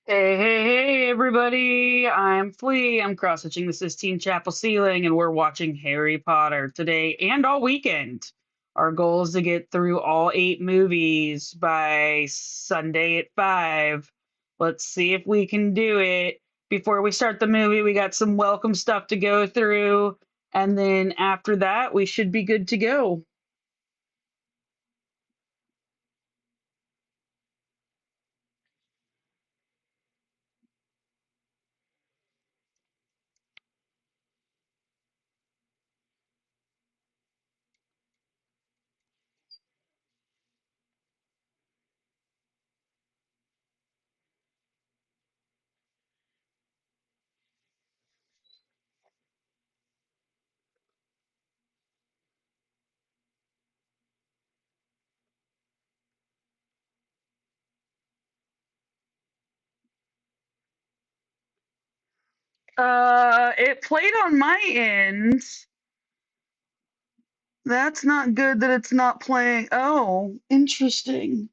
Hey, everybody. I'm Flea. I'm cross-stitching the Sistine Chapel ceiling, and we're watching Harry Potter today and all weekend. Our goal is to get through all 8 movies by Sunday at 5. Let's see if we can do it. Before we start the movie, we got some welcome stuff to go through, and then after that, we should be good to go. It played on my end. That's not good that it's not playing. Oh, interesting.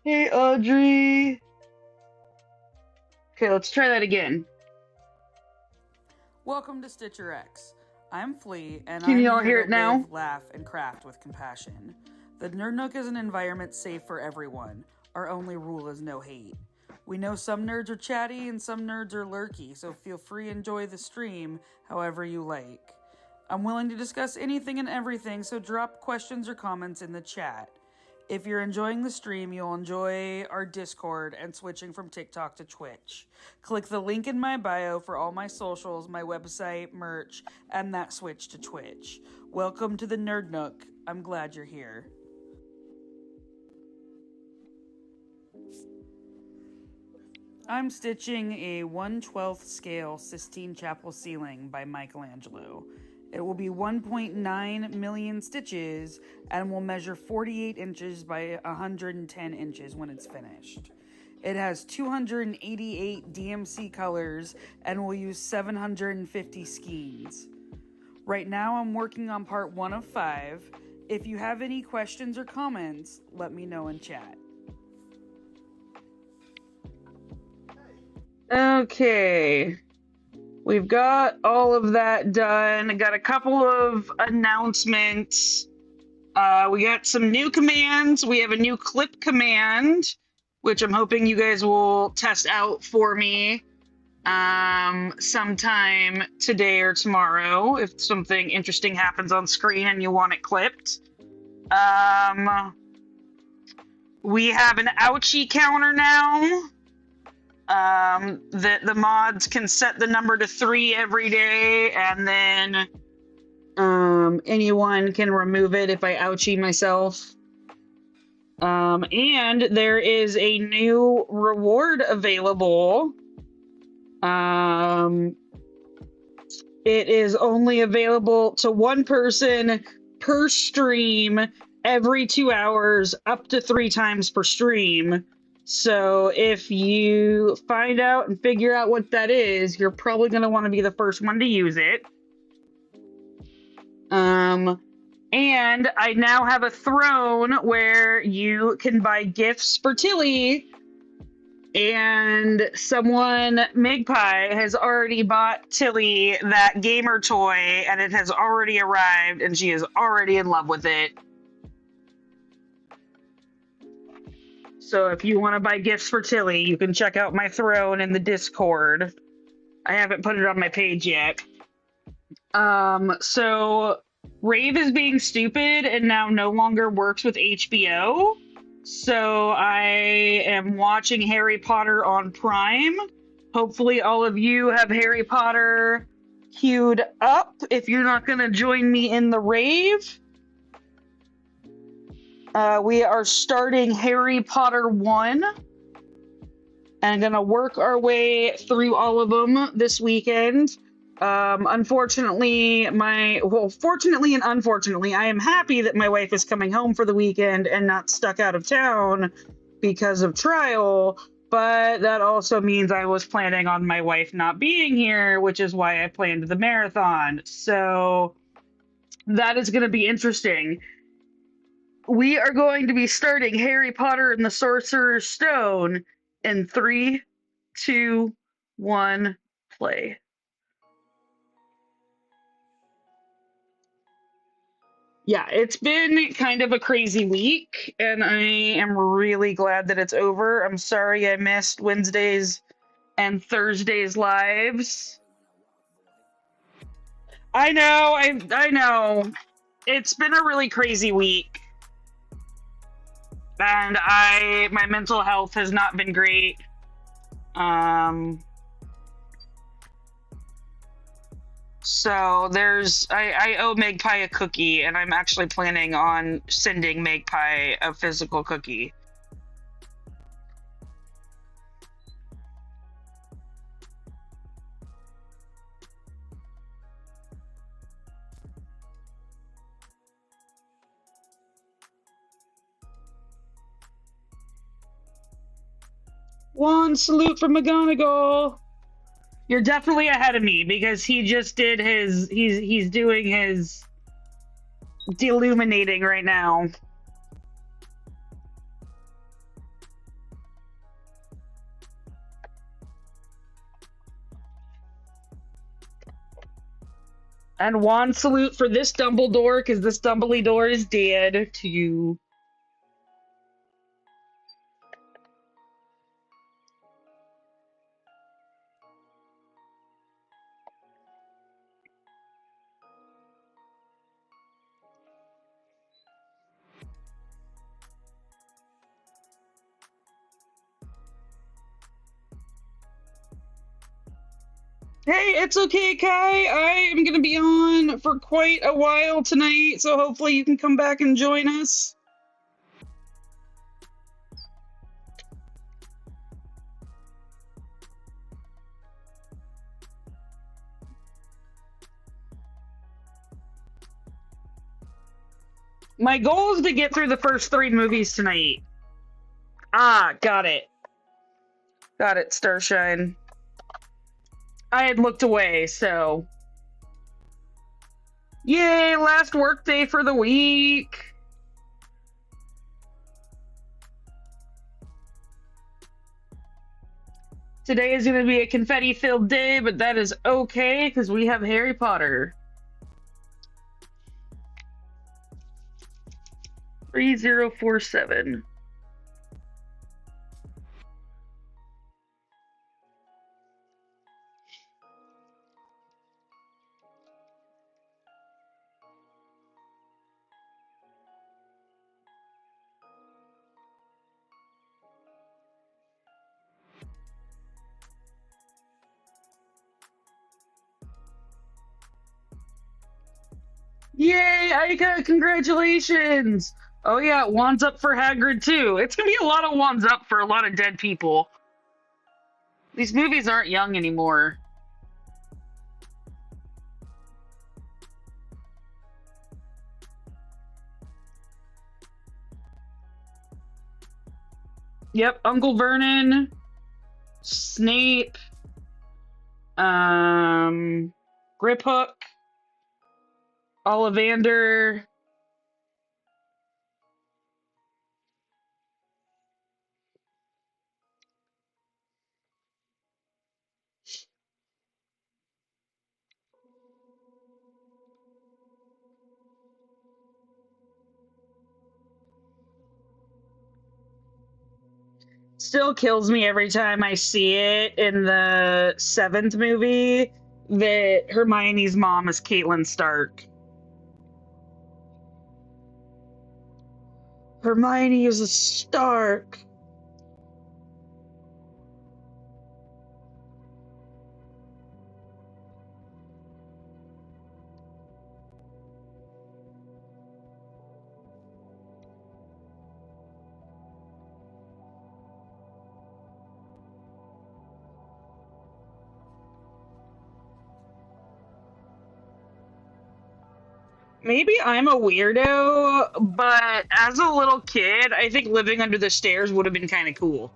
Hey, Audrey. Okay, let's try that again. Welcome to StitcherX. I'm Flea, and Can I'm you all here hear to it now? live, laugh, and craft with compassion. The Nerd Nook is an environment safe for everyone. Our only rule is no hate. We know some nerds are chatty and some nerds are lurky, so feel free to enjoy the stream however you like. I'm willing to discuss anything and everything, so drop questions or comments in the chat. If you're enjoying the stream, you'll enjoy our Discord and switching from TikTok to Twitch. Click the link in my bio for all my socials, my website, merch, and that switch to Twitch. Welcome to the Nerd Nook. I'm glad you're here. I'm stitching a 1/12 scale Sistine Chapel ceiling by Michelangelo. It will be 1.9 million stitches and will measure 48 inches by 110 inches when it's finished. It has 288 DMC colors and will use 750 skeins. Right now I'm working on part 1 of 5. If you have any questions or comments, let me know in chat. Okay. We've got all of that done. Got a couple of announcements. We got some new commands. We have a new clip command, which I'm hoping you guys will test out for me sometime today or tomorrow if something interesting happens on screen and you want it clipped. We have an ouchie counter now. That the mods can set the number to 3 every day, and then anyone can remove it if I ouchie myself. And there is a new reward available. It is only available to one person per stream every 2 hours, up to 3 times per stream. So if you find out and figure out what that is, you're probably going to want to be the first one to use it. And I now have a throne where you can buy gifts for Tilly. And someone, Magpie, has already bought Tilly that gamer toy, and it has already arrived, and she is already in love with it. So if you want to buy gifts for Tilly, you can check out my throne in the Discord. I haven't put it on my page yet. So Rave is being stupid and now no longer works with HBO. So I am watching Harry Potter on Prime. Hopefully all of you have Harry Potter queued up if you're not going to join me in the rave. We are starting Harry Potter 1 and going to work our way through all of them this weekend. Fortunately and unfortunately, I am happy that my wife is coming home for the weekend and not stuck out of town because of trial. But that also means I was planning on my wife not being here, which is why I planned the marathon. So that is going to be interesting. We are going to be starting Harry Potter and the Sorcerer's Stone in three, two, one, play. Yeah, it's been kind of a crazy week, and I am really glad that it's over. I'm sorry I missed Wednesdays and Thursdays lives. I know. It's been a really crazy week, and I my mental health has not been great. Um, so I owe Magpie a cookie, and I'm actually planning on sending Magpie a physical cookie. One salute from McGonagall. You're definitely ahead of me because he just did his he's doing his deluminating right now. And one salute for this Dumbledore because this Dumbledore is dead to you. Hey, it's okay, Kai. I am going to be on for quite a while tonight, so hopefully you can come back and join us. My goal is to get through the first three movies tonight. Ah, got it. Got it, Starshine. I had looked away, so. Yay, last work day for the week. Today is going to be a confetti filled day, but that is okay because we have Harry Potter. 3047. Yay, Aika, congratulations! Oh yeah, wands up for Hagrid too. It's gonna be a lot of wands up for a lot of dead people. These movies aren't young anymore. Yep, Uncle Vernon, Snape, Griphook, Ollivander. Still kills me every time I see it in the seventh movie that Hermione's mom is Caitlin Stark. Hermione is a Stark. Maybe I'm a weirdo, but as a little kid, I think living under the stairs would have been kind of cool.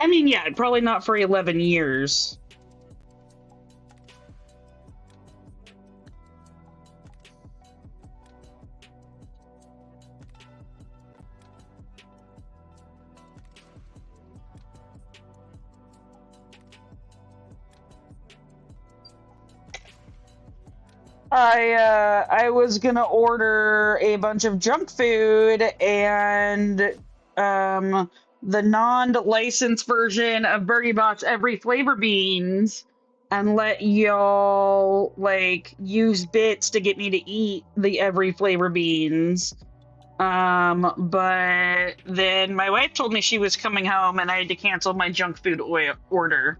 I mean, yeah, probably not for 11 years. I was gonna order a bunch of junk food and um the non-licensed version of Birdie Bot's Every Flavor Beans and let y'all like use bits to get me to eat the Every Flavor Beans. But then my wife told me she was coming home and I had to cancel my junk food order.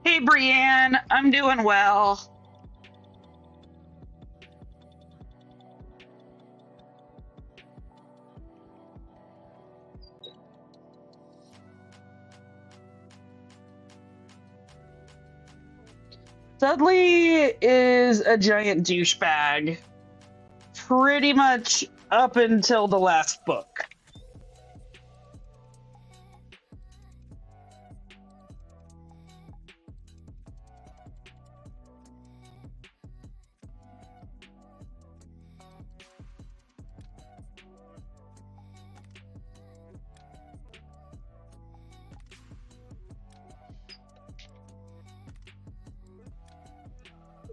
Hey Brienne, I'm doing well. Dudley is a giant douchebag, pretty much up until the last book.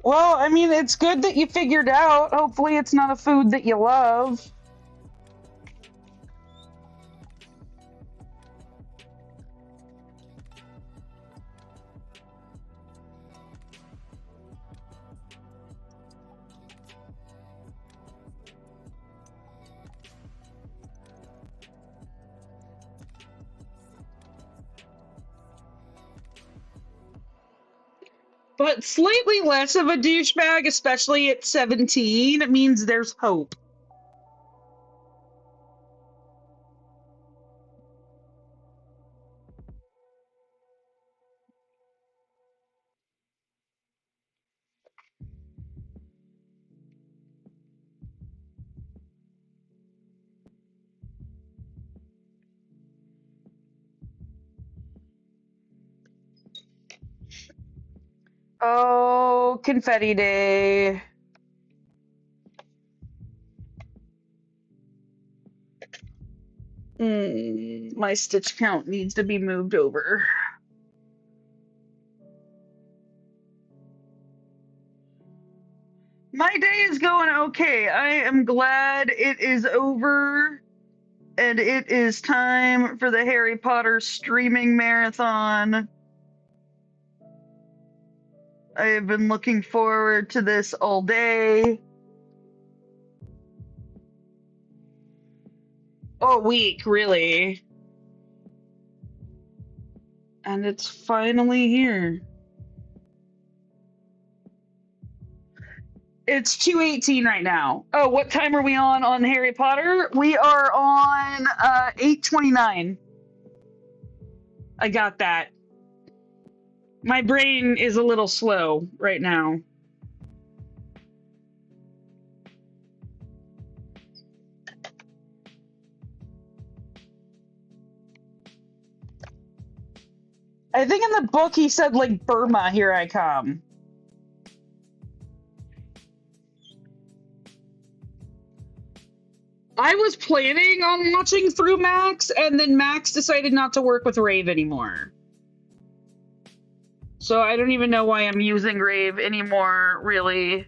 Well, I mean, it's good that you figured out. Hopefully, it's not a food that you love. But slightly less of a douchebag, especially at 17, it means there's hope. Oh, confetti day. My stitch count needs to be moved over. My day is going okay. I am glad it is over and it is time for the Harry Potter streaming marathon. I have been looking forward to this all day. All week, really. And it's finally here. It's 2:18 right now. Oh, what time are we on Harry Potter? We are on 8:29. I got that. My brain is a little slow right now. I think in the book he said like Burma, here I come. I was planning on watching through Max, and then Max decided not to work with Rave anymore. So I don't even know why I'm using Rave anymore, really.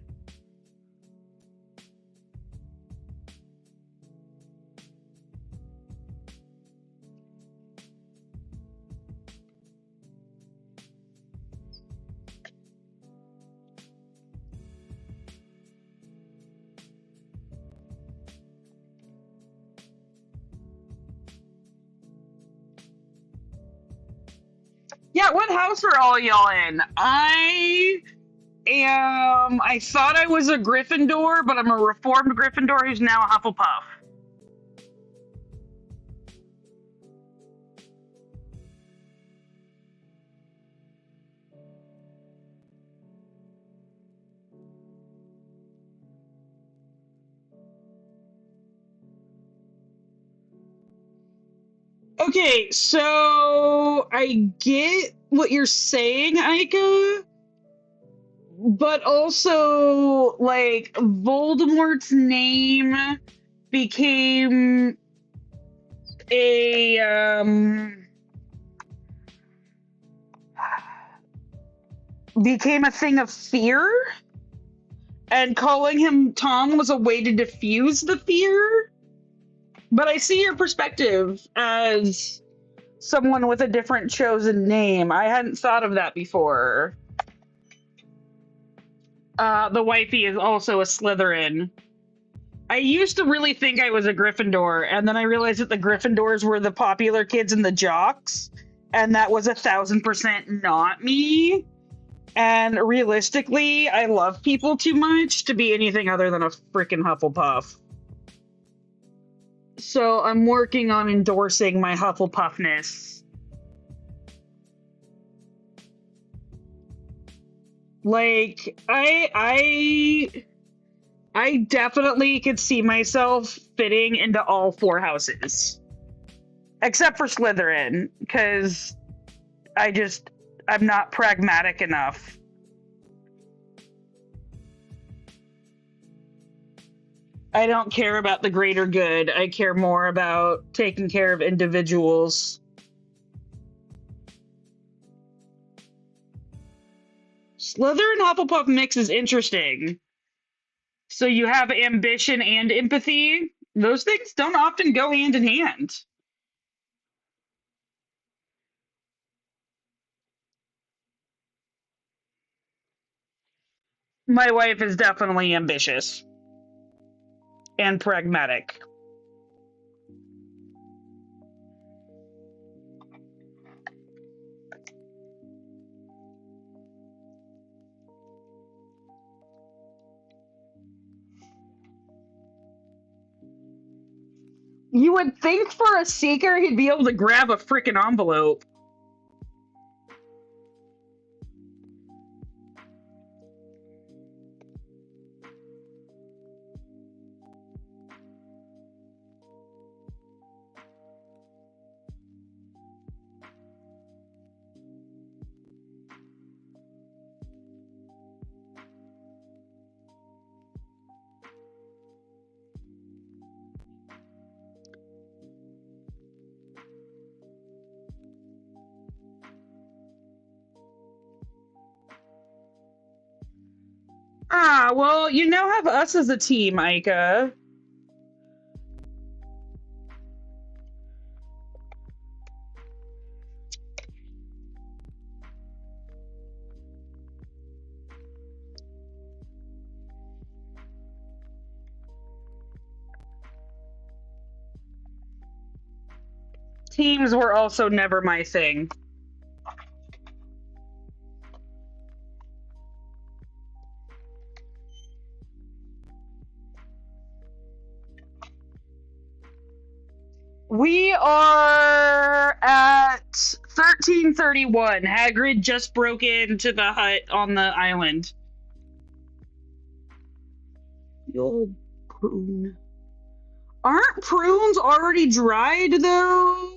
Yeah, what house are all y'all in? I thought I was a Gryffindor, but I'm a reformed Gryffindor who's now a Hufflepuff. Okay, so I get what you're saying, Aika, but also, like, Voldemort's name became a became a thing of fear, and calling him Tom was a way to diffuse the fear. But I see your perspective as someone with a different chosen name. I hadn't thought of that before. The wifey is also a Slytherin. I used to really think I was a Gryffindor, and then I realized that the Gryffindors were the popular kids and the jocks, and that was 1,000% not me. And realistically, I love people too much to be anything other than a freaking Hufflepuff. So I'm working on endorsing my Hufflepuffness. Like I definitely could see myself fitting into all four houses. Except for Slytherin, because I just I'm not pragmatic enough. I don't care about the greater good. I care more about taking care of individuals. Slytherin Hufflepuff mix is interesting. So you have ambition and empathy. Those things don't often go hand in hand. My wife is definitely ambitious and pragmatic. You would think for a seeker he'd be able to grab a freaking envelope. 'Well, you now have us as a team, Ika. Teams were also never my thing. We are at 1331. Hagrid just broke into the hut on the island. The old prune. Aren't prunes already dried, though?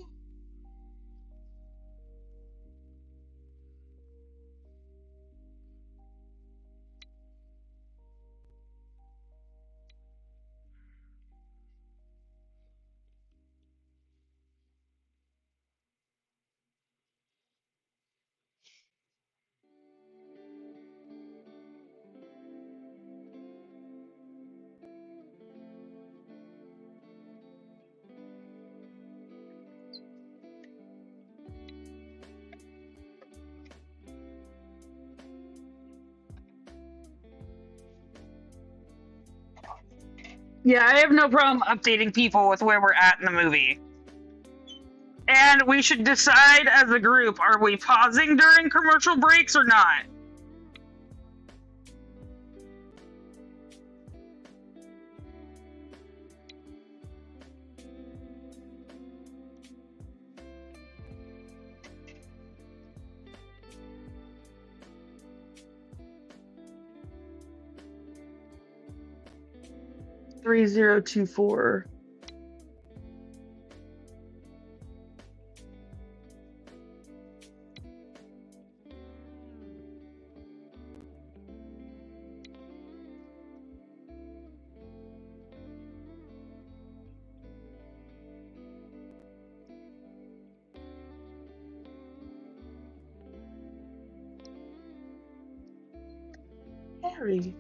Yeah, I have no problem updating people with where we're at in the movie. And we should decide as a group, are we pausing during commercial breaks or not? Three zero two four. Harry.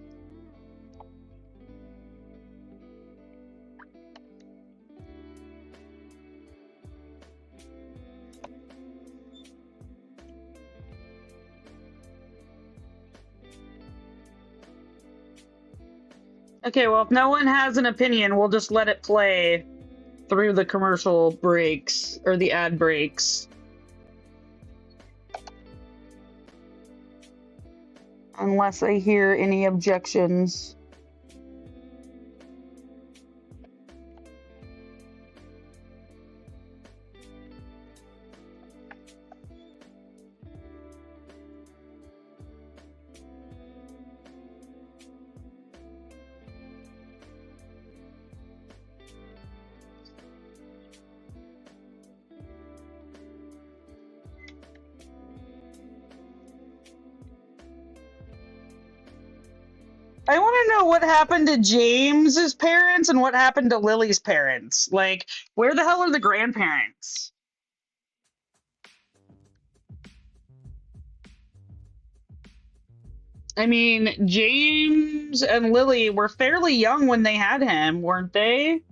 Okay, well, if no one has an opinion, we'll just let it play through the commercial breaks or the ad breaks. Unless I hear any objections. I want to know what happened to James's parents and what happened to Lily's parents. Like, where the hell are the grandparents? I mean, James and Lily were fairly young when they had him, weren't they?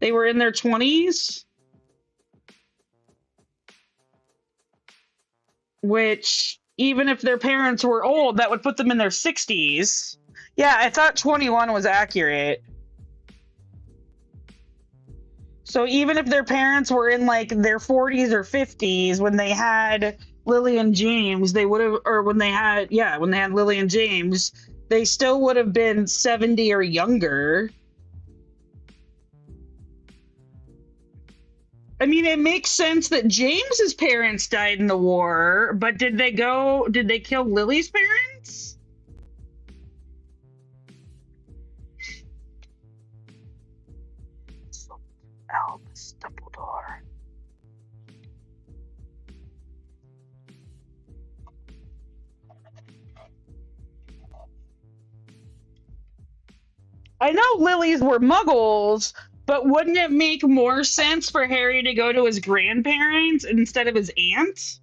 They were in their 20s, which, even if their parents were old, that would put them in their 60s. Yeah, I thought 21 was accurate. So even if their parents were in like their 40s or 50s when they had Lily and James, they would have, or when they had, yeah, when they had Lily and James, they still would have been 70 or younger. I mean, it makes sense that James's parents died in the war, but did they kill Lily's parents? Albus Dumbledore. I know Lily's were muggles, but wouldn't it make more sense for Harry to go to his grandparents instead of his aunt?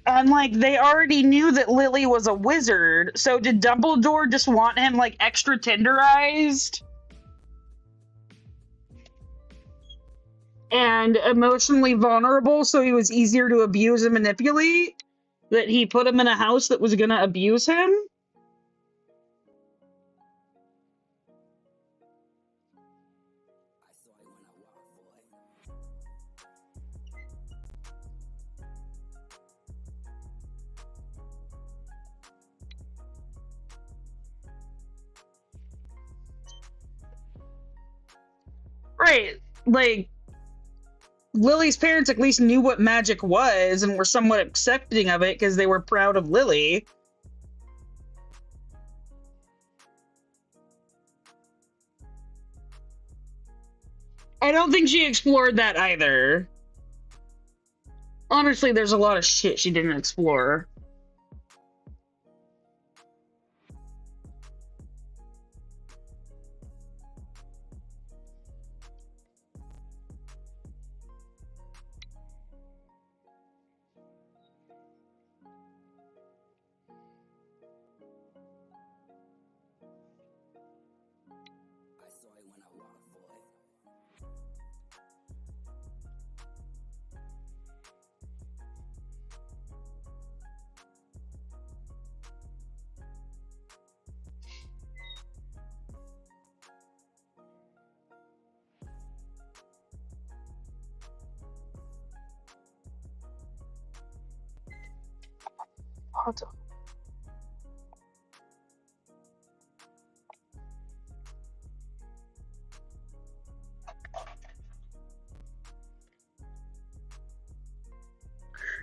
And like they already knew that Lily was a wizard, so did Dumbledore just want him like extra tenderized and emotionally vulnerable so he was easier to abuse and manipulate? That he put him in a house that was gonna abuse him? Right. Like Lily's parents at least knew what magic was and were somewhat accepting of it because they were proud of Lily. I don't think she explored that either. Honestly, there's a lot of shit she didn't explore.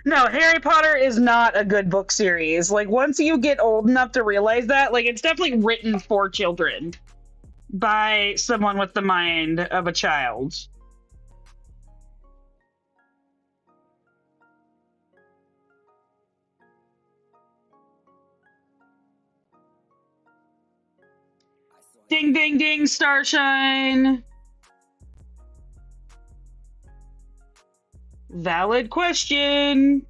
No, Harry Potter is not a good book series. Like, once you get old enough to realize that, like, it's definitely written for children by someone with the mind of a child. Ding, ding, ding, Starshine. Valid question.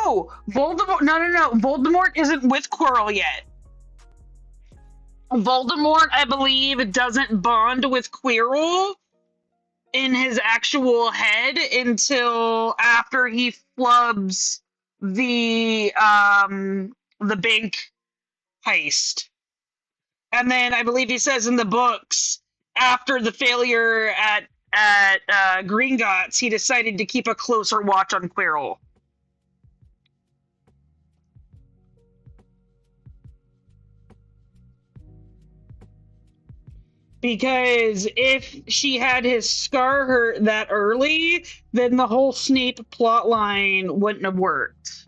no, Voldemort. No, no, no. Voldemort isn't with Quirrell yet. Voldemort, I believe, doesn't bond with Quirrell in his actual head until after he flubs the bank heist. And then I believe he says in the books after the failure at Gringotts, he decided to keep a closer watch on Quirrell. Because if she had his scar hurt that early, then the whole Snape plotline wouldn't have worked.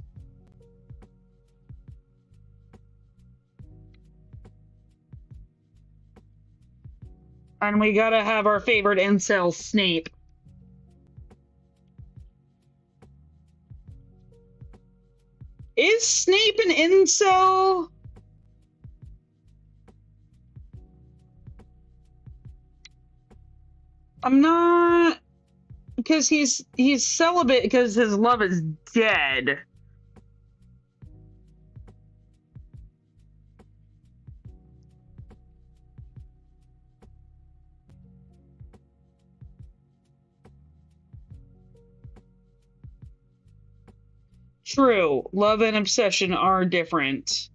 And we gotta have our favorite incel, Snape. Is Snape an incel? I'm not, because he's celibate because his love is dead. True, love and obsession are different.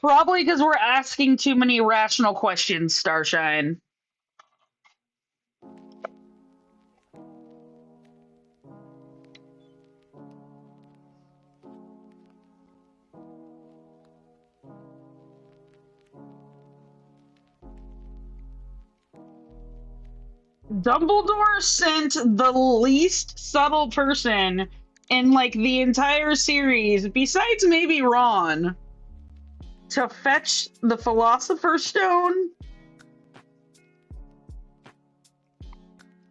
Probably because we're asking too many rational questions, Starshine. Dumbledore sent the least subtle person in like the entire series, besides maybe Ron, to fetch the Philosopher's Stone?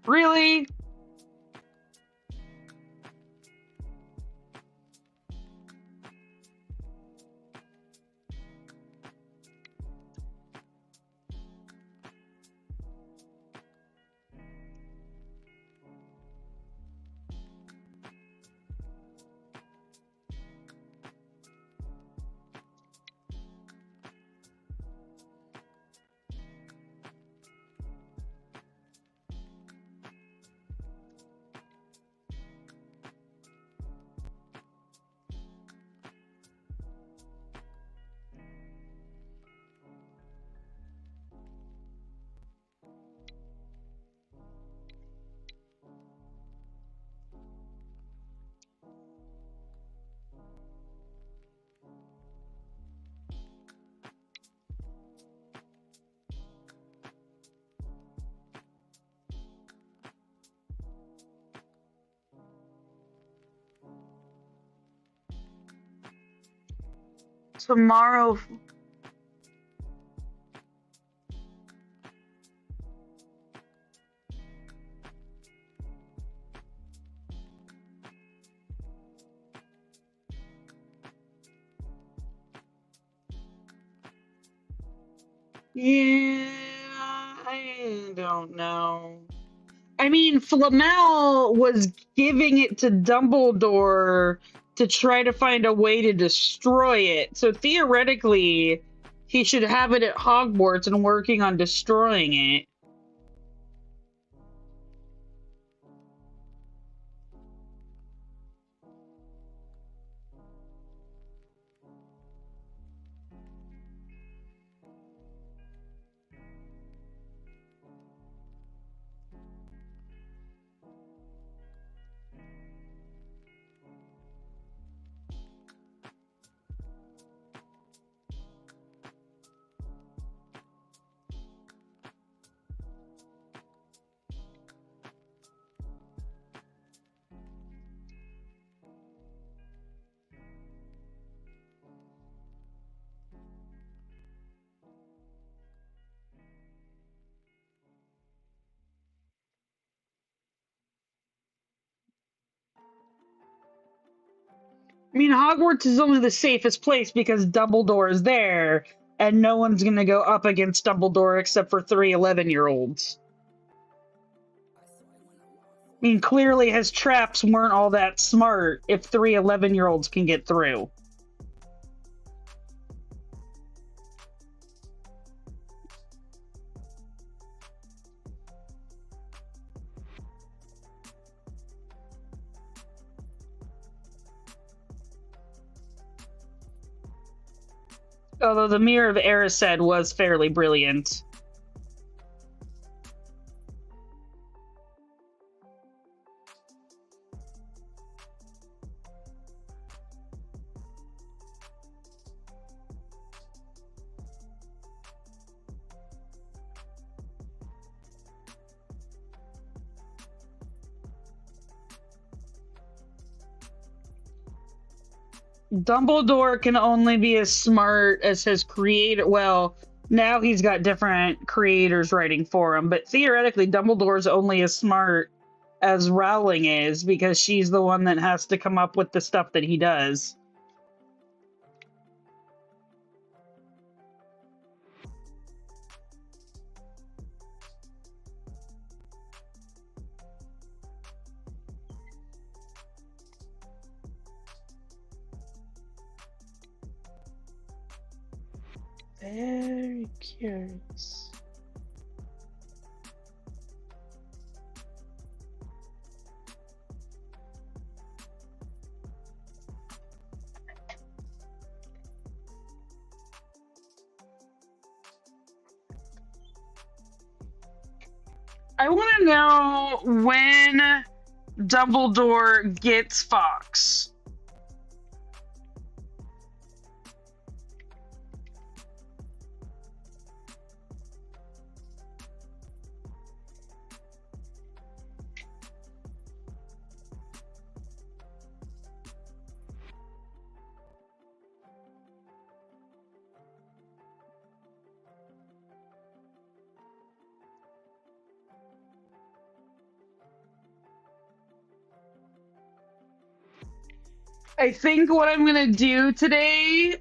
Really? Tomorrow. Yeah, I don't know. I mean, Flamel was giving it to Dumbledore to try to find a way to destroy it. So theoretically, he should have it at Hogwarts and working on destroying it. I mean, Hogwarts is only the safest place because Dumbledore is there, and no one's going to go up against Dumbledore except for 3 11-year-olds. I mean, clearly his traps weren't all that smart if 3 11-year-olds can get through. Although the Mirror of Erised was fairly brilliant. Dumbledore can only be as smart as his creator. Well, now he's got different creators writing for him, but theoretically, Dumbledore's only as smart as Rowling is because she's the one that has to come up with the stuff that he does. Very curious. I want to know when Dumbledore gets Fox. I think what I'm gonna do today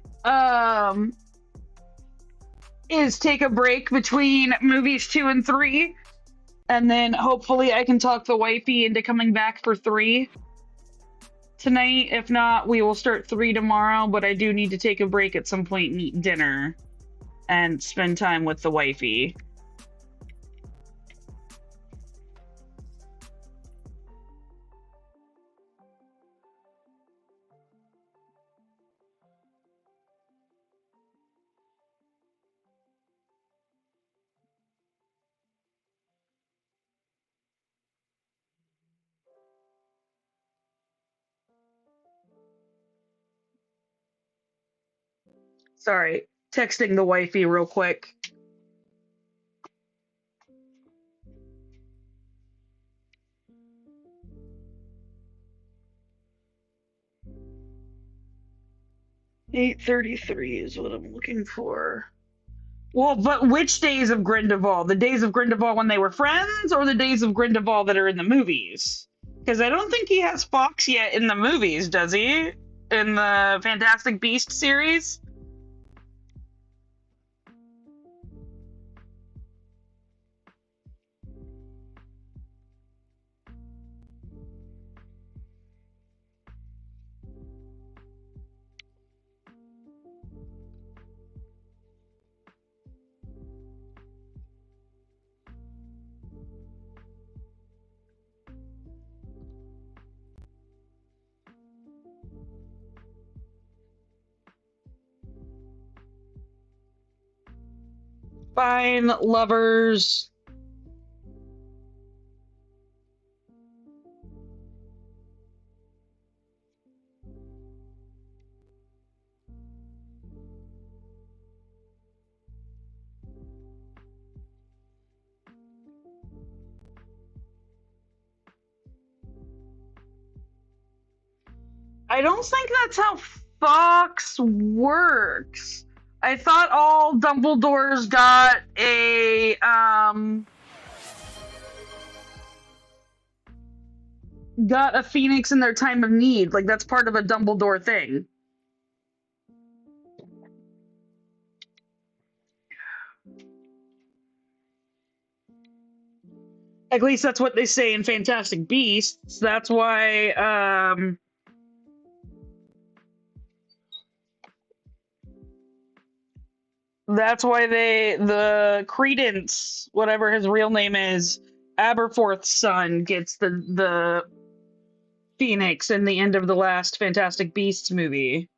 is take a break between movies 2 and 3, and then hopefully I can talk the wifey into coming back for 3 tonight. If not, we will start 3 tomorrow, but I do need to take a break at some point and eat dinner and spend time with the wifey. Sorry, texting the wifey real quick. $8:33 is what I'm looking for. Well, but which days of Grindelwald? The days of Grindelwald when they were friends, or the days of Grindelwald that are in the movies? Because I don't think he has Fox yet in the movies, does he? In the Fantastic Beast series? Fine, lovers. I don't think that's how Fox works. I thought all Dumbledores got a got a phoenix in their time of need. Like that's part of a Dumbledore thing. At least that's what they say in Fantastic Beasts. That's why the Credence, whatever his real name is, Aberforth's son gets the Phoenix in the end of the last Fantastic Beasts movie.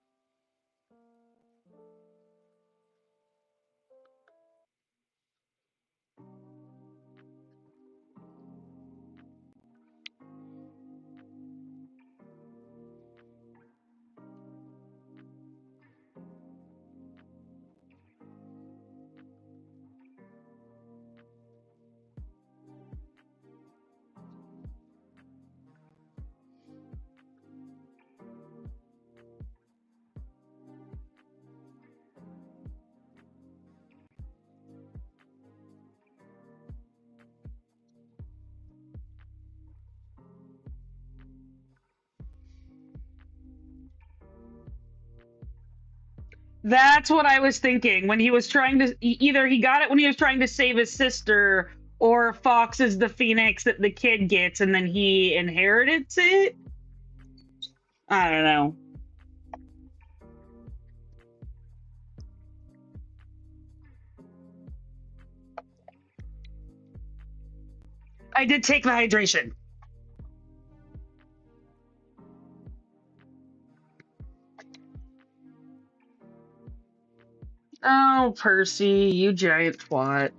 That's what I was thinking when he was trying to either he got it when he was trying to save his sister or Fox is the Phoenix that the kid gets and then he inherits it. I don't know. I did take the hydration. Oh, Percy, you giant twat.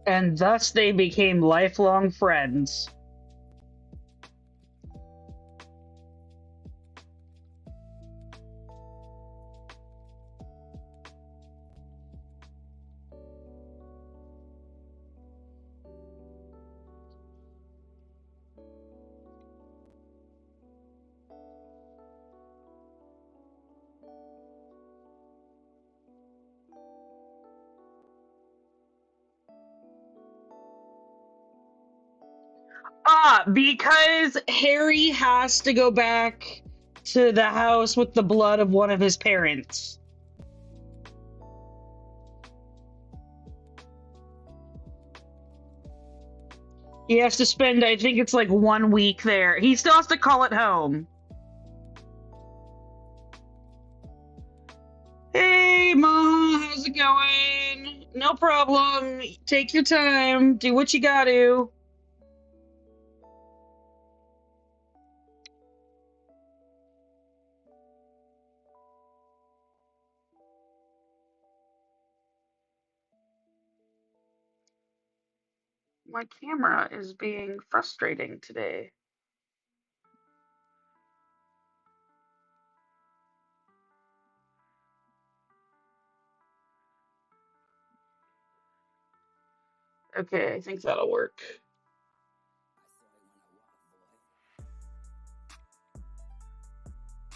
And thus they became lifelong friends. Because Harry has to go back to the house with the blood of one of his parents. He has to spend, I think it's like 1 week there. He still has to call it home. Hey, Ma, how's it going? No problem. Take your time. Do what you gotta. My camera is being frustrating today. Okay, I think that'll work.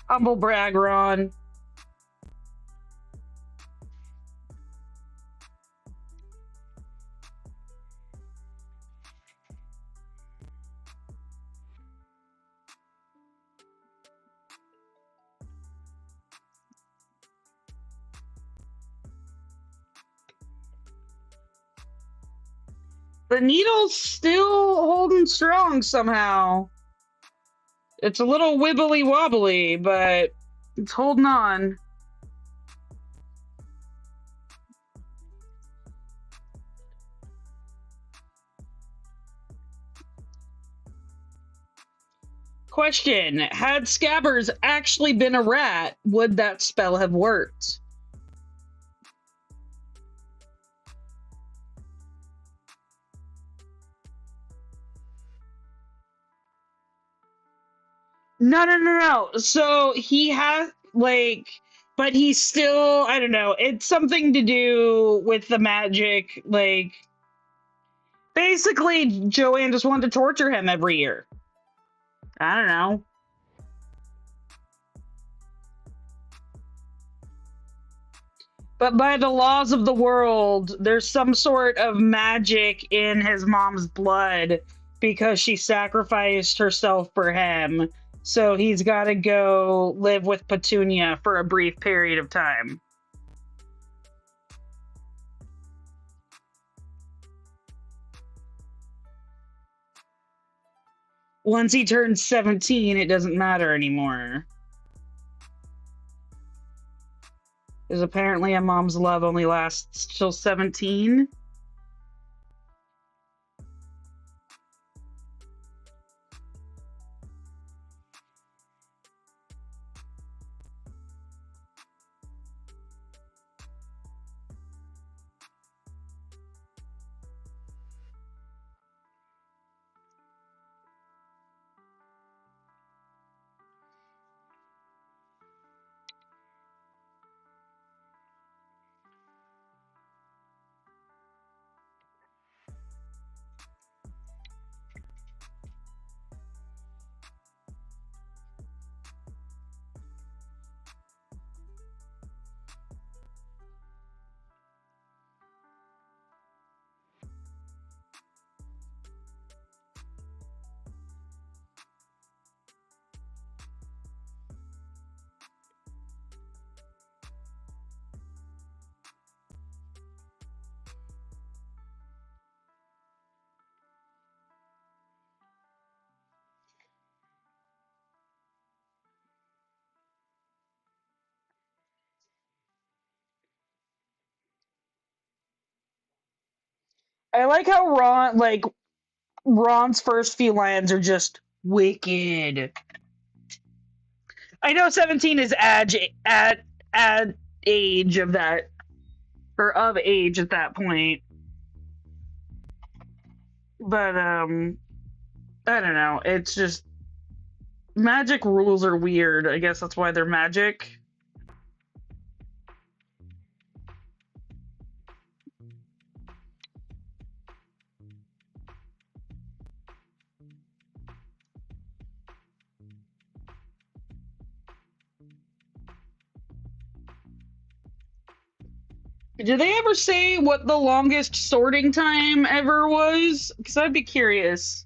Humble brag, Ron. The needle's still holding strong somehow. It's a little wibbly wobbly, but it's holding on. Question: had Scabbers actually been a rat, would that spell have worked? No, no, no, no. So he has, like, but he's still, I don't know. It's something to do with the magic. Like, basically, Joanne just wanted to torture him every year. I don't know. But by the laws of the world, there's some sort of magic in his mom's blood because she sacrificed herself for him. So he's got to go live with Petunia for a brief period of time. Once he turns 17, it doesn't matter anymore. Because apparently a mom's love only lasts till 17. I like how Ron's first few lines are just wicked. I know 17 is at age of that, or of age at that point, but I don't know. It's just magic rules are weird. I guess that's why they're magic. Did they ever say what the longest sorting time ever was? Because I'd be curious.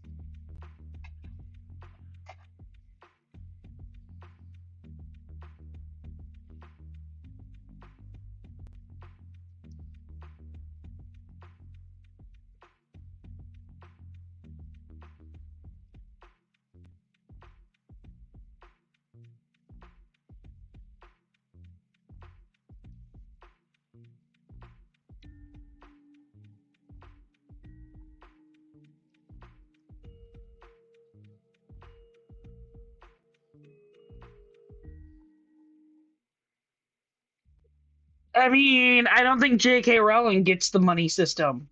I mean, I don't think J.K. Rowling gets the money system.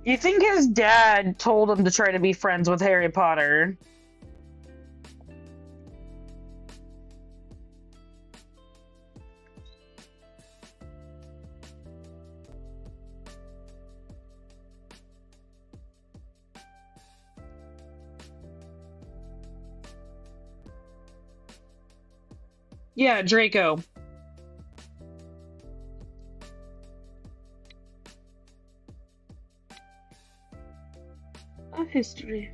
You think his dad told him to try to be friends with Harry Potter? Yeah, Draco. A history.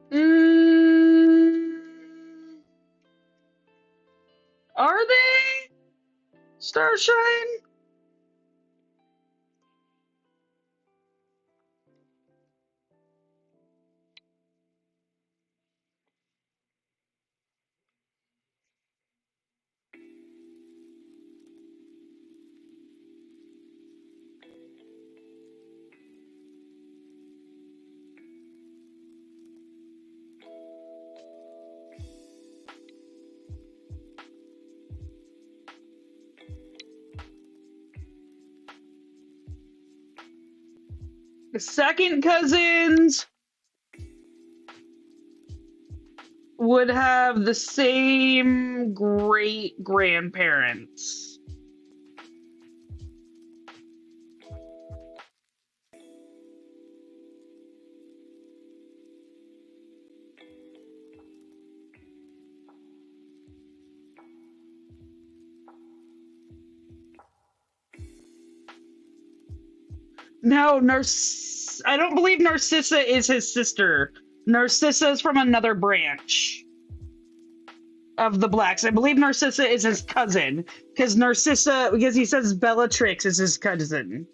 Mm, are they? Starshine? The second cousins would have the same great grandparents. No, I don't believe Narcissa is his sister. Narcissa is from another branch of the Blacks. I believe Narcissa is his cousin because he says Bellatrix is his cousin.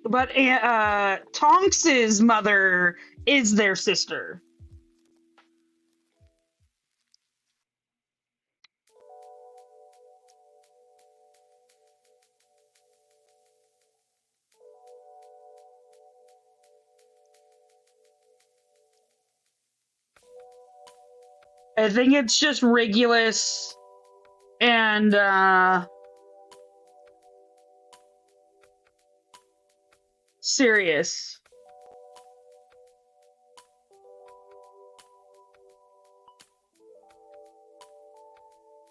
But Tonks's mother is their sister. I think it's just Regulus and Sirius.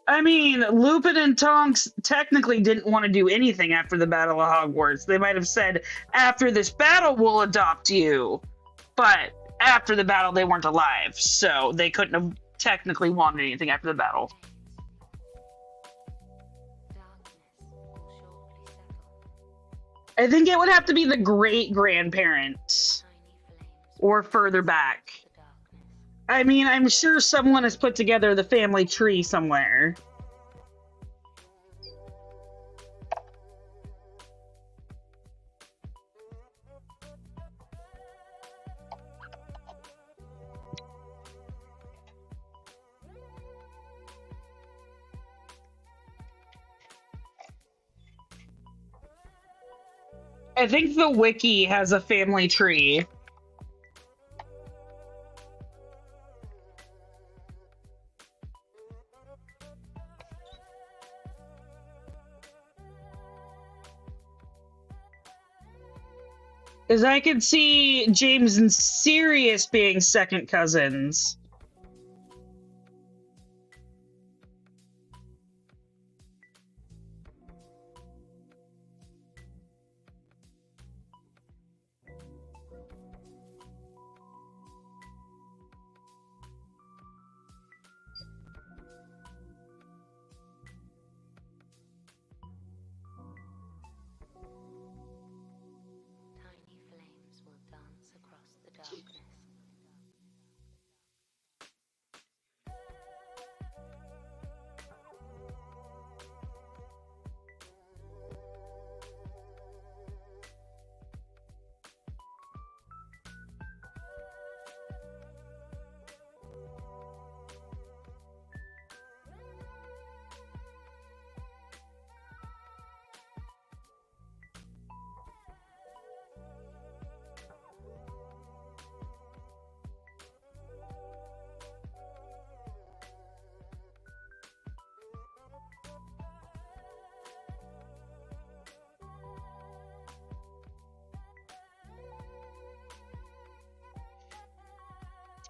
I mean, Lupin and Tonks technically didn't want to do anything after the Battle of Hogwarts. They might have said, after this battle, we'll adopt you. But after the battle, they weren't alive, so they couldn't have technically wanted anything after the battle. I think it would have to be the great grandparents or further back. I mean, I'm sure someone has put together the family tree somewhere. I think the wiki has a family tree. Because I could see James and Sirius being second cousins.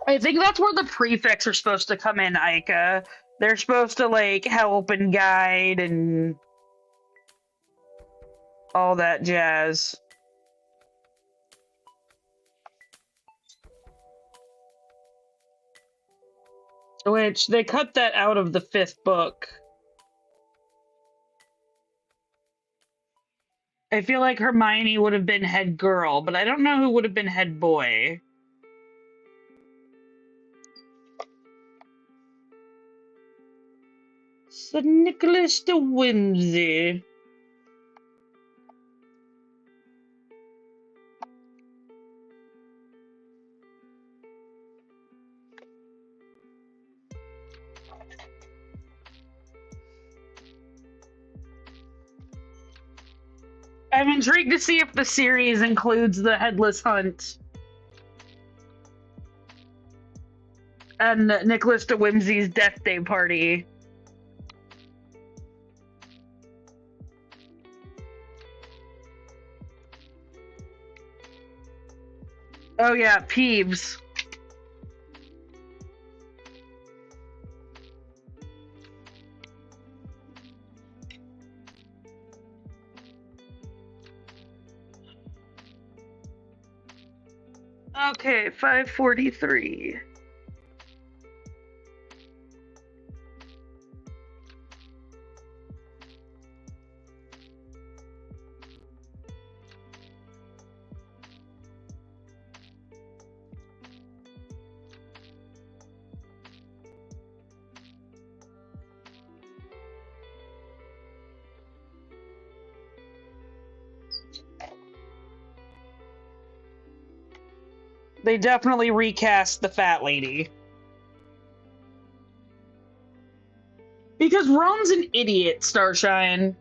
I think that's where the prefects are supposed to come in, Ica. They're supposed to like help and guide and all that jazz. Which they cut that out of the fifth book. I feel like Hermione would have been head girl, but I don't know who would have been head boy. St. Nicholas de Whimsy. I'm intrigued to see if the series includes the Headless Hunt and Nicholas de Whimsy's death day party. Oh yeah, Peeves. Okay, 543. They definitely recast the fat lady. Because Ron's an idiot, Starshine.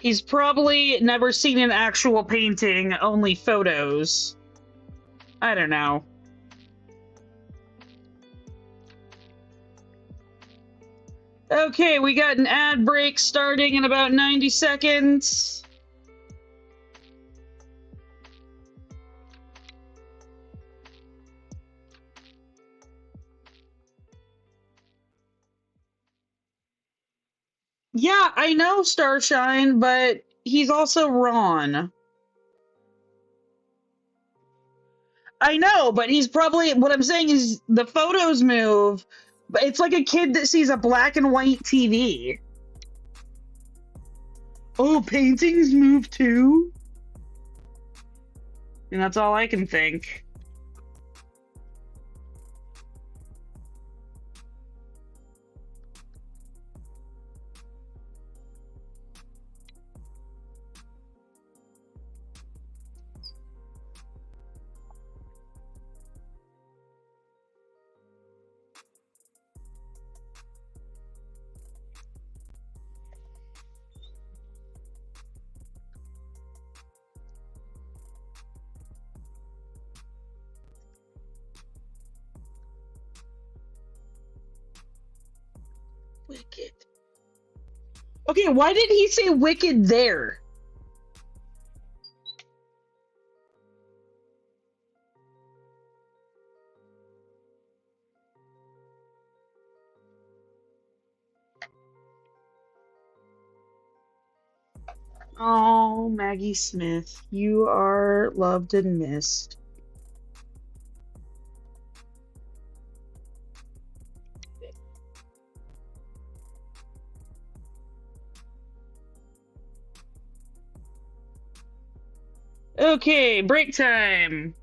He's probably never seen an actual painting, only photos. I don't know. Okay, we got an ad break starting in about 90 seconds. Yeah, I know Starshine, but he's also Ron. I know, but he's probably what I'm saying is the photos move, but it's like a kid that sees a black and white TV. Oh, paintings move too? And that's all I can think. Wicked. Okay, why did he say wicked there? Oh, Maggie Smith, you are loved and missed. Okay, break time.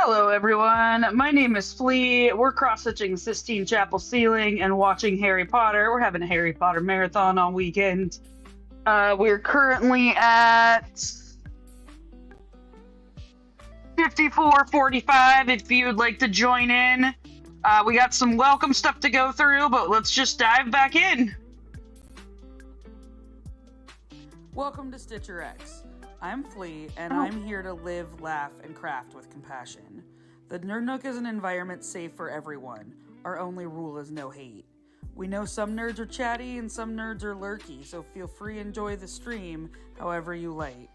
Hello, everyone. My name is Flea. We're cross-stitching the Sistine Chapel ceiling and watching Harry Potter. We're having a Harry Potter marathon all weekend. We're currently at 54:45. If you'd like to join in, we got some welcome stuff to go through, but let's just dive back in. Welcome to StitcherX. I'm Flea, and I'm here to live, laugh, and craft with compassion. The Nerd Nook is an environment safe for everyone. Our only rule is no hate. We know some nerds are chatty and some nerds are lurky, so feel free to enjoy the stream however you like.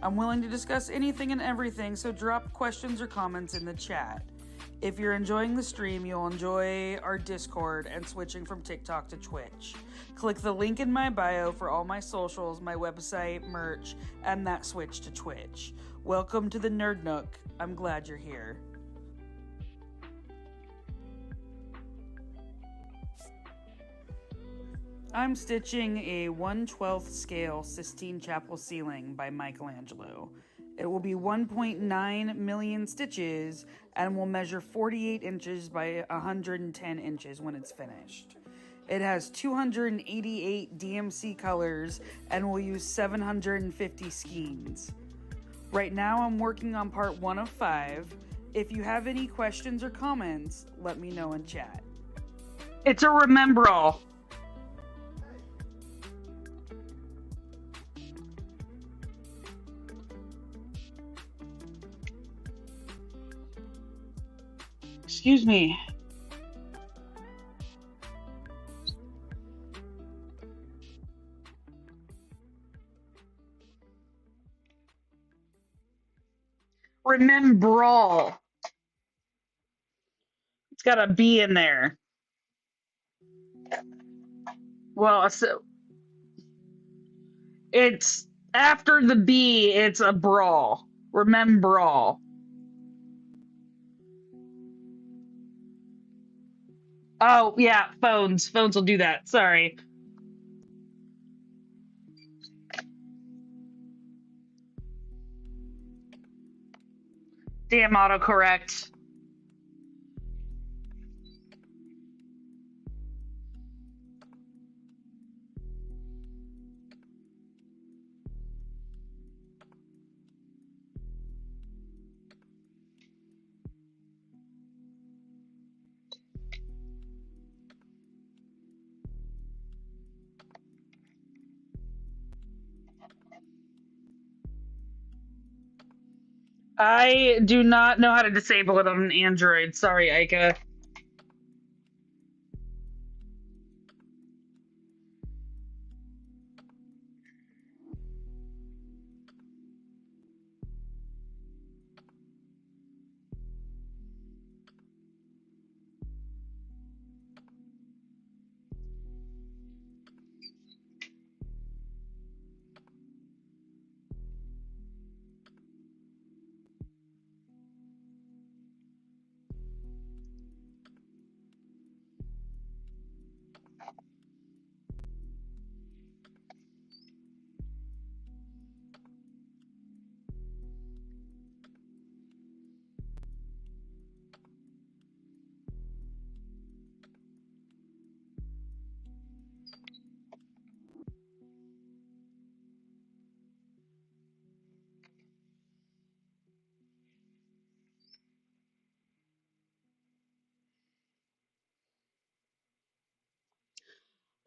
I'm willing to discuss anything and everything, so drop questions or comments in the chat. If you're enjoying the stream, you'll enjoy our Discord and switching from TikTok to Twitch. Click the link in my bio for all my socials, my website, merch, and that switch to Twitch. Welcome to the Nerd Nook. I'm glad you're here. I'm stitching a 1/12 scale Sistine Chapel ceiling by Michelangelo. It will be 1.9 million stitches and will measure 48 inches by 110 inches when it's finished. It has 288 DMC colors and will use 750 skeins. Right now I'm working on part 1 of 5. If you have any questions or comments, let me know in chat. It's a remember-all. Excuse me. Remember-all. It's got a B in there. Well, so it's after the B, it's a brawl. Remember-all. Oh, yeah, phones. Phones will do that. Sorry. Damn autocorrect. I do not know how to disable it on an Android. Sorry, Aika.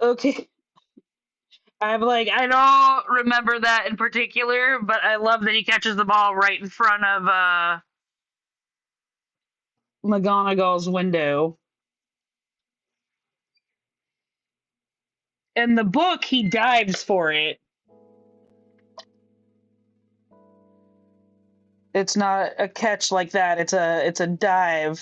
Okay. I'm like, I don't remember that in particular, but I love that he catches the ball right in front of McGonagall's window. In the book, he dives for it. It's not a catch like that. It's a dive.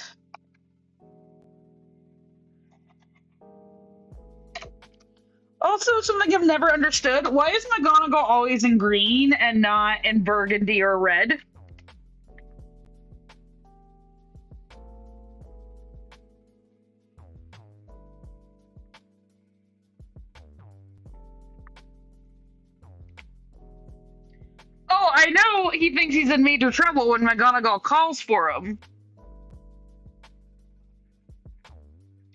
Also, something I've never understood. Why is McGonagall always in green and not in burgundy or red? Oh, I know he thinks he's in major trouble when McGonagall calls for him.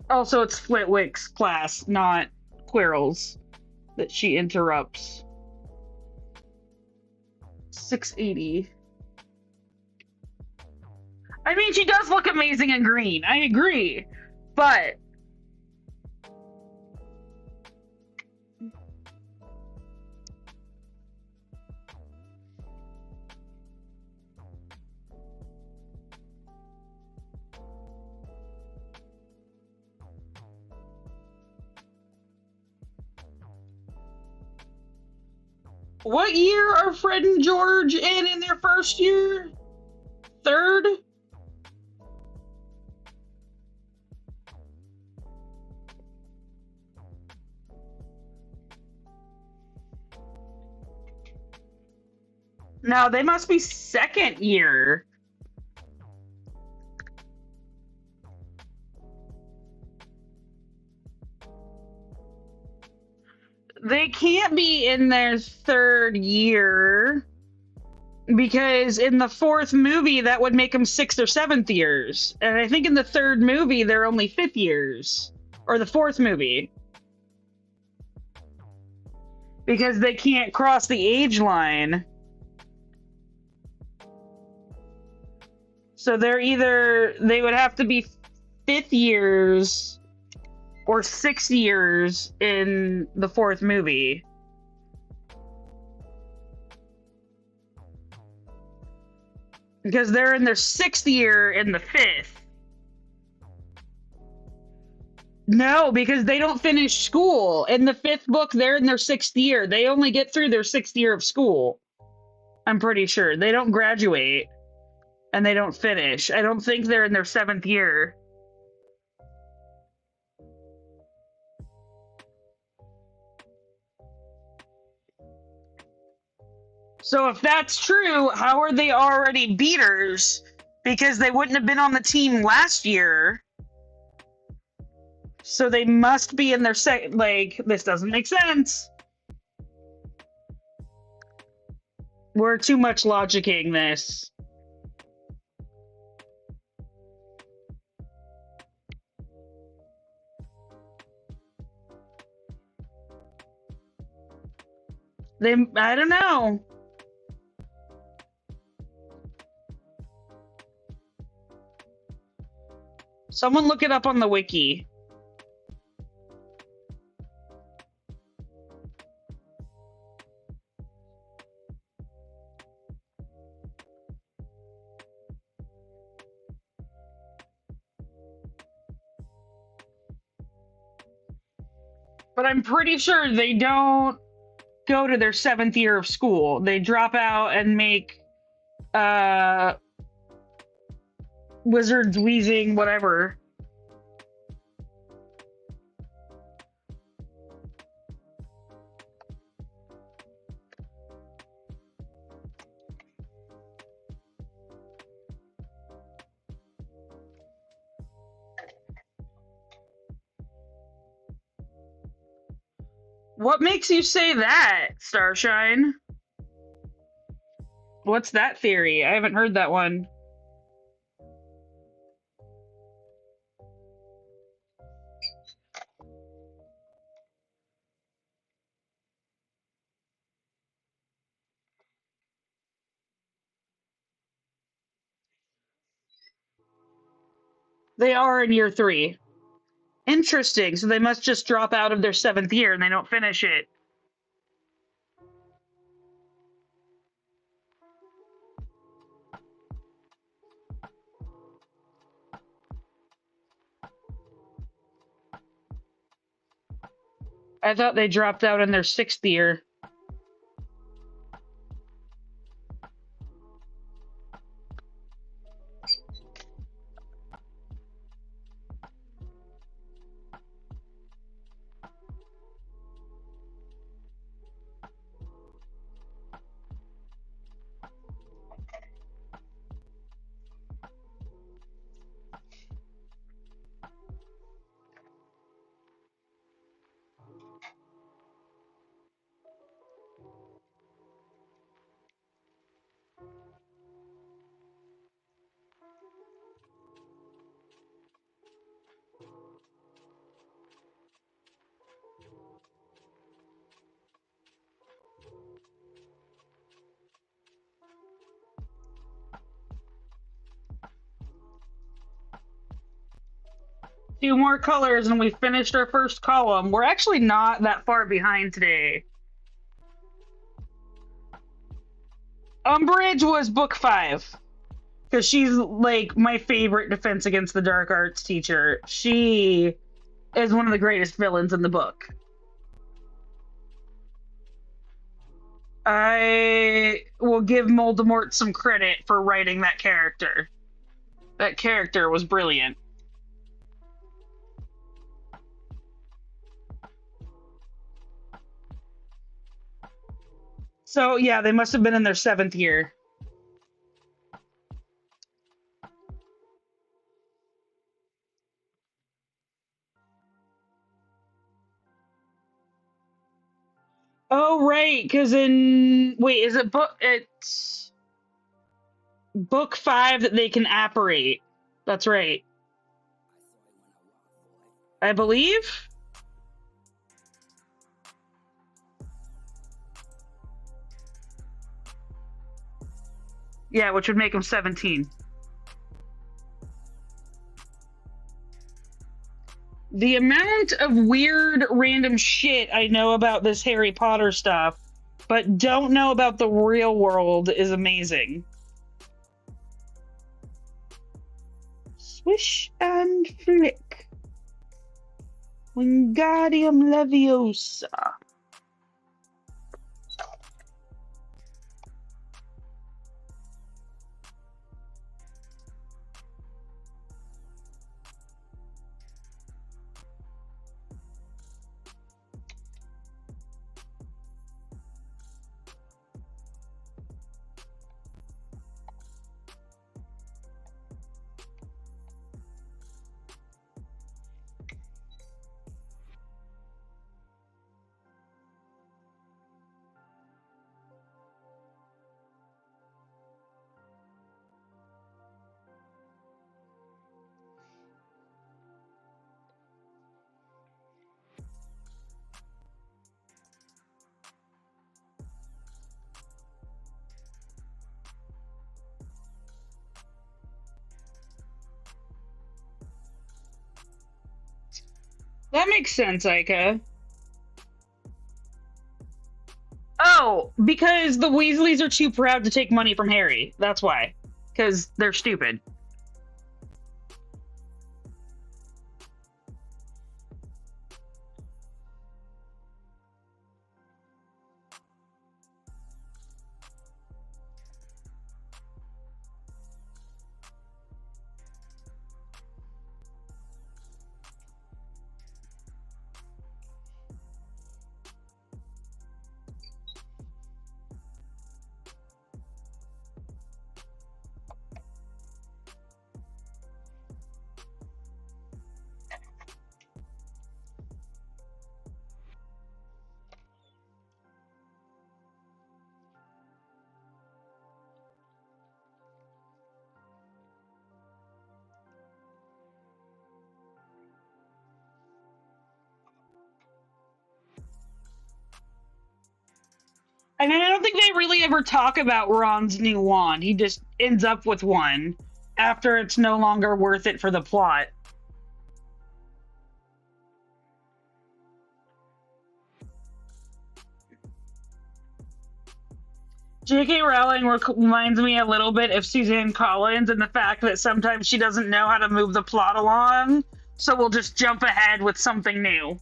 Also, it's Flitwick's class, not Quirrell's, that she interrupts. 680. I mean, she does look amazing in green. I agree. But what year are Fred and George in their first year? Third? No, they must be second year. They can't be in their third year because in the fourth movie that would make them sixth or seventh years. And I think in the third movie they're only fifth years. Or the fourth movie. Because they can't cross the age line. So they would have to be fifth years or 6 years in the fourth movie. Because they're in their 6th year in the 5th. No, because they don't finish school. In the 5th book, they're in their 6th year. They only get through their 6th year of school. I'm pretty sure. They don't graduate. And they don't finish. I don't think they're in their 7th year. So if that's true, how are they already beaters? Because they wouldn't have been on the team last year. So they must be in their this doesn't make sense. We're too much logicking this. I don't know. Someone look it up on the wiki. But I'm pretty sure they don't go to their 7th year of school. They drop out and make wizards, wheezing, whatever. What makes you say that, Starshine? What's that theory? I haven't heard that one. They are in year 3. Interesting. So they must just drop out of their 7th year and they don't finish it. I thought they dropped out in their 6th year. Two more colors and we finished our first column. We're actually not that far behind today. Umbridge was book 5 because she's like my favorite Defense Against the Dark Arts teacher. She is one of the greatest villains in the book. I will give Voldemort some credit for writing that character. That character was brilliant. So yeah, they must have been in their 7th year. Oh right, because in wait, is it book? It's book 5 that they can apparate. That's right, I believe. Yeah, which would make him 17. The amount of weird, random shit I know about this Harry Potter stuff, but don't know about the real world is amazing. Swish and flick. Wingardium Leviosa. That makes sense, Aika. Oh, because the Weasleys are too proud to take money from Harry. That's why. Because they're stupid. I mean, I don't think they really ever talk about Ron's new wand. He just ends up with one after it's no longer worth it for the plot. J.K. Rowling reminds me a little bit of Suzanne Collins and the fact that sometimes she doesn't know how to move the plot along, so we'll just jump ahead with something new.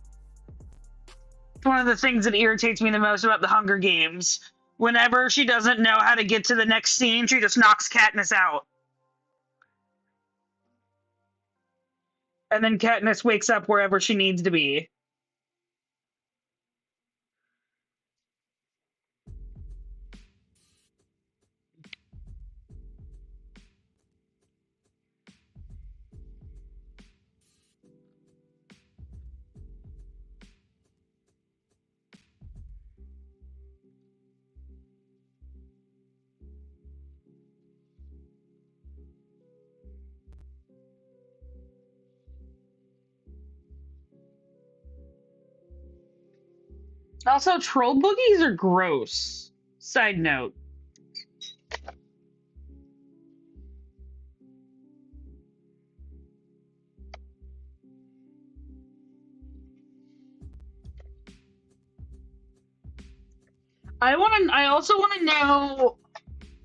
It's one of the things that irritates me the most about the Hunger Games. Whenever she doesn't know how to get to the next scene, she just knocks Katniss out. And then Katniss wakes up wherever she needs to be. Also, troll boogies are gross. Side note. I also want to know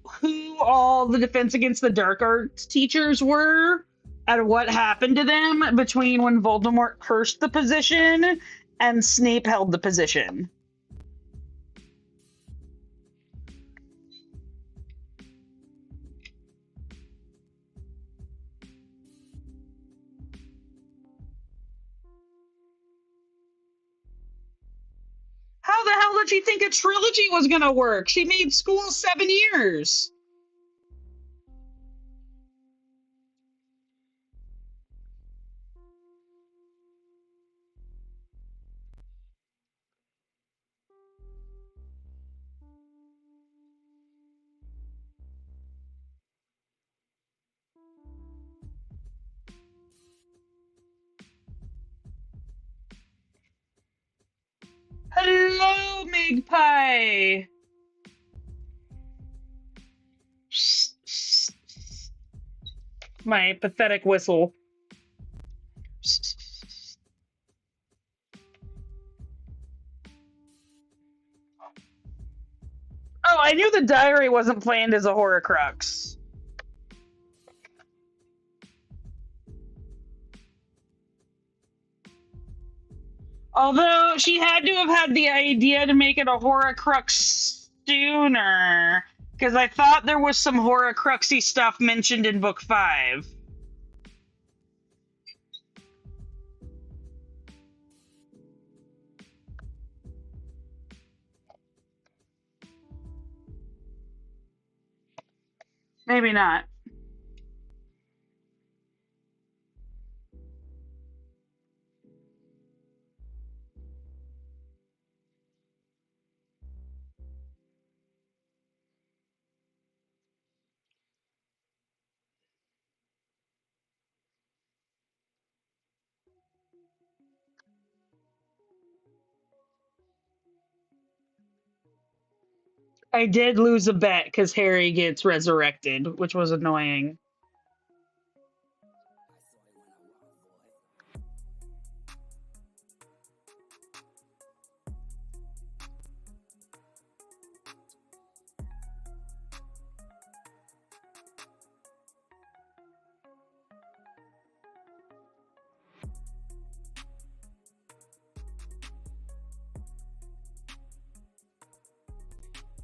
who all the Defense Against the Dark Arts teachers were and what happened to them between when Voldemort cursed the position and Snape held the position. How the hell did she think a trilogy was going to work? She made school 7 years. Hello, Magpie. My pathetic whistle. Oh, I knew the diary wasn't planned as a Horcrux. Although she had to have had the idea to make it a Horcrux sooner, because I thought there was some Horcruxy stuff mentioned in book 5. Maybe not. I did lose a bet because Harry gets resurrected, which was annoying.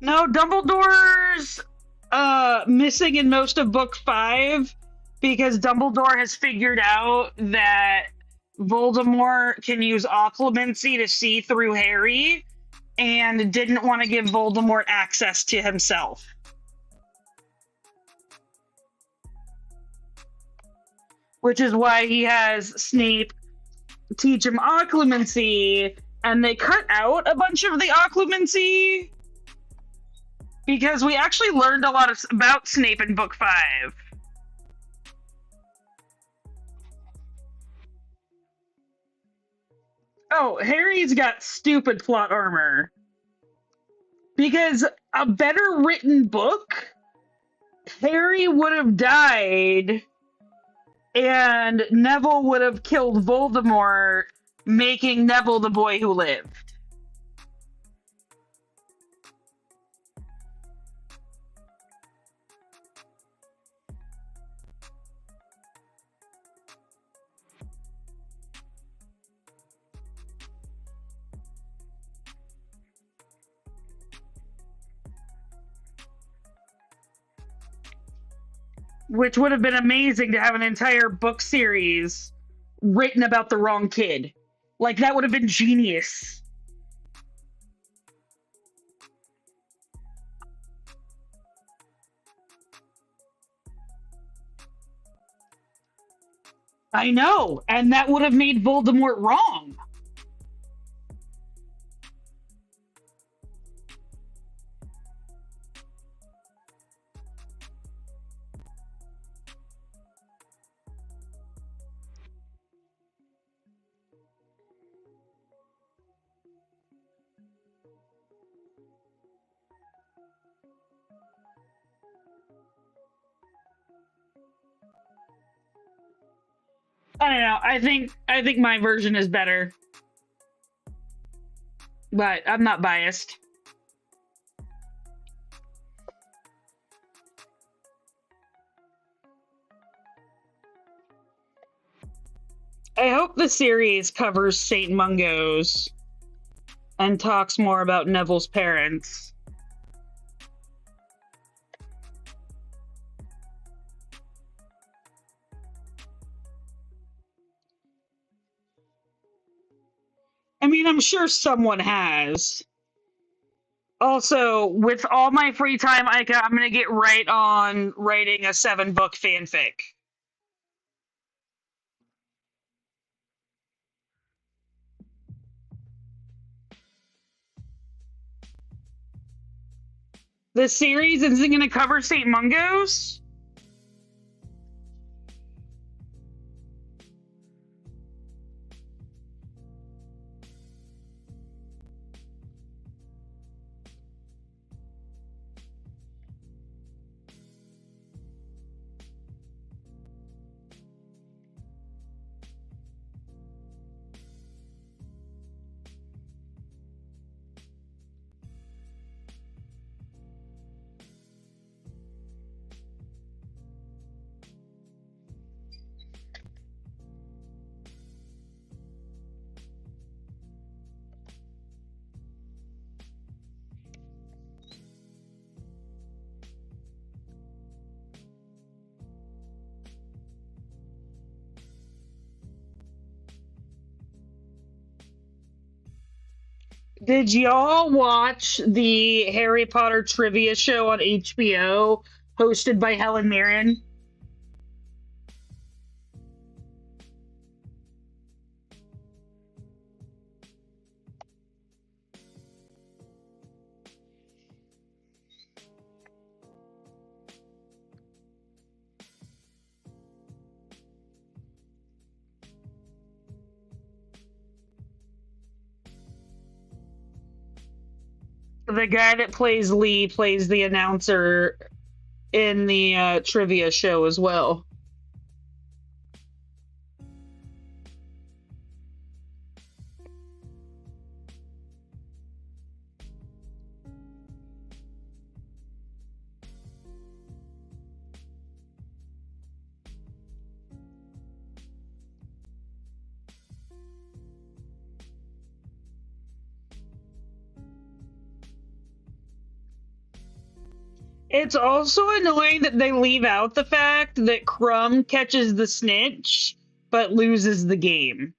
No, Dumbledore's missing in most of book 5 because Dumbledore has figured out that Voldemort can use occlumency to see through Harry and didn't want to give Voldemort access to himself. Which is why he has Snape teach him occlumency, and they cut out a bunch of the occlumency because we actually learned a lot about Snape in book 5. Oh, Harry's got stupid plot armor. Because a better written book, Harry would have died and Neville would have killed Voldemort, making Neville the boy who lived. Which would have been amazing to have an entire book series written about the wrong kid. Like, that would have been genius. I know, and that would have made Voldemort wrong. I don't know. I think my version is better, but I'm not biased. I hope the series covers St. Mungo's and talks more about Neville's parents. I mean, I'm sure someone has. Also, with all my free time, I'm gonna get right on writing a 7-book fanfic. The series isn't gonna cover St. Mungo's? Did y'all watch the Harry Potter trivia show on HBO hosted by Helen Mirren? The guy that plays Lee plays the announcer in the trivia show as well. It's also annoying that they leave out the fact that Crumb catches the snitch but loses the game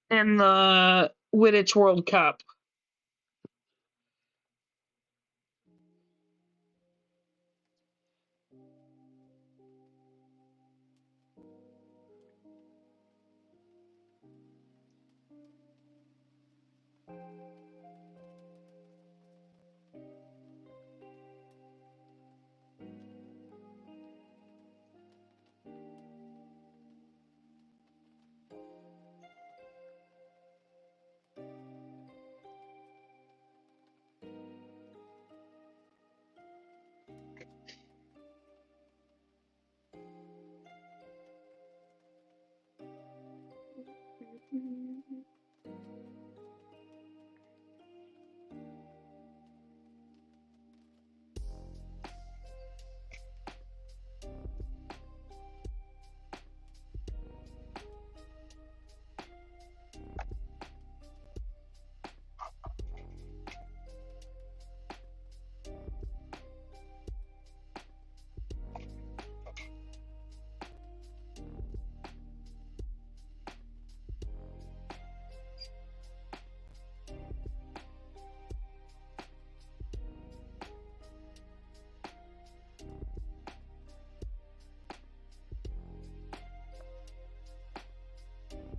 in the Quidditch World Cup.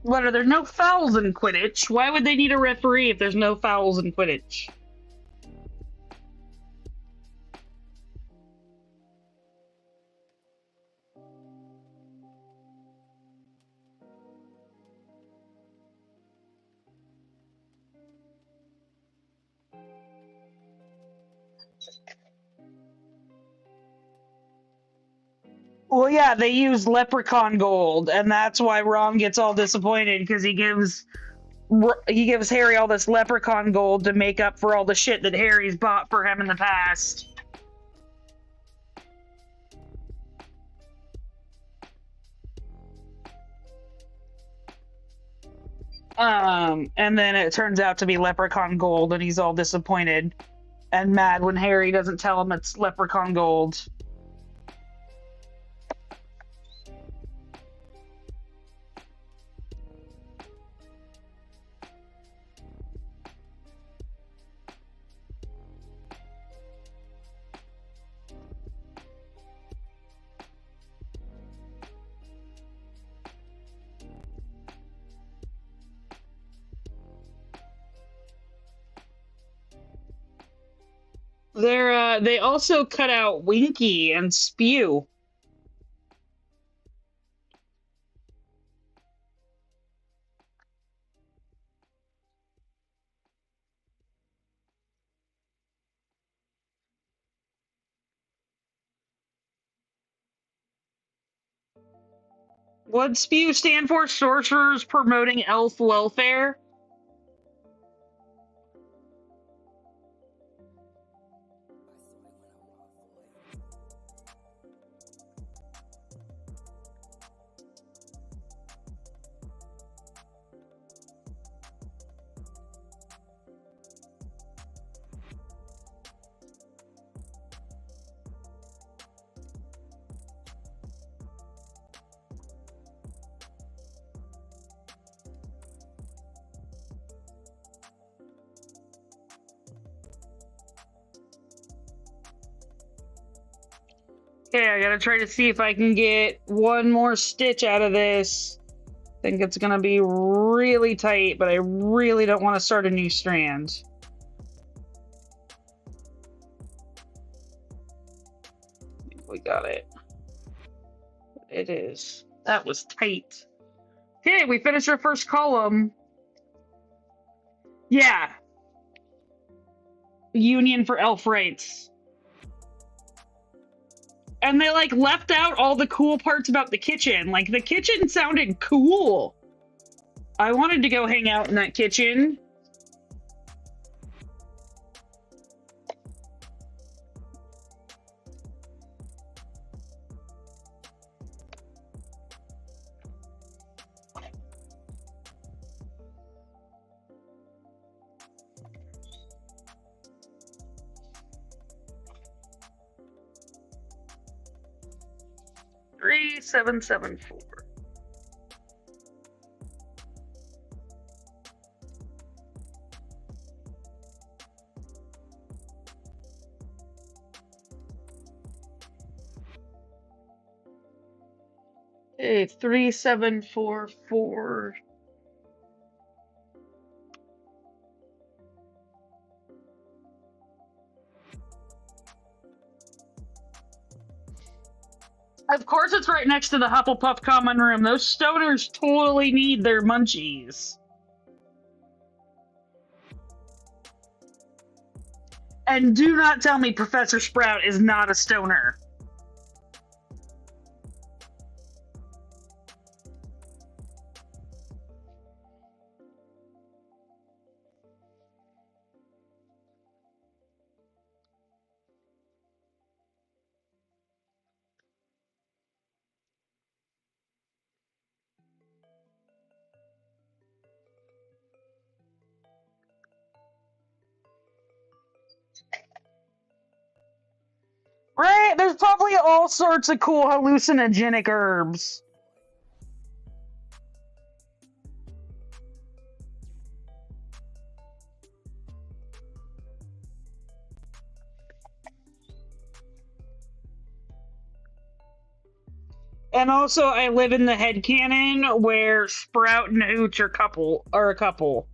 What are there no fouls in Quidditch? Why would they need a referee if there's no fouls in Quidditch? Well, yeah, they use leprechaun gold, and that's why Ron gets all disappointed because he gives Harry all this leprechaun gold to make up for all the shit that Harry's bought for him in the past. And then it turns out to be leprechaun gold, and he's all disappointed and mad when Harry doesn't tell him it's leprechaun gold. They also cut out Winky and Spew. What'd Spew stand for? Sorcerers Promoting Elf Welfare? Okay, I gotta try to see if I can get one more stitch out of this. I think it's gonna be really tight, but I really don't want to start a new strand. We got it. It is. That was tight. Okay, we finished our first column. Yeah. Union for Elf Rights. And they like left out all the cool parts about the kitchen. Like the kitchen sounded cool. I wanted to go hang out in that kitchen. Three, 7, 7, 4. Okay, 3, 7, 4, 4. Of course, it's right next to the Hufflepuff common room. Those stoners totally need their munchies. And do not tell me Professor Sprout is not a stoner. Right? There's probably all sorts of cool hallucinogenic herbs. And also, I live in the headcanon where Sprout and Hooch are a couple.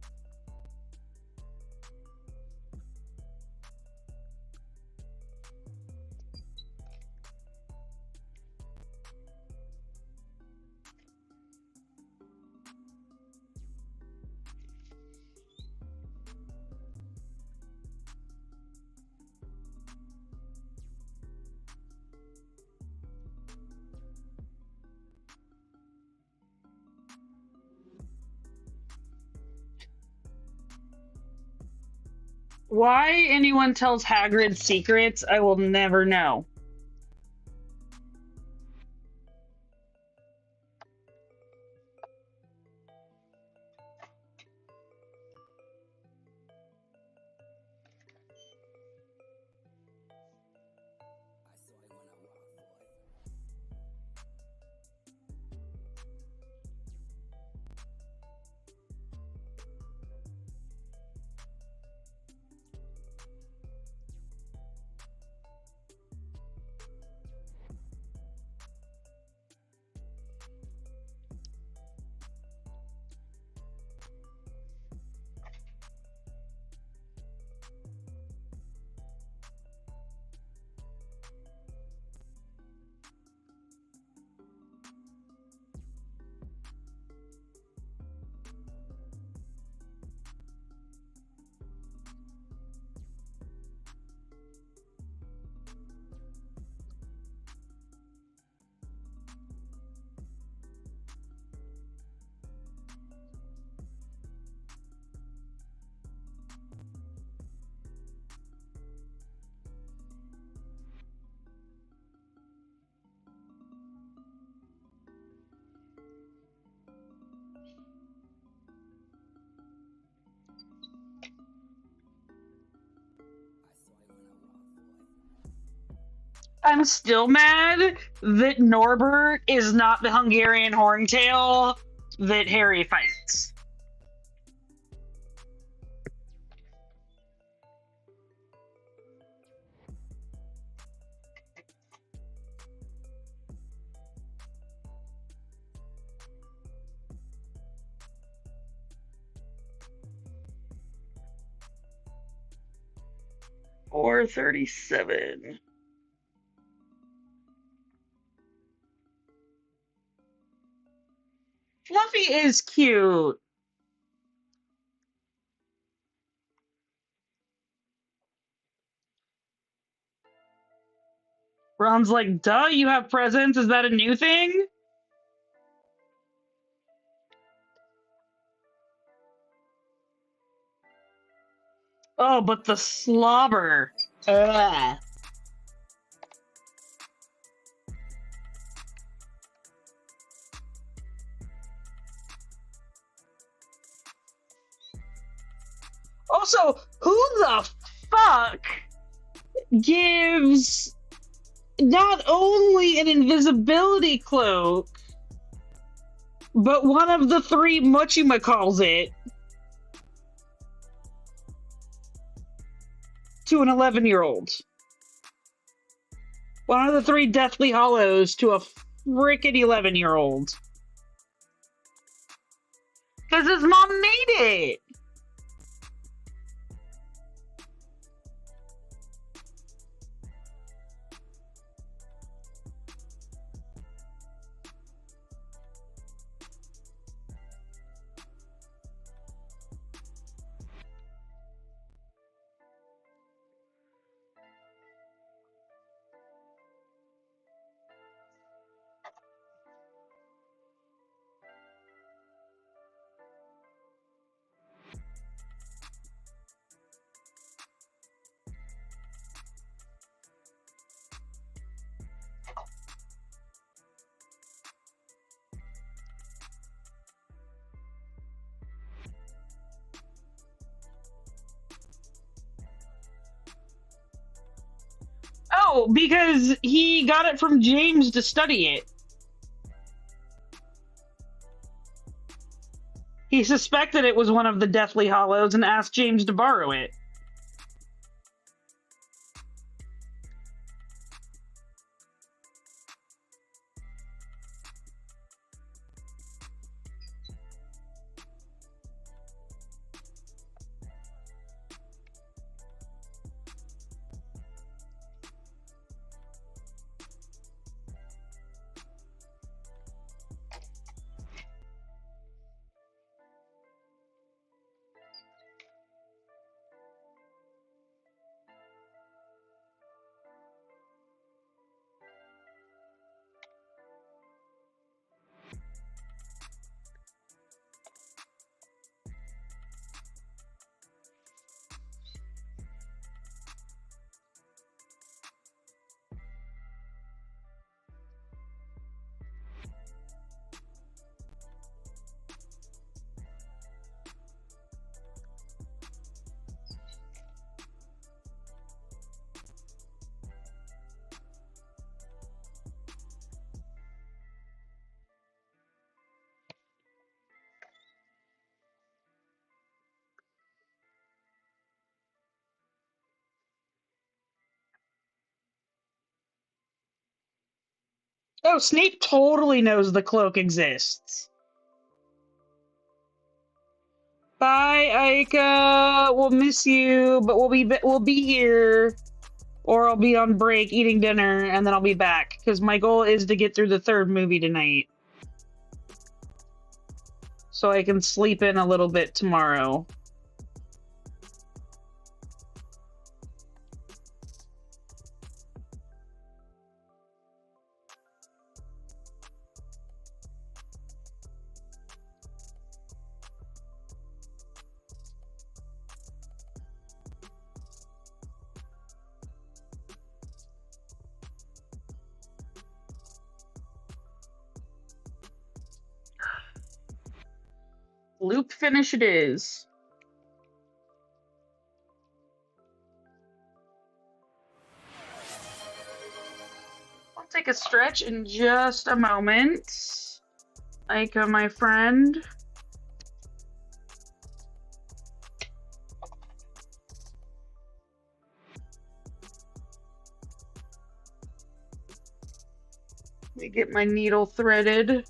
Why anyone tells Hagrid secrets, I will never know. I'm still mad that Norbert is not the Hungarian horntail that Harry fights. Or 37. Fluffy is cute. Ron's like, duh, you have presents? Is that a new thing? Oh, but the slobber. Ugh. Also, who the fuck gives not only an invisibility cloak, but one of the three Muchima calls it to an 11-year-old? One of the three Deathly Hollows to a frickin' 11-year-old. Because his mom made it. Oh, because he got it from James to study it. He suspected it was one of the Deathly Hollows and asked James to borrow it. Oh, Snape totally knows the cloak exists. Bye, Aika. We'll miss you, but we'll be here, or I'll be on break eating dinner, and then I'll be back because my goal is to get through the third movie tonight, so I can sleep in a little bit tomorrow. Loop finish it is. take a stretch in just a moment. Aika, my friend. Let me get my needle threaded.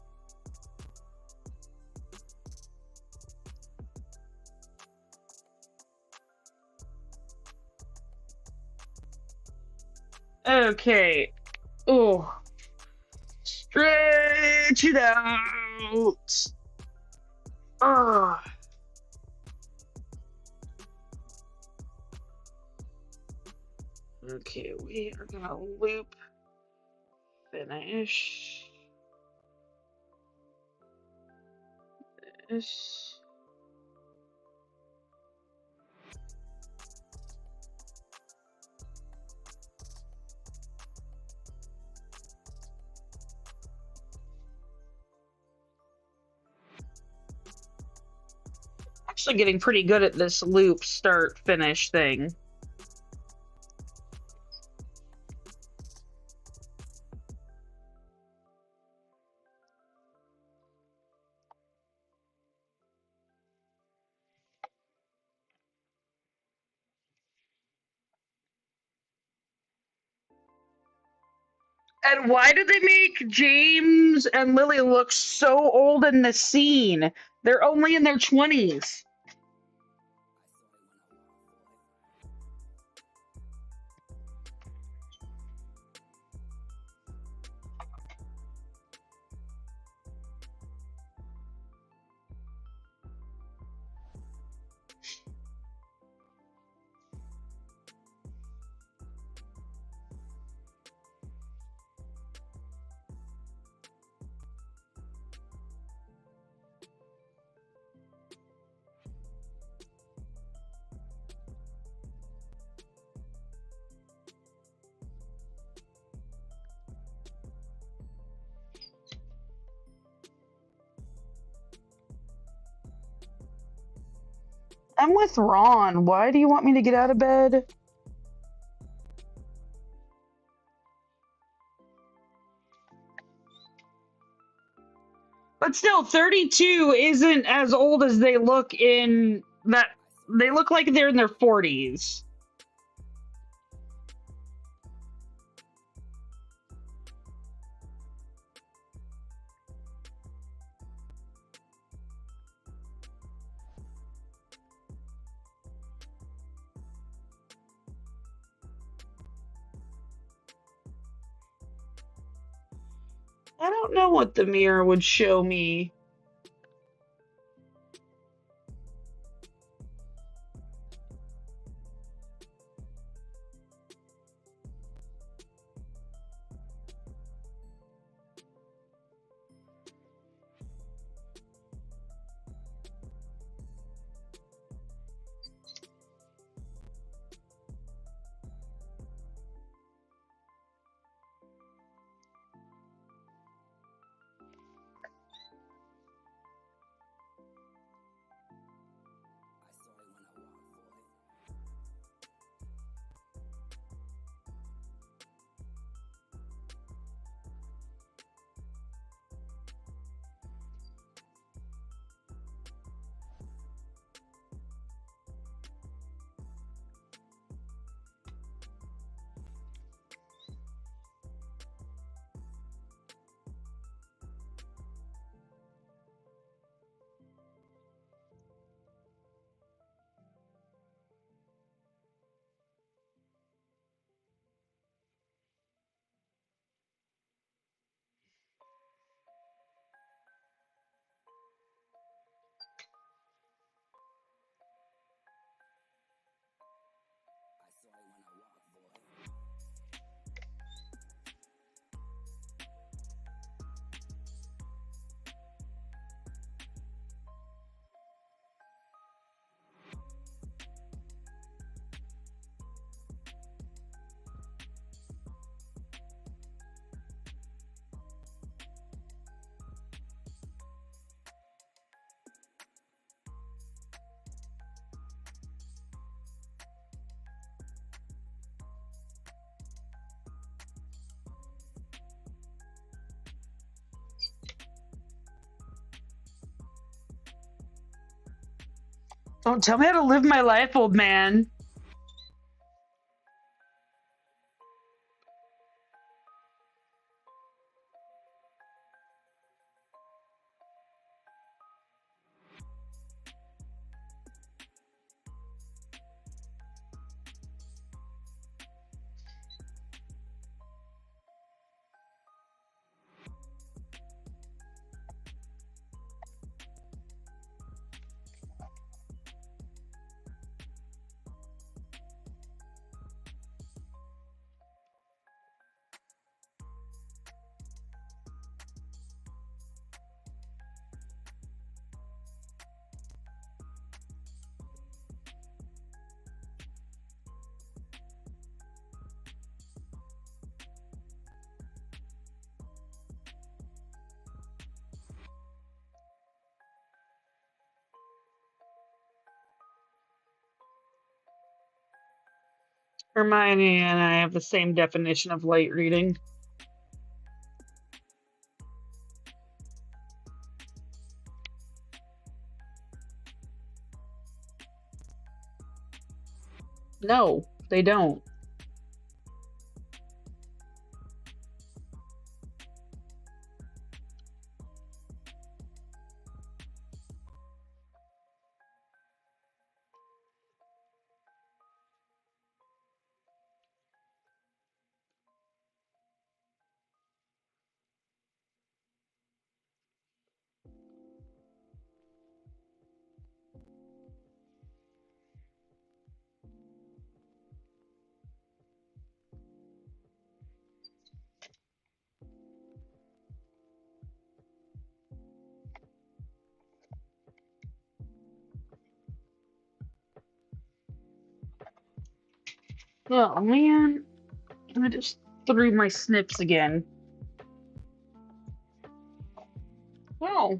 Okay. Oh, stretch it out. Oh. Okay, we are gonna loop finish this. Actually getting pretty good at this loop start finish thing. And why did they make James and Lily look so old in this scene? They're only in their 20s. I'm with Ron. Why do you want me to get out of bed? But still, 32 isn't as old as they look in that. They look like they're in their 40s. I don't know what the mirror would show me. Don't tell me how to live my life, old man. Hermione and I have the same definition of light reading. No, they don't. Oh man, I just threw my snips again. Oh,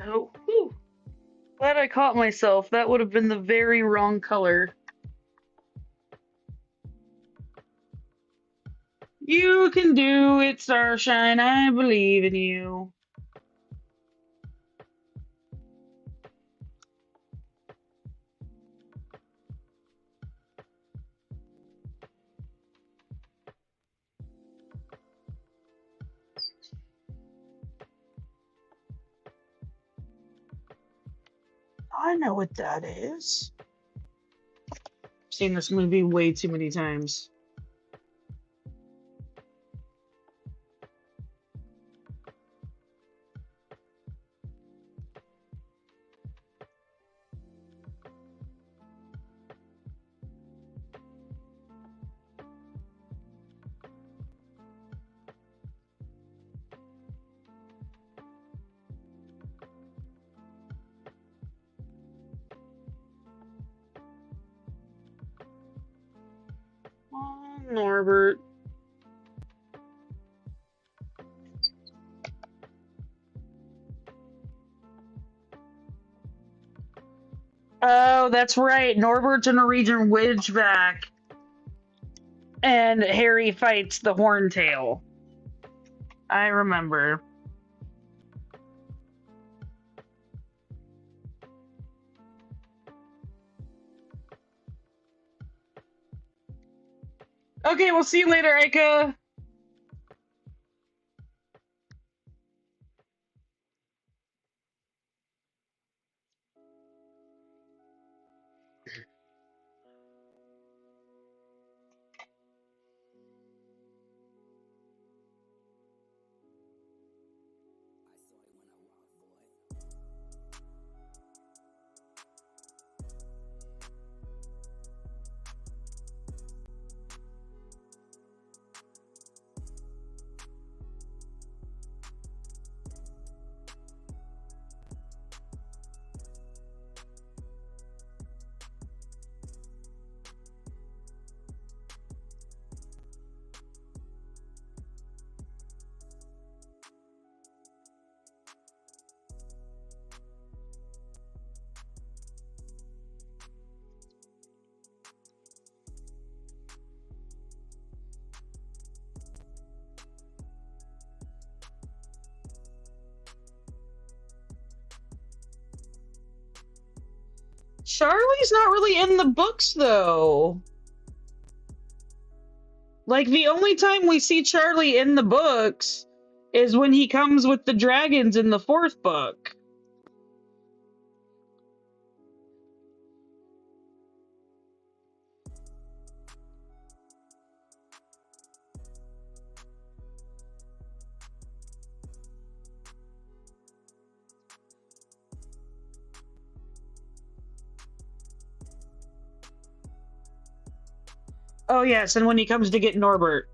oh, whew. Glad I caught myself. That would have been the very wrong color. You can do it, Starshine. I believe in you. I know what that is. I've seen this movie way too many times. Oh, Norbert. Oh, that's right. Norbert's a Norwegian Ridgeback, and Harry fights the Horntail. I remember. Okay, we'll see you later, Aika. Charlie's not really in the books, though. Like, the only time we see Charlie in the books is when he comes with the dragons in the fourth book. Oh, yes, and when he comes to get Norbert.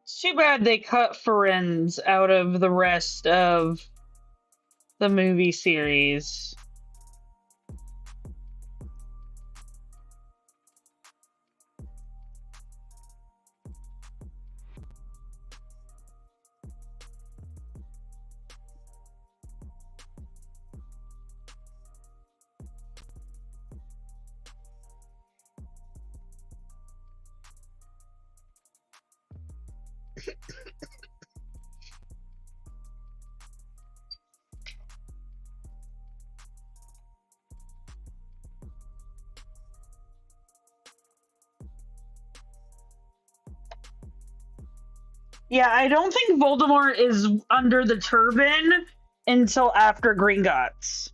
It's too bad they cut Firenze out of the rest of the movie series. Yeah, I don't think Voldemort is under the turban until after Gringotts.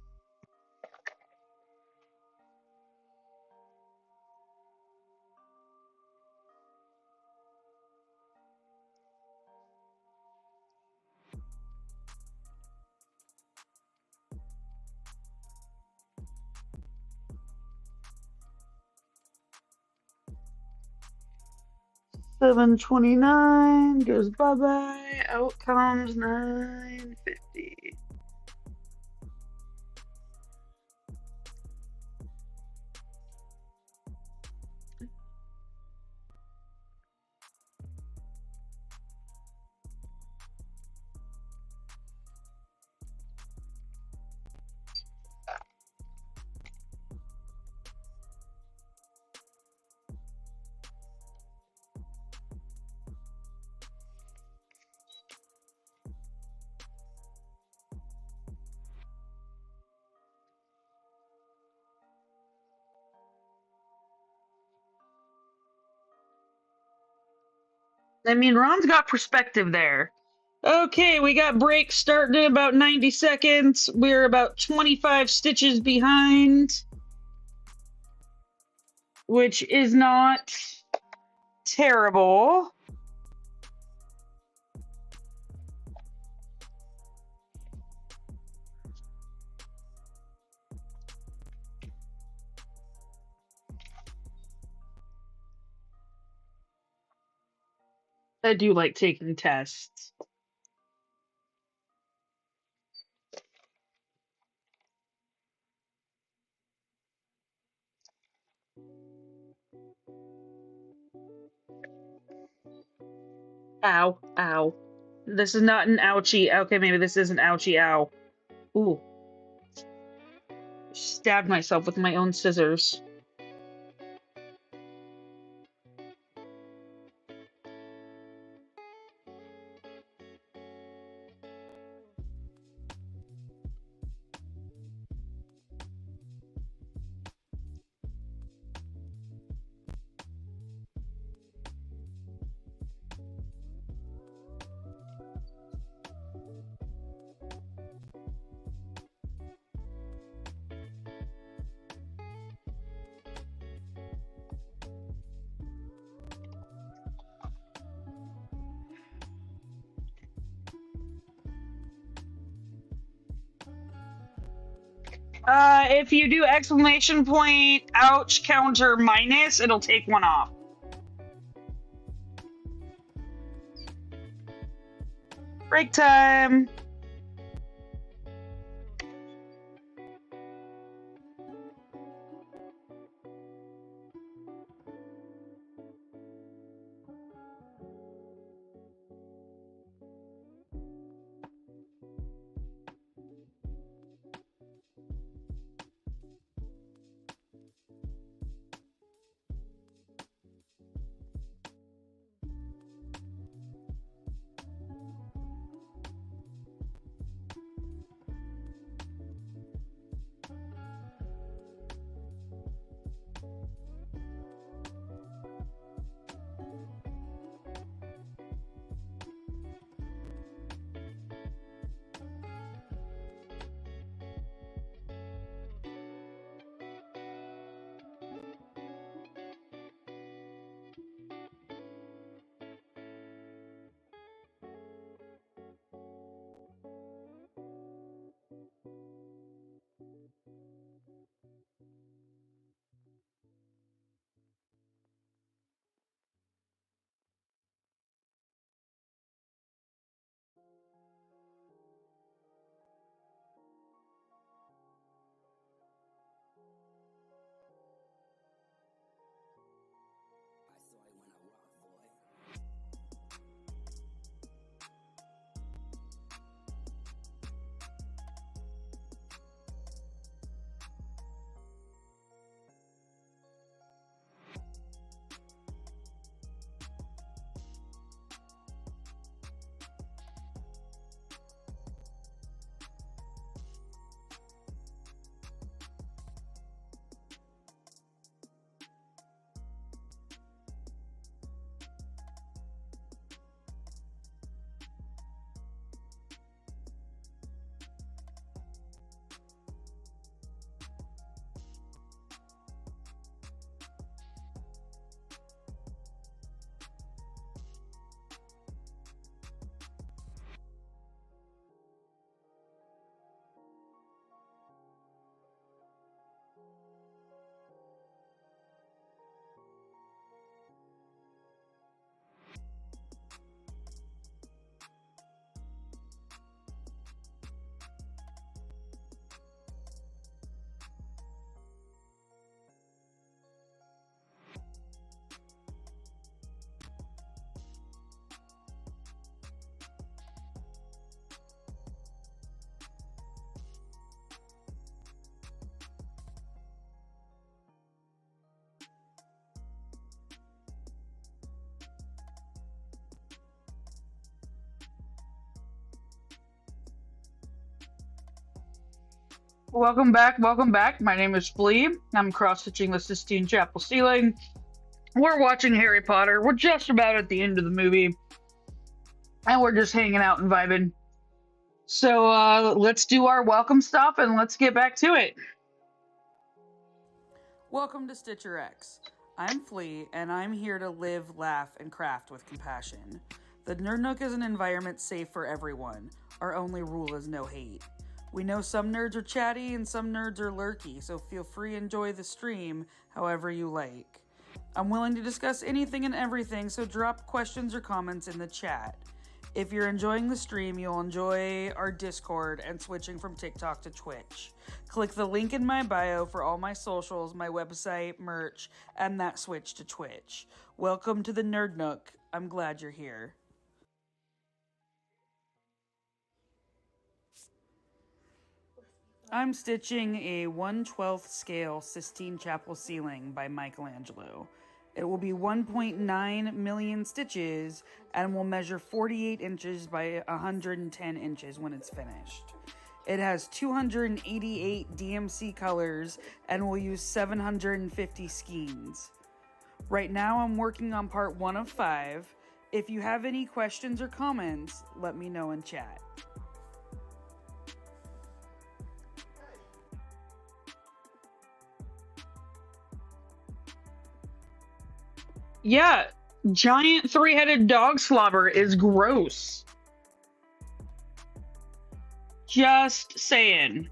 729 goes bye bye. Out comes 950. I mean, Ron's got perspective there. Okay, we got break starting in about 90 seconds. We're about 25 stitches behind, which is not terrible. I do like taking tests. Ow, ow. This is not an ouchie. Okay, maybe this is an ouchie, ow. Ooh, stabbed myself with my own scissors. If you do exclamation point, ouch, counter, minus, it'll take one off. Break time. Welcome back, welcome back. My name is Flea. I'm cross-stitching the Sistine Chapel ceiling. We're watching Harry Potter. We're just about at the end of the movie, and we're just hanging out and vibing. So let's do our welcome stuff and let's get back to it. Welcome to StitcherX. I'm Flea, and I'm here to live, laugh, and craft with compassion. The Nerd Nook is an environment safe for everyone. Our only rule is no hate. We know some nerds are chatty and some nerds are lurky, so feel free to enjoy the stream however you like. I'm willing to discuss anything and everything, so drop questions or comments in the chat. If you're enjoying the stream, you'll enjoy our Discord and switching from TikTok to Twitch. Click the link in my bio for all my socials, my website, merch, and that switch to Twitch. Welcome to the Nerd Nook. I'm glad you're here. I'm stitching a 1/12 scale Sistine Chapel ceiling by Michelangelo. It will be 1.9 million stitches and will measure 48 inches by 110 inches when it's finished. It has 288 DMC colors and will use 750 skeins. Right now I'm working on part 1 of 5. If you have any questions or comments, let me know in chat. Yeah, giant three-headed dog slobber is gross. Just saying.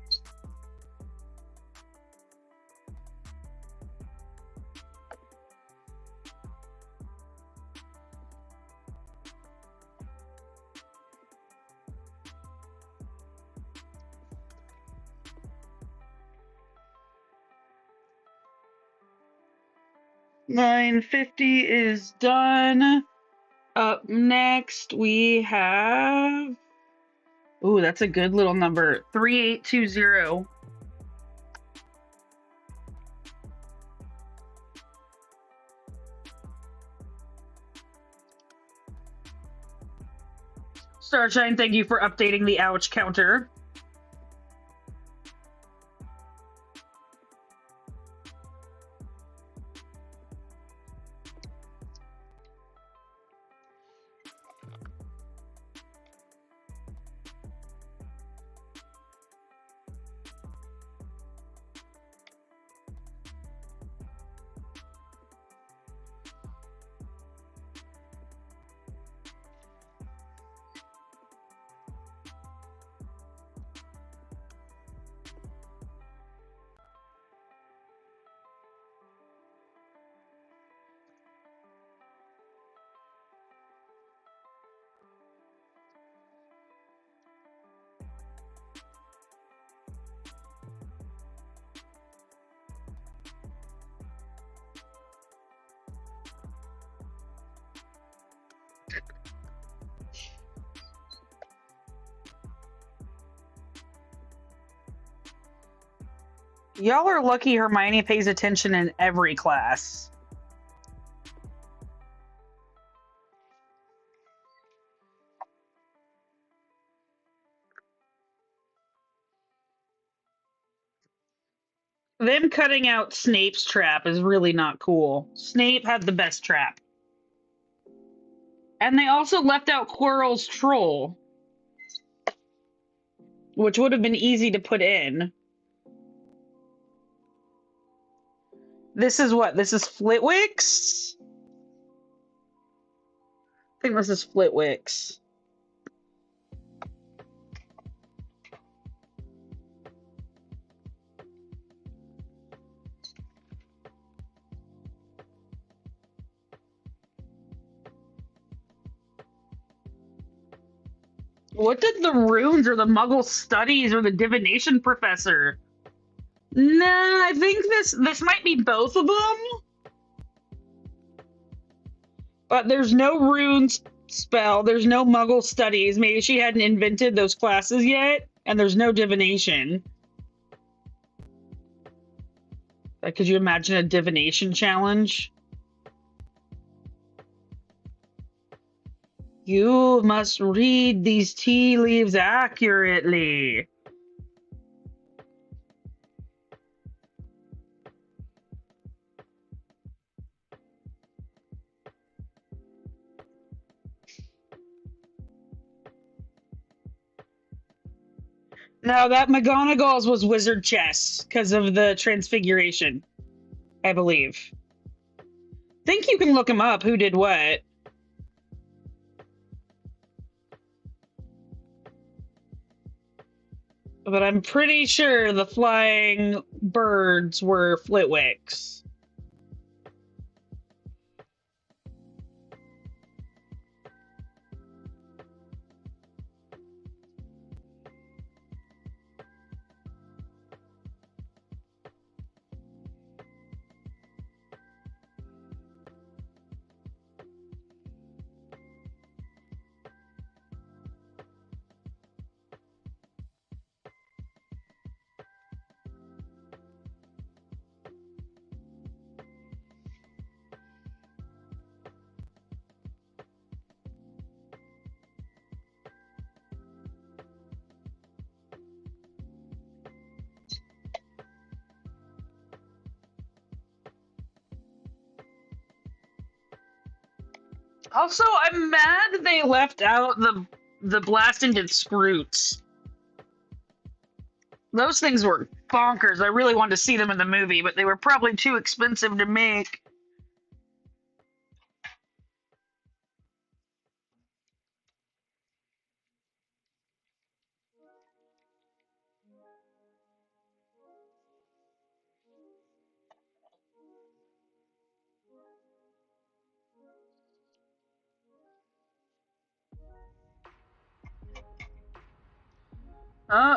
$9.50 is done. Up next, we have. Ooh, that's a good little number. 3820. Starshine, thank you for updating the ouch counter. Y'all are lucky Hermione pays attention in every class. Them cutting out Snape's trap is really not cool. Snape had the best trap. And they also left out Quirrell's troll, which would have been easy to put in. This is what? This is Flitwick's? I think this is Flitwick's. What did the runes or the Muggle studies or the divination professor? Nah, I think this might be both of them. But there's no runes spell, there's no Muggle studies. Maybe she hadn't invented those classes yet, and there's no divination. Like, could you imagine a divination challenge? You must read these tea leaves accurately. Now that McGonagall's was wizard chess because of the transfiguration, I believe. Think you can look him up who did what. But I'm pretty sure the flying birds were Flitwicks. Also, I'm mad they left out the blast into Scroots. Those things were bonkers. I really wanted to see them in the movie, but they were probably too expensive to make.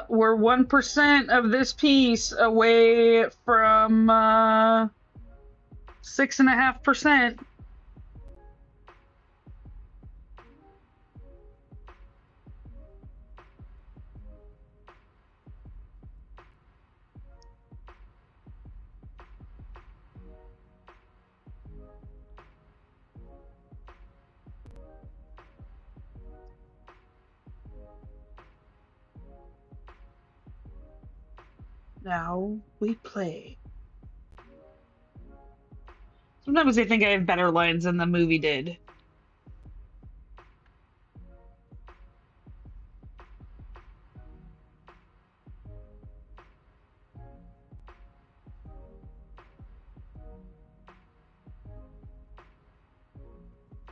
We're 1% of this piece away from 6.5%. Now we play. Sometimes I think I have better lines than the movie did.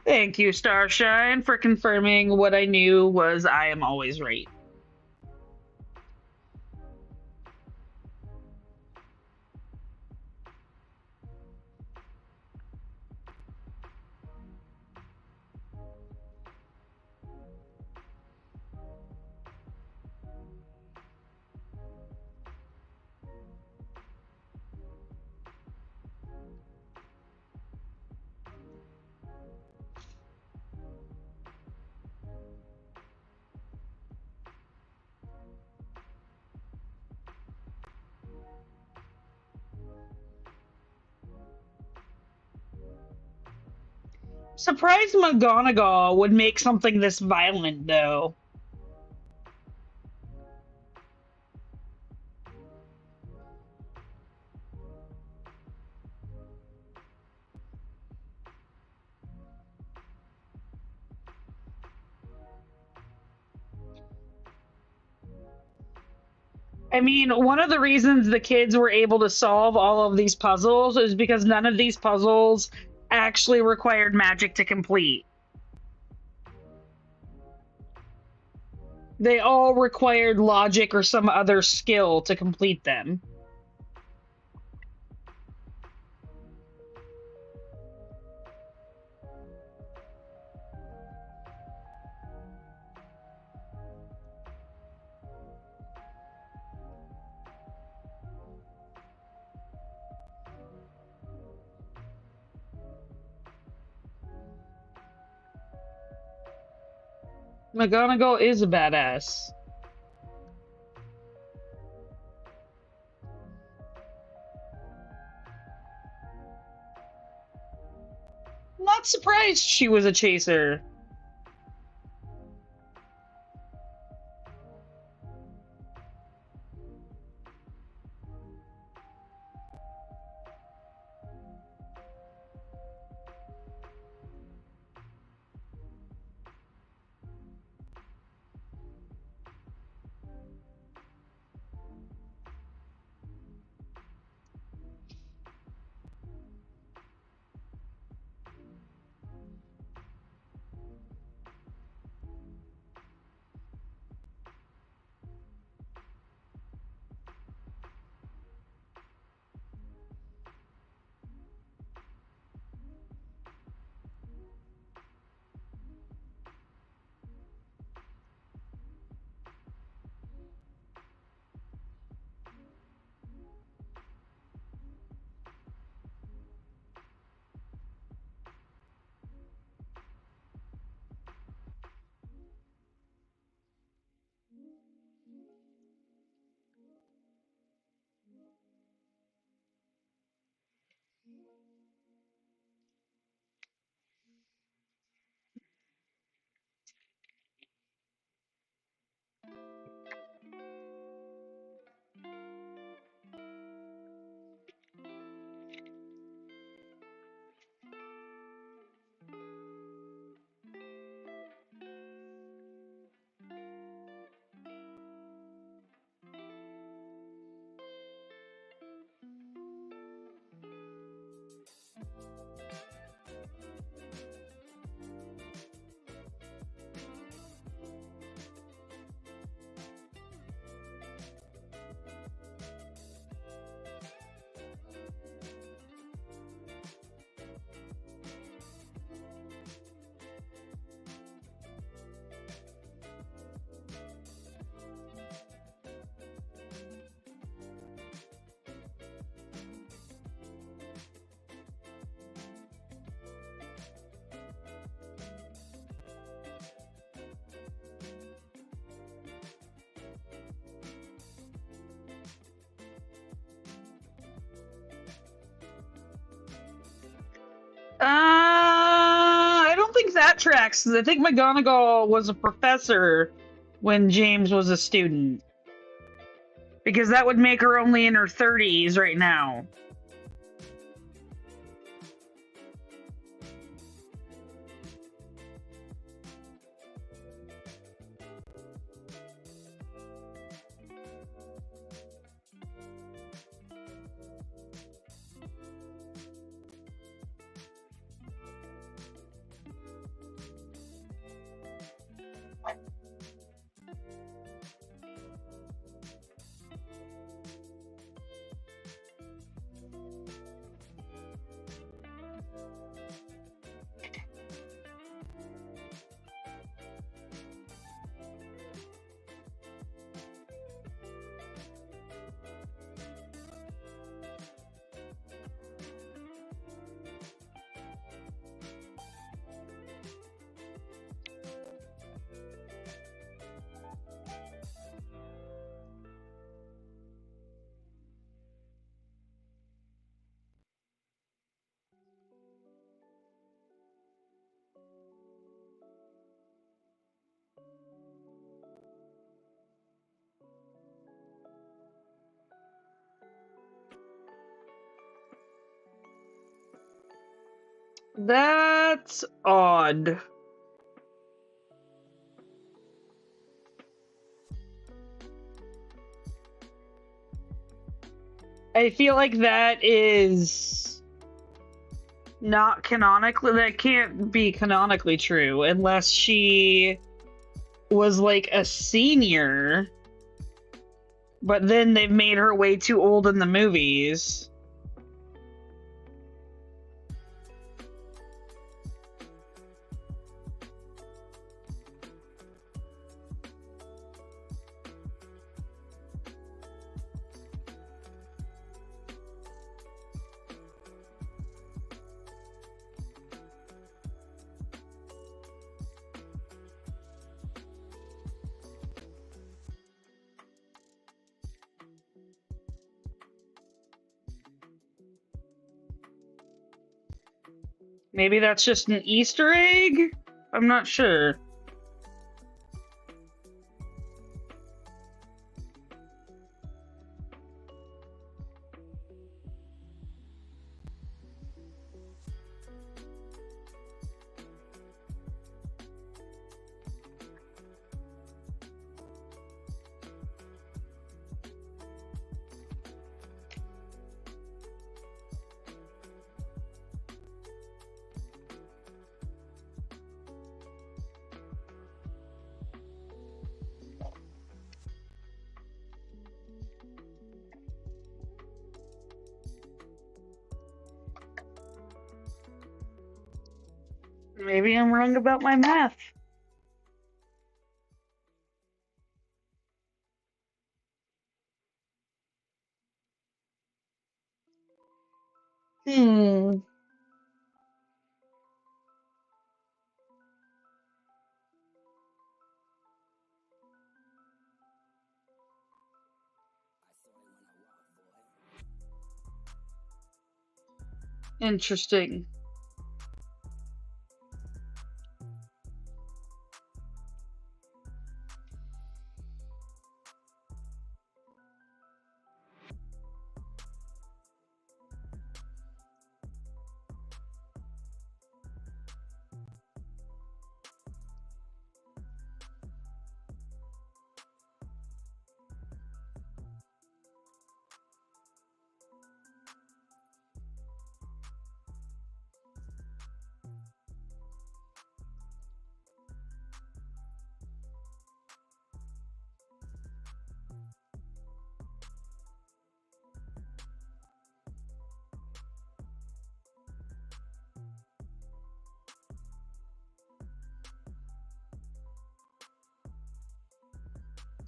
Thank you, Starshine, for confirming what I knew was I am always right. Surprised McGonagall would make something this violent, though. I mean, one of the reasons the kids were able to solve all of these puzzles is because none of these puzzles actually required magic to complete. They all required logic or some other skill to complete them. McGonagall is a badass. Not surprised she was a chaser. tracks, 'cause I think McGonagall was a professor when James was a student. Because that would make her only in her 30s right now. That's odd. I feel like that is not canonically, that can't be canonically true unless she was like a senior, but then they've made her way too old in the movies. Maybe that's just an Easter egg? I'm not sure. Maybe I'm wrong about my math. Hmm. Interesting.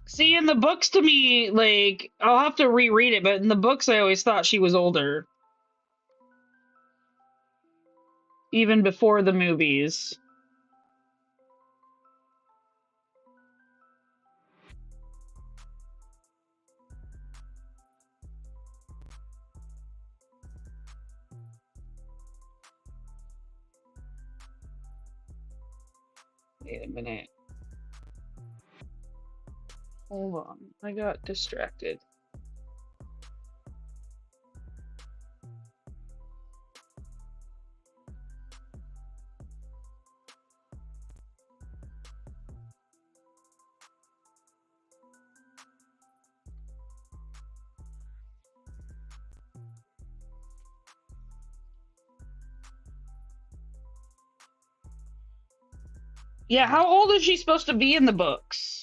See, in the books, to me, like, I'll have to reread it, but in the books, I always thought she was older, even before the movies. Wait a minute. Hold on. I got distracted. Yeah, how old is she supposed to be in the books?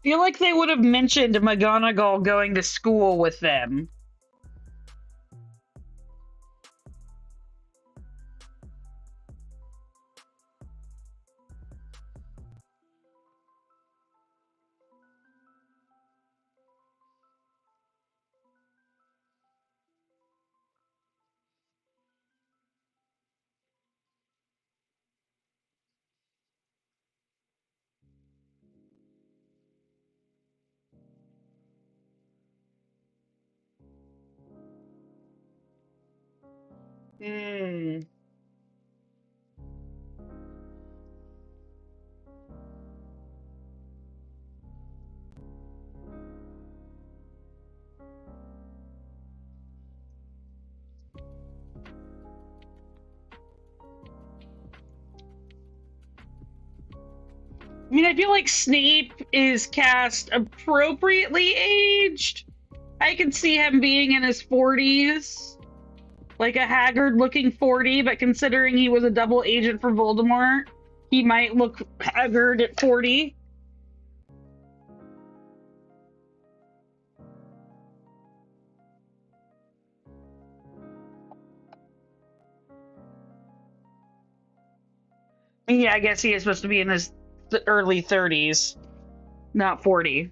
Feel like they would have mentioned McGonagall going to school with them. Hmm. I mean, I feel like Snape is cast appropriately aged. I can see him being in his 40s, like a haggard looking 40, but considering he was a double agent for Voldemort, he might look haggard at 40. Yeah, I guess he is supposed to be in his early 30s, not 40.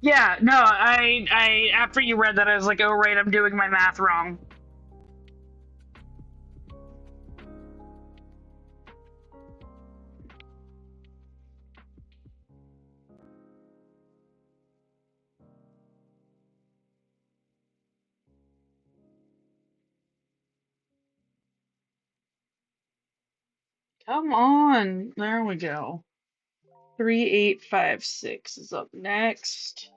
Yeah, no, I after you read that, I was like, oh right, I'm doing my math wrong. Come on, there we go. 3856 is up next.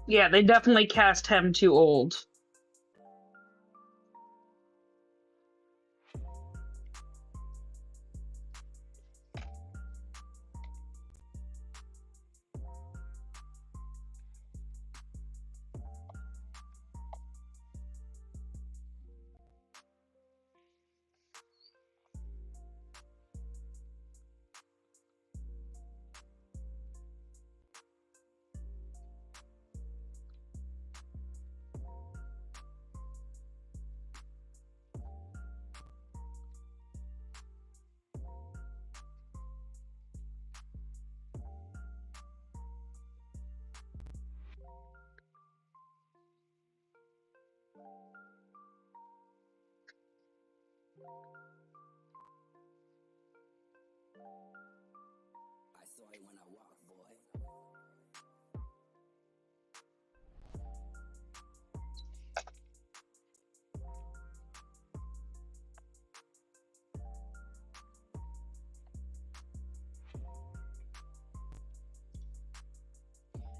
Yeah, they definitely cast him too old.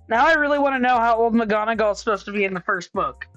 Now I really want to know how old McGonagall is supposed to be in the first book.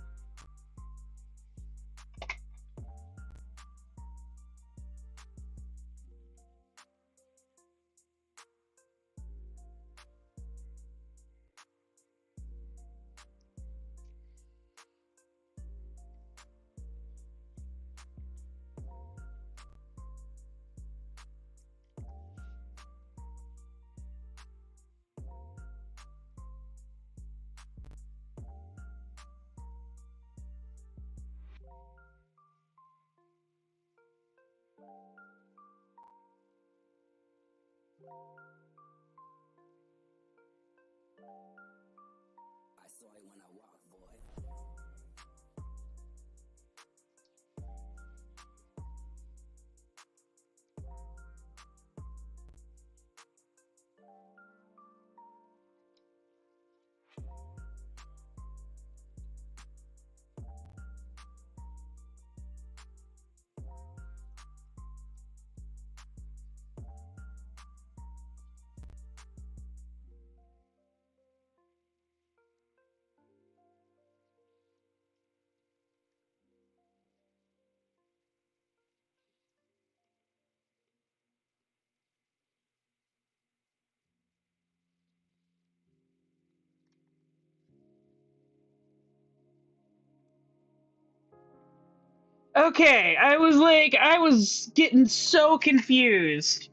Okay, I was getting so confused.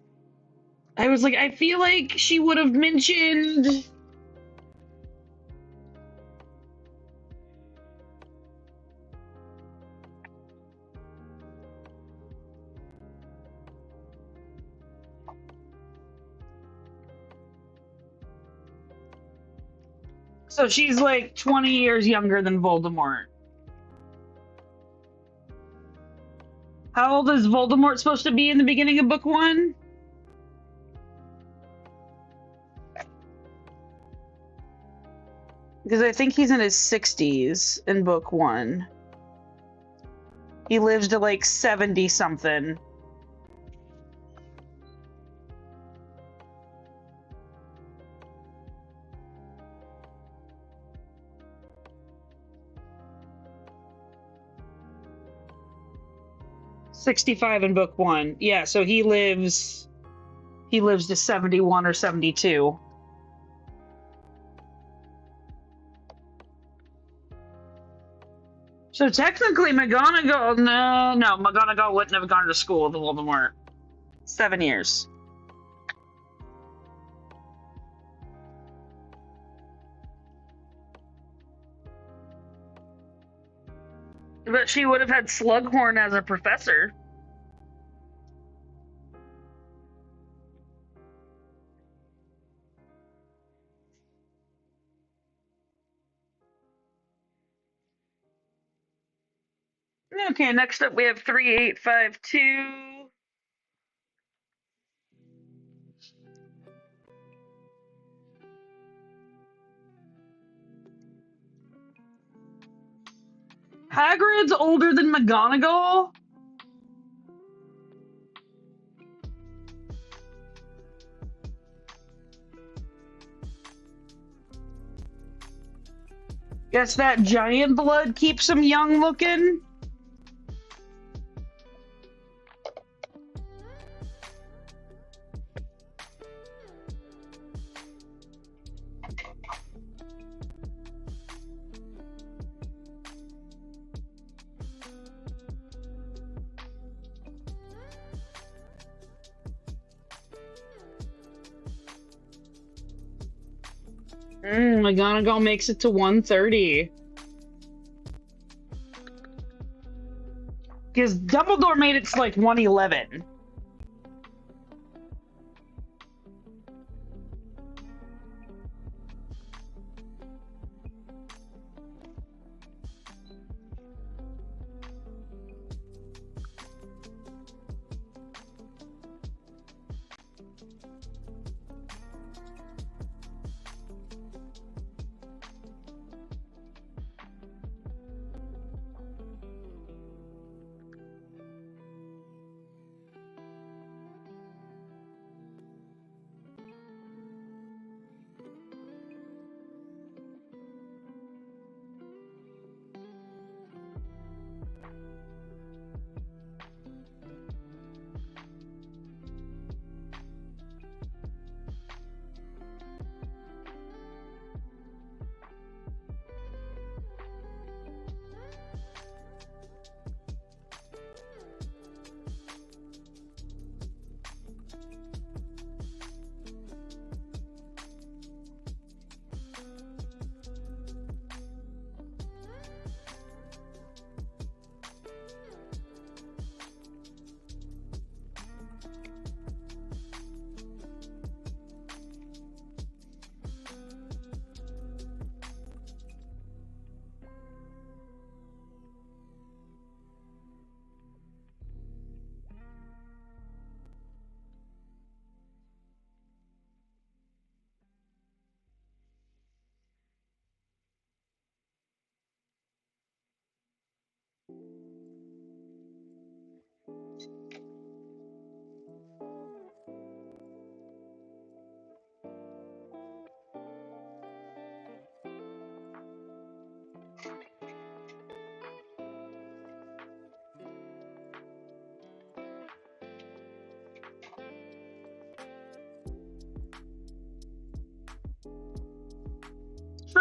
I was like, I feel like she would have mentioned. So she's like 20 years younger than Voldemort. How old is Voldemort supposed to be in the beginning of book one? Because I think he's in his 60s in book one. He lives to like 70 something. $65 in book one. Yeah, so he lives to 71 or 72. So technically McGonagall, no, McGonagall wouldn't have gone to school with Voldemort. 7 years. But she would have had Slughorn as a professor. Okay, next up we have 3852. Hagrid's older than McGonagall? Guess that giant blood keeps him young looking. McGonagall makes it to 130. Because Dumbledore made it to like 111.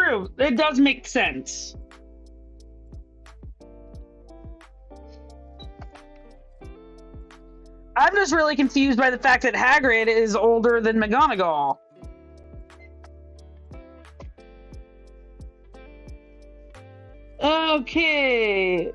true. It does make sense. I'm just really confused by the fact that Hagrid is older than McGonagall. Okay.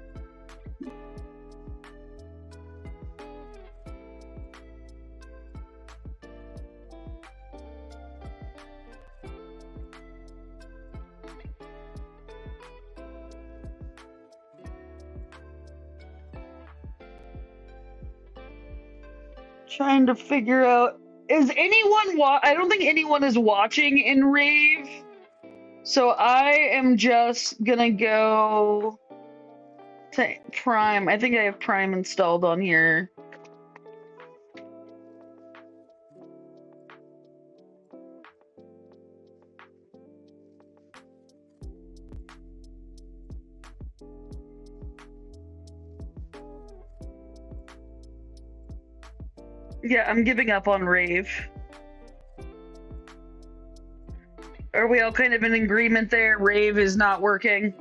Trying to figure out, is anyone I don't think anyone is watching in Rave. So I am just gonna go to Prime. I think I have Prime installed on here. Yeah, I'm giving up on Rave. Are we all kind of in agreement there? Rave is not working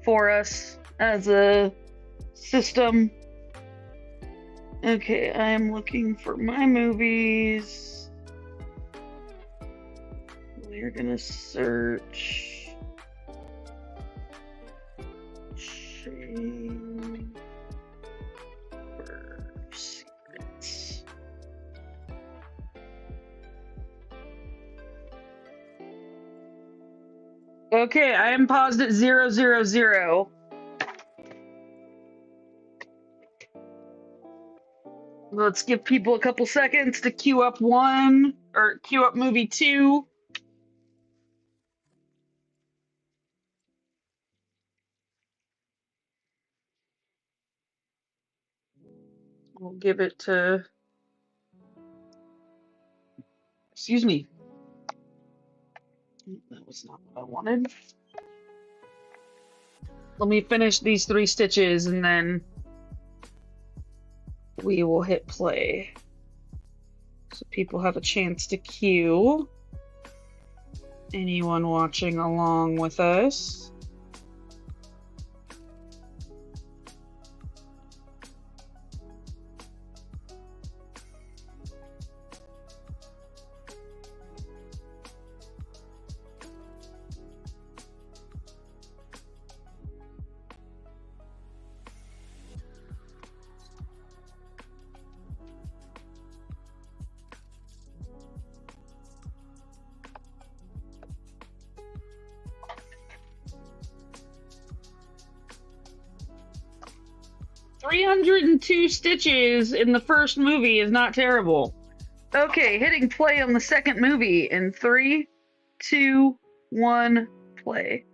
for us as a system. Okay, I'm looking for my movies. We're gonna search Chamber Secrets. Okay, I am paused at 000. Let's give people a couple seconds to queue up one or queue up movie 2. We'll give it to, excuse me. That was not what I wanted. Let me finish these 3 stitches and then we will hit play. So people have a chance to queue. Anyone watching along with us? "302 stitches in the first movie is not terrible." Okay, hitting play on the second movie in 3, 2, 1, play.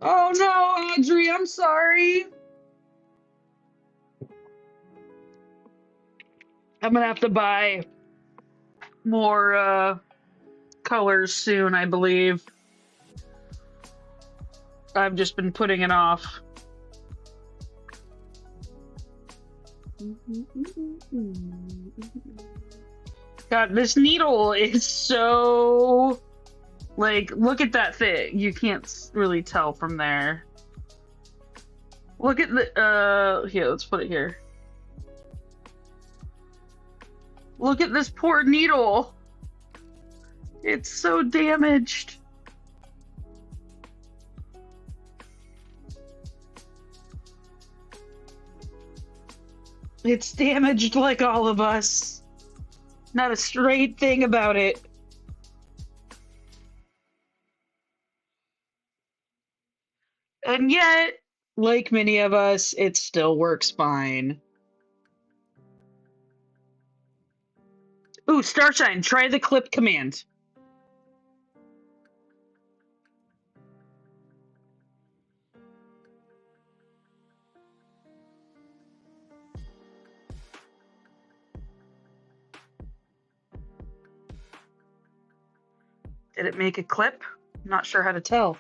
Oh no, Audrey, I'm sorry. I'm gonna have to buy more colors soon, I believe. I've just been putting it off. God, this needle is so, like, look at that thing. You can't really tell from there. Look at the, here, let's put it here. Look at this poor needle. It's so damaged. It's damaged like all of us. Not a straight thing about it. And yet, like many of us, it still works fine. Ooh, Starshine, try the clip command. Did it make a clip? I'm not sure how to tell.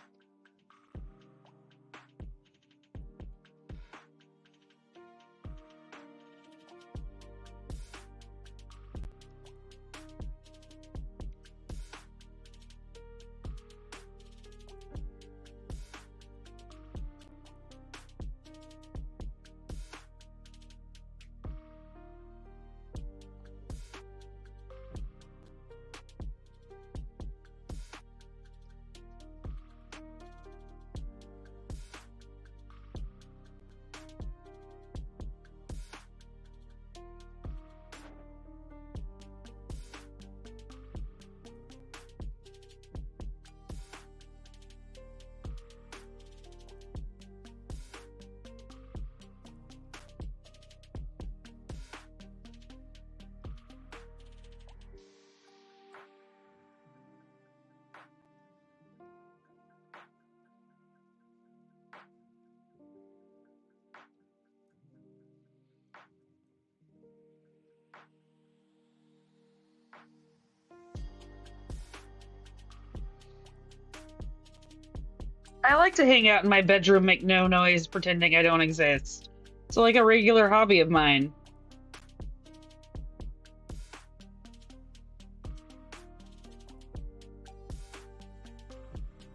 I like to hang out in my bedroom, make no noise, pretending I don't exist. It's like a regular hobby of mine.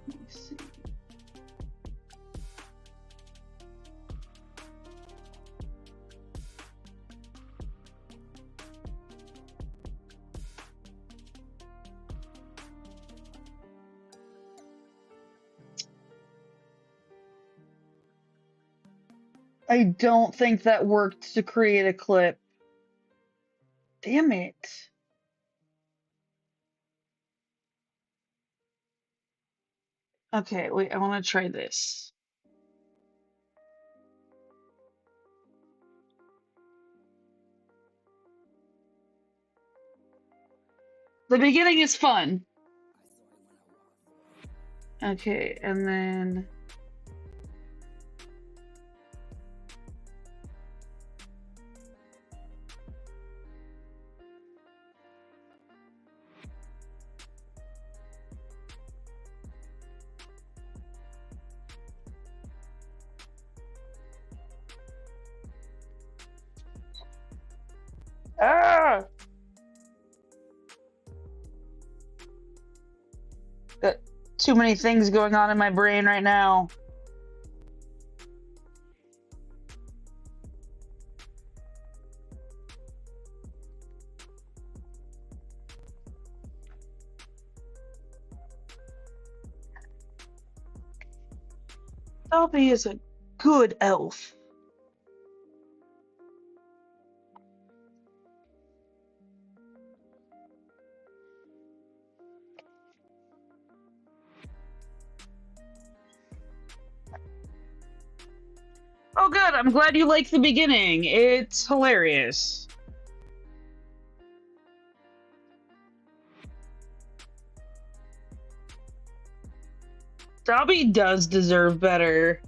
Let me see. I don't think that worked to create a clip. Damn it. Okay, wait, I want to try this. The beginning is fun. Okay, and then. Ah! Got too many things going on in my brain right now. Dobby is a good elf. Oh, good. I'm glad you like the beginning. It's hilarious. Dobby does deserve better.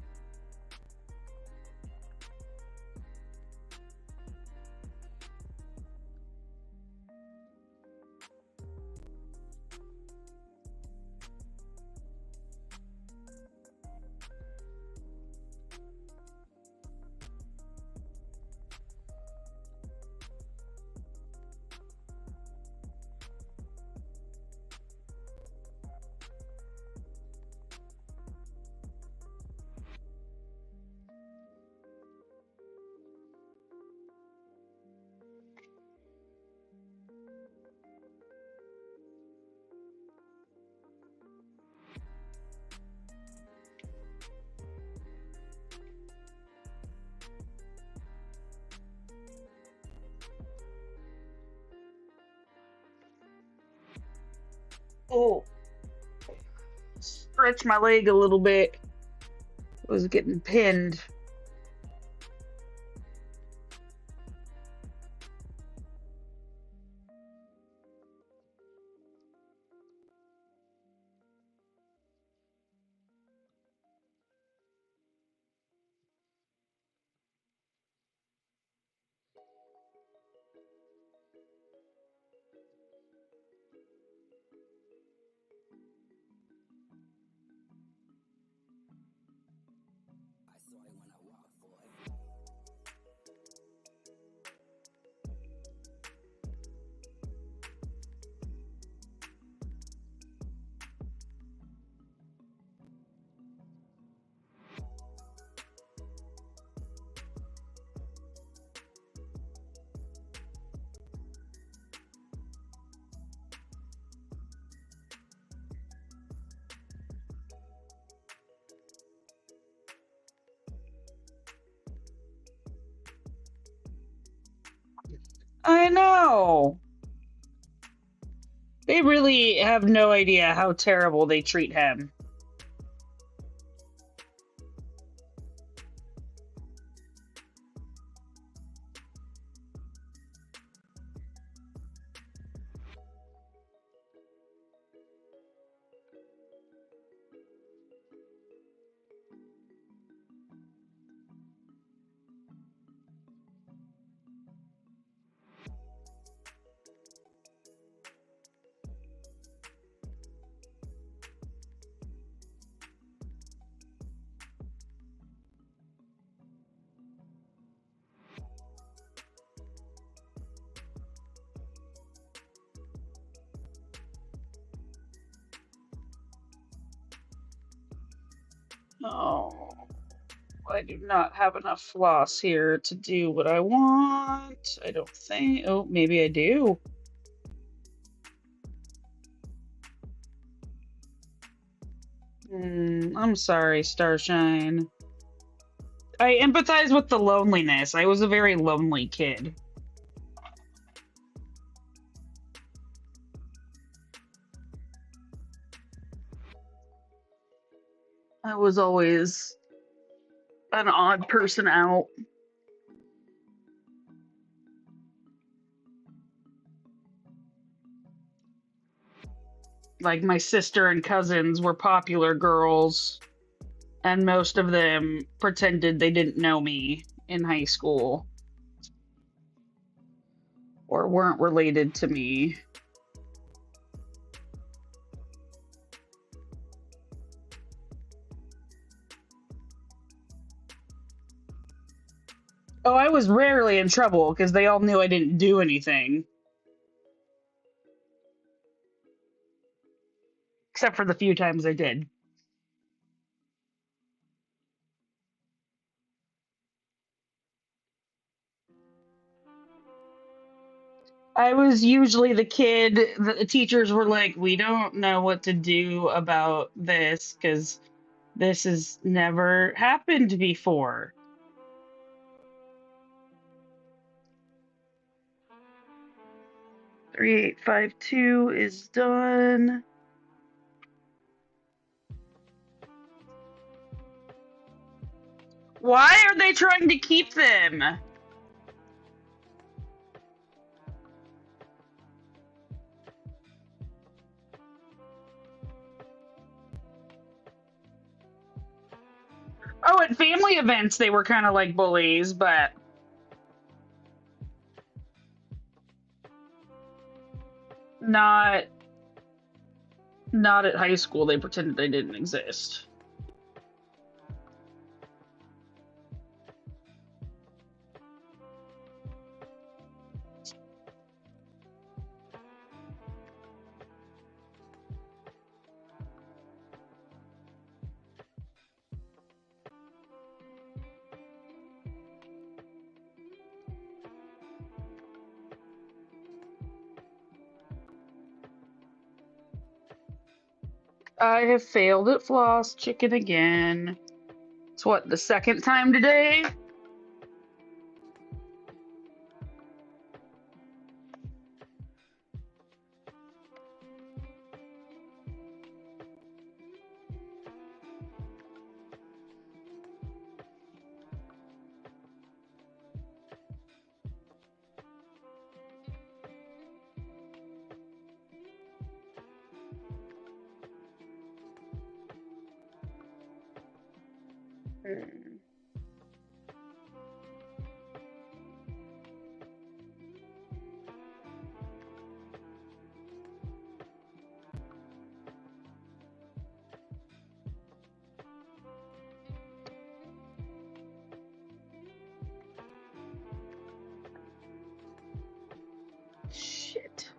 Oh, stretch my leg a little bit. I was getting pinned. I know. They really have no idea how terrible they treat him. Oh, I do not have enough floss here to do what I want. I don't think. Oh, maybe I do. I'm sorry, Starshine. I empathize with the loneliness. I was a very lonely kid. I was always an odd person out. Like my sister and cousins were popular girls, and most of them pretended they didn't know me in high school or weren't related to me. Oh, I was rarely in trouble because they all knew I didn't do anything, except for the few times I did. I was usually the kid that the teachers were like, we don't know what to do about this because this has never happened before. 3852 is done. Why are they trying to keep them? Oh, at family events they were kind of like bullies, but not not at high school. They pretended they didn't exist. I have failed at floss chicken again. It's what, the second time today? Hmm. Shit.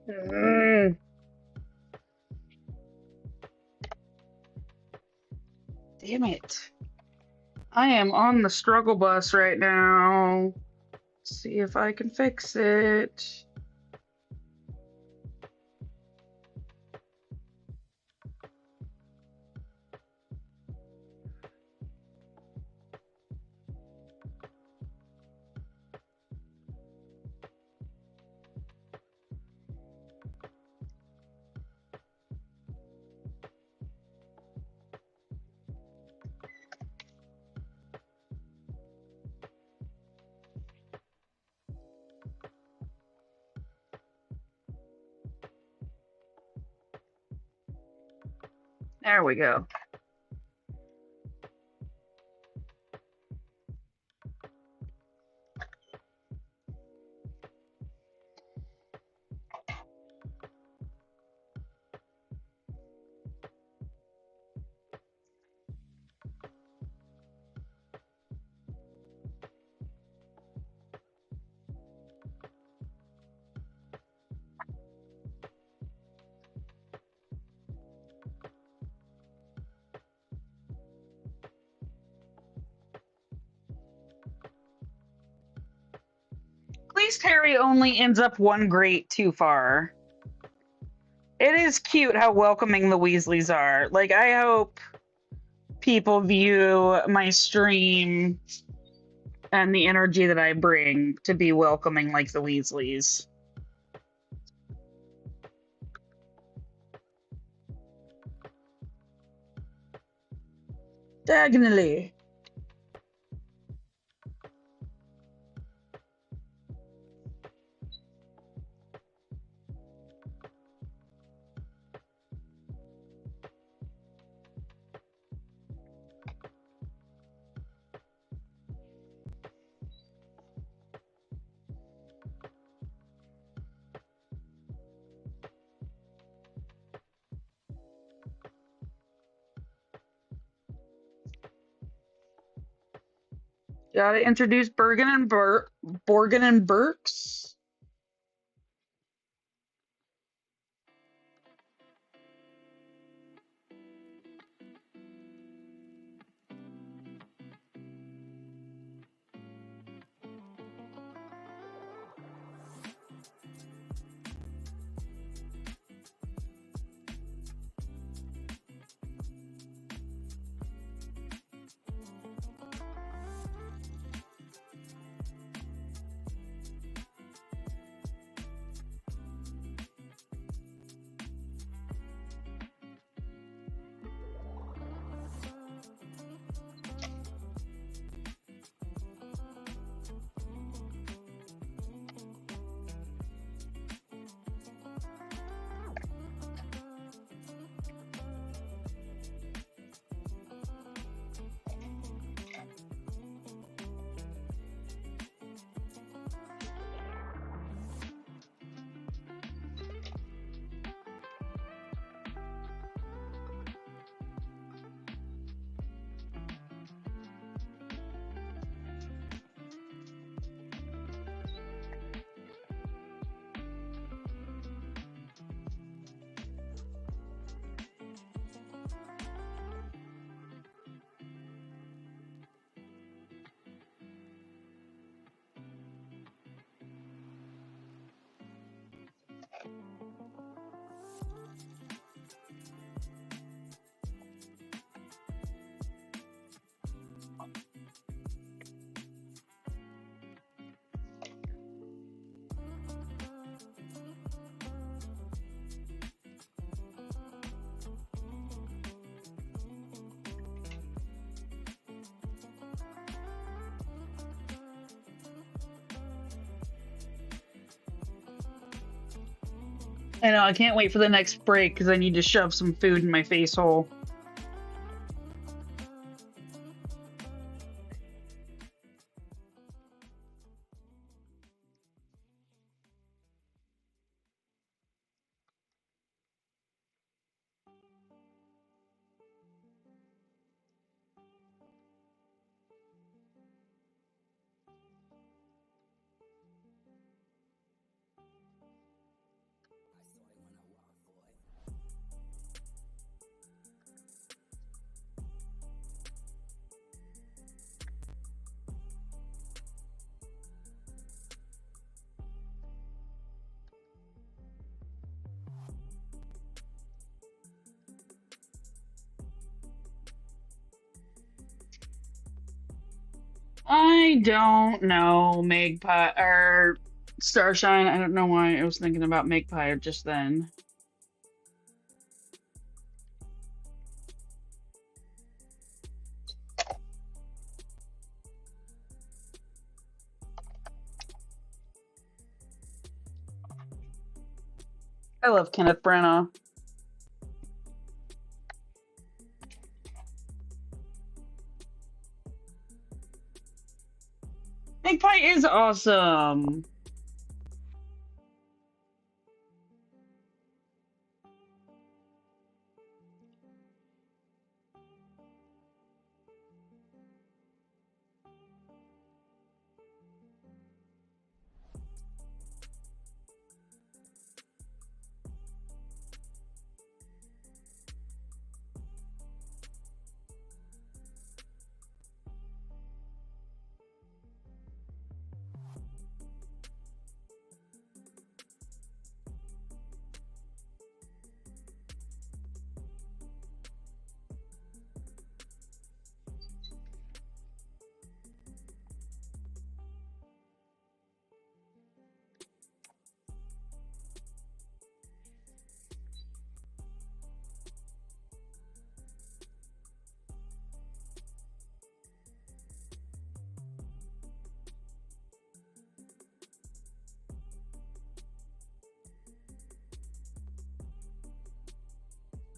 Mm. Damn it. I am on the struggle bus right now. See if I can fix it. There we go. At least Harry only ends up one grate too far. It is cute how welcoming the Weasleys are. Like, I hope people view my stream and the energy that I bring to be welcoming like the Weasleys. Diagonally. Gotta introduce Borgin and Burks. I know, I can't wait for the next break because I need to shove some food in my face hole. I don't know Magpie or Starshine. I don't know why I was thinking about Magpie just then. I love Kenneth Branagh. Magpie is awesome.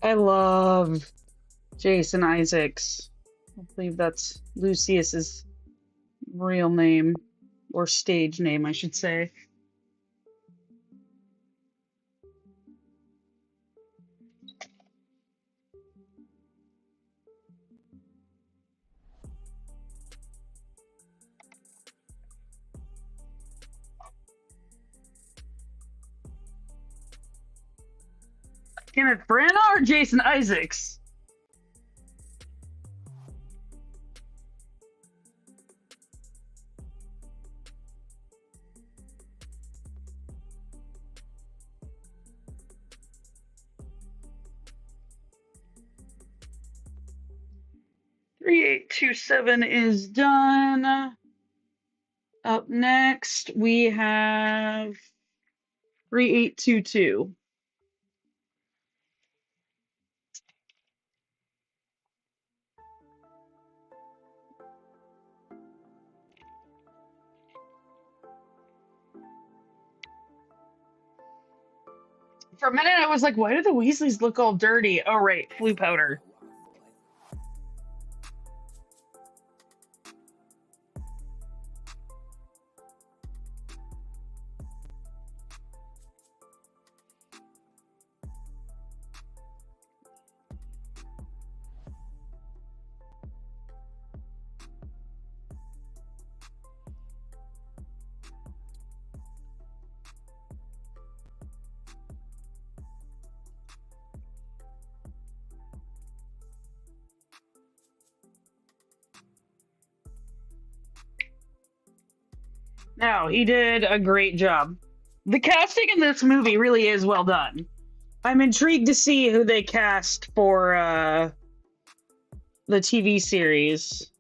I love Jason Isaacs. I believe that's Lucius's real name or stage name, I should say. Kenneth Branagh or Jason Isaacs? 3827 is done. Up next, we have 3822. For a minute, I was like, why do the Weasleys look all dirty? Oh, right, blue powder. No, he did a great job. The casting in this movie really is well done. I'm intrigued to see who they cast for the TV series.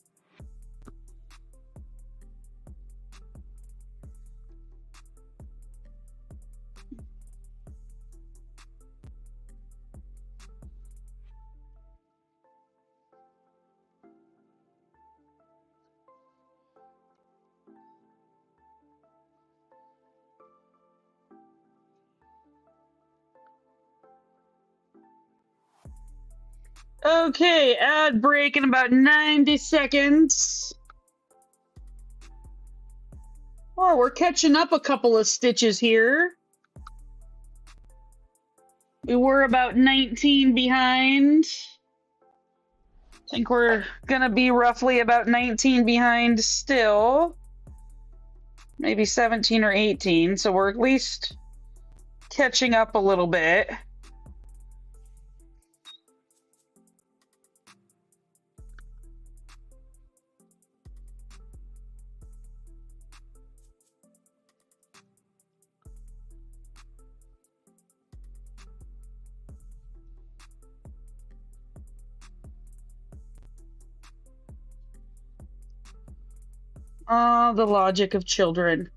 Okay, ad break in about 90 seconds. Oh, we're catching up a couple of stitches here. We were about 19 behind. I think we're gonna be roughly about 19 behind still. Maybe 17 or 18, so we're at least catching up a little bit. Ah, the logic of children.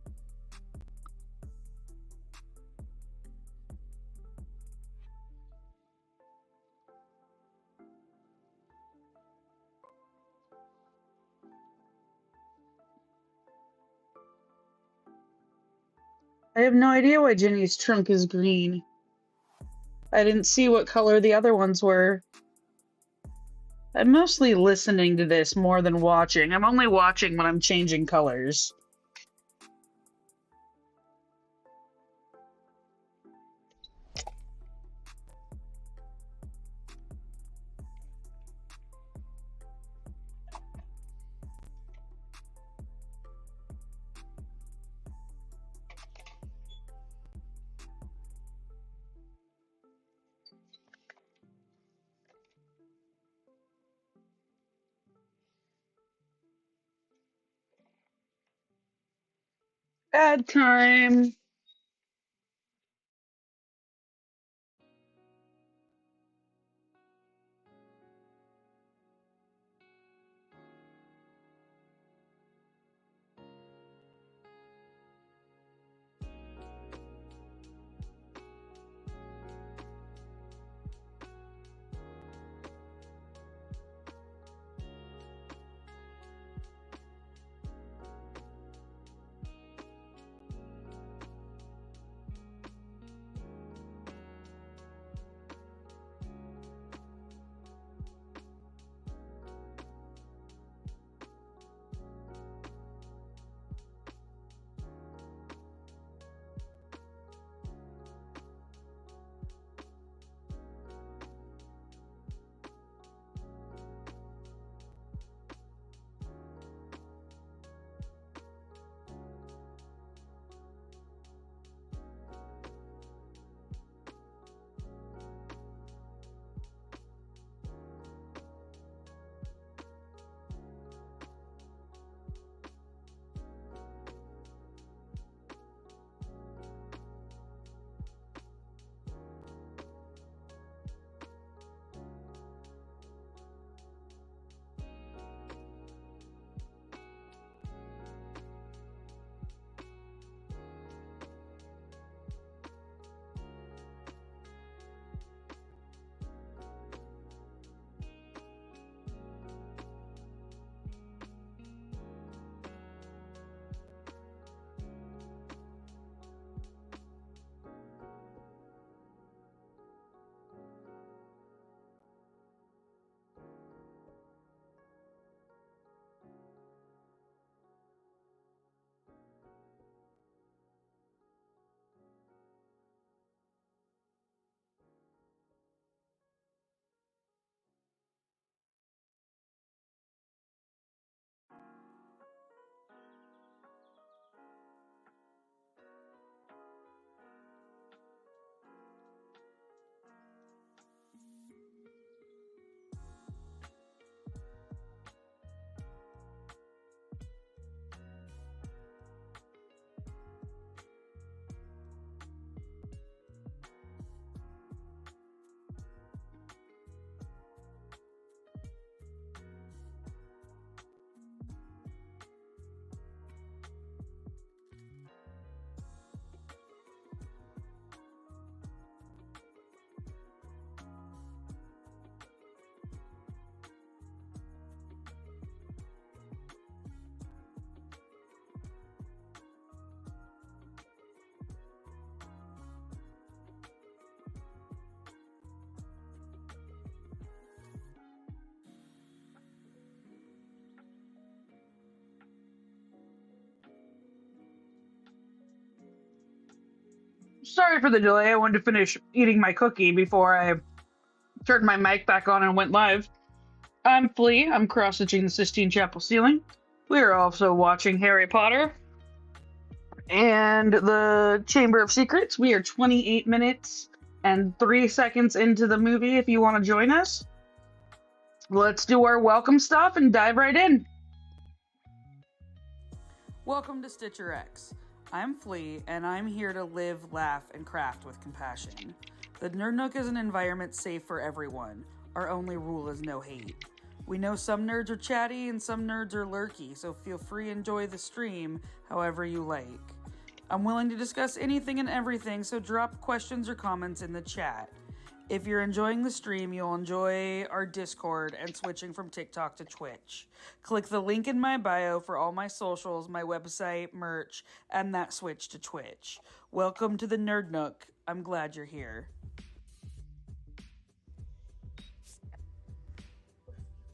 I have no idea why Jenny's trunk is green. I didn't see what color the other ones were. I'm mostly listening to this more than watching. I'm only watching when I'm changing colors. Bad time. Sorry for the delay. I wanted to finish eating my cookie before I turned my mic back on and went live. I'm Flea. I'm cross stitching the Sistine Chapel ceiling. We are also watching Harry Potter and the Chamber of Secrets. We are 28 minutes and 3 seconds into the movie if you want to join us. Let's do our welcome stuff and dive right in. Welcome to StitcherX. I'm Flea, and I'm here to live, laugh, and craft with compassion. The Nerd Nook is an environment safe for everyone. Our only rule is no hate. We know some nerds are chatty and some nerds are lurky, so feel free to enjoy the stream however you like. I'm willing to discuss anything and everything, so drop questions or comments in the chat. If you're enjoying the stream, you'll enjoy our Discord and switching from TikTok to Twitch. Click the link in my bio for all my socials, my website, merch, and that switch to Twitch. Welcome to the Nerd Nook. I'm glad you're here.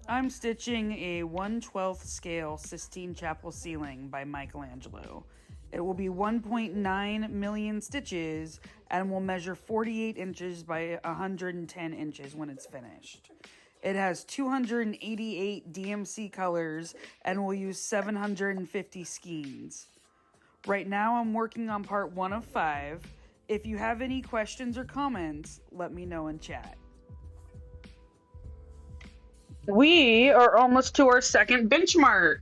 I'm stitching a 1/12 scale Sistine Chapel ceiling by Michelangelo. It will be 1.9 million stitches and will measure 48 inches by 110 inches when it's finished. It has 288 DMC colors and will use 750 skeins. Right now I'm working on part 1 of 5. If you have any questions or comments, let me know in chat. We are almost to our second benchmark.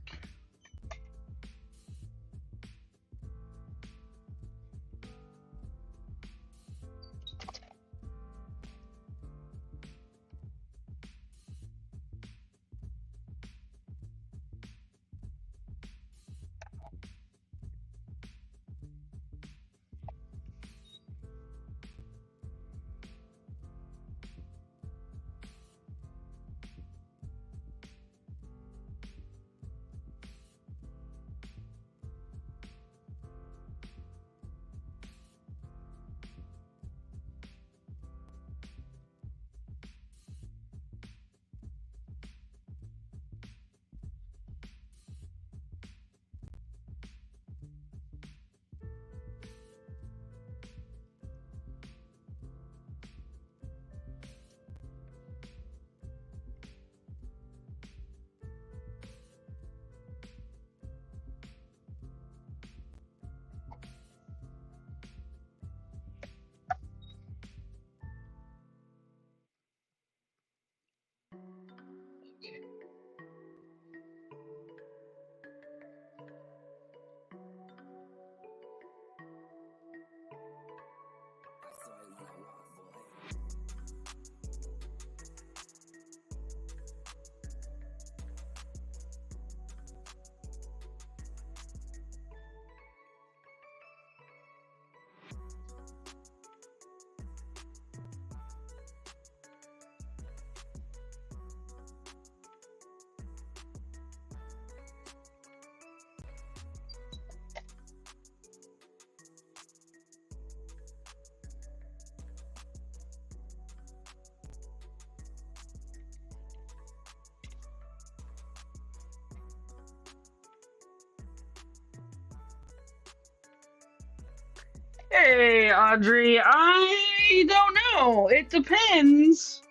Hey, Audrey, I don't know. It depends.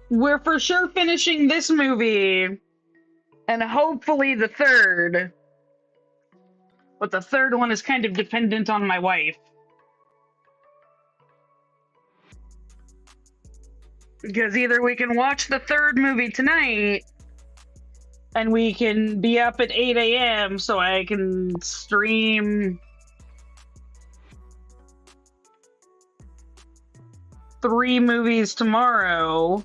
We're for sure finishing this movie and hopefully the third. But the third one is kind of dependent on my wife. Because either we can watch the third movie tonight and we can be up at 8 a.m. so I can stream 3 movies tomorrow.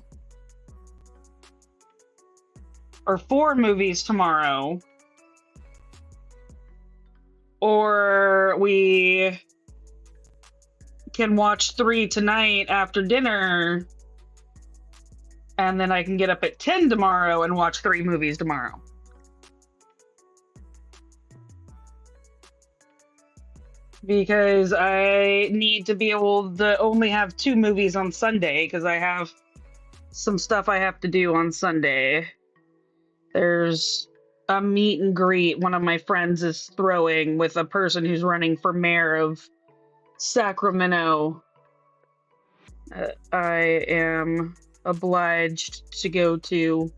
Or 4 movies tomorrow. Or we can watch 3 tonight after dinner. And then I can get up at 10 tomorrow and watch 3 movies tomorrow. Because I need to be able to only have 2 movies on Sunday because I have some stuff I have to do on Sunday. There's a meet and greet one of my friends is throwing with a person who's running for mayor of Sacramento. I am obliged to go to.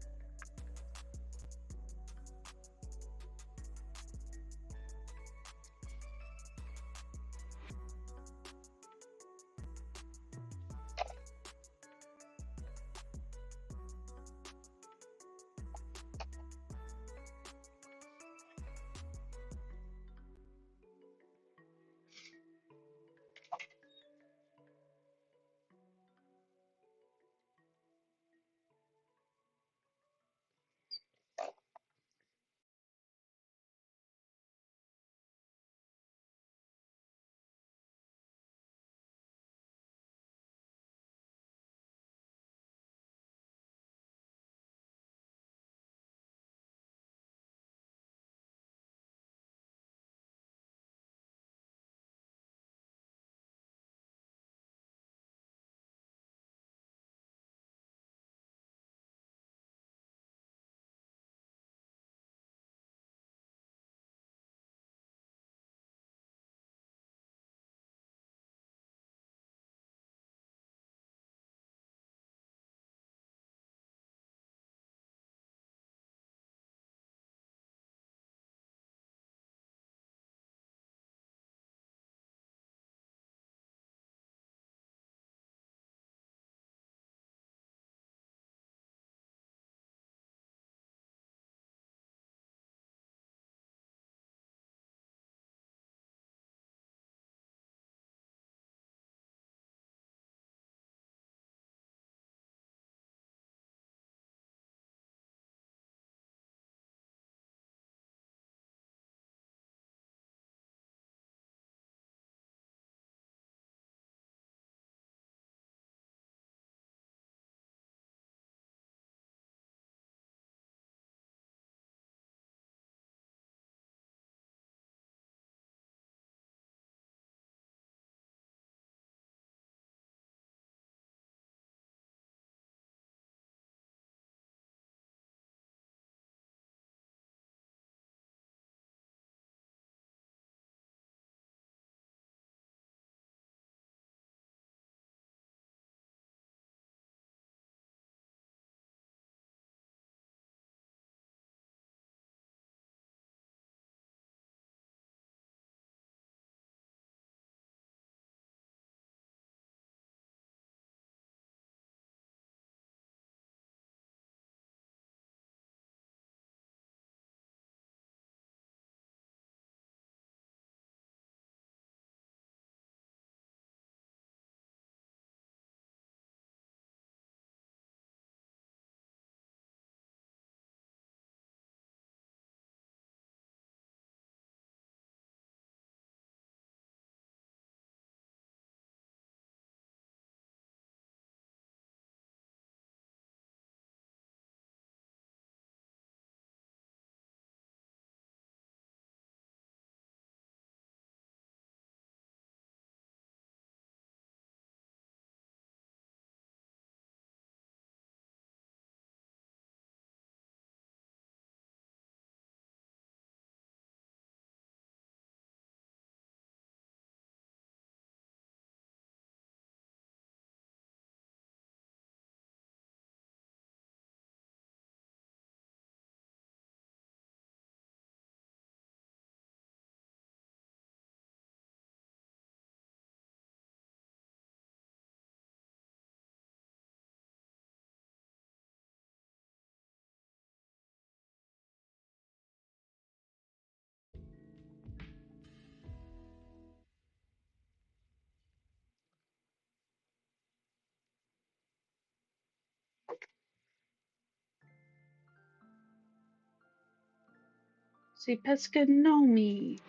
Si pesca nomi.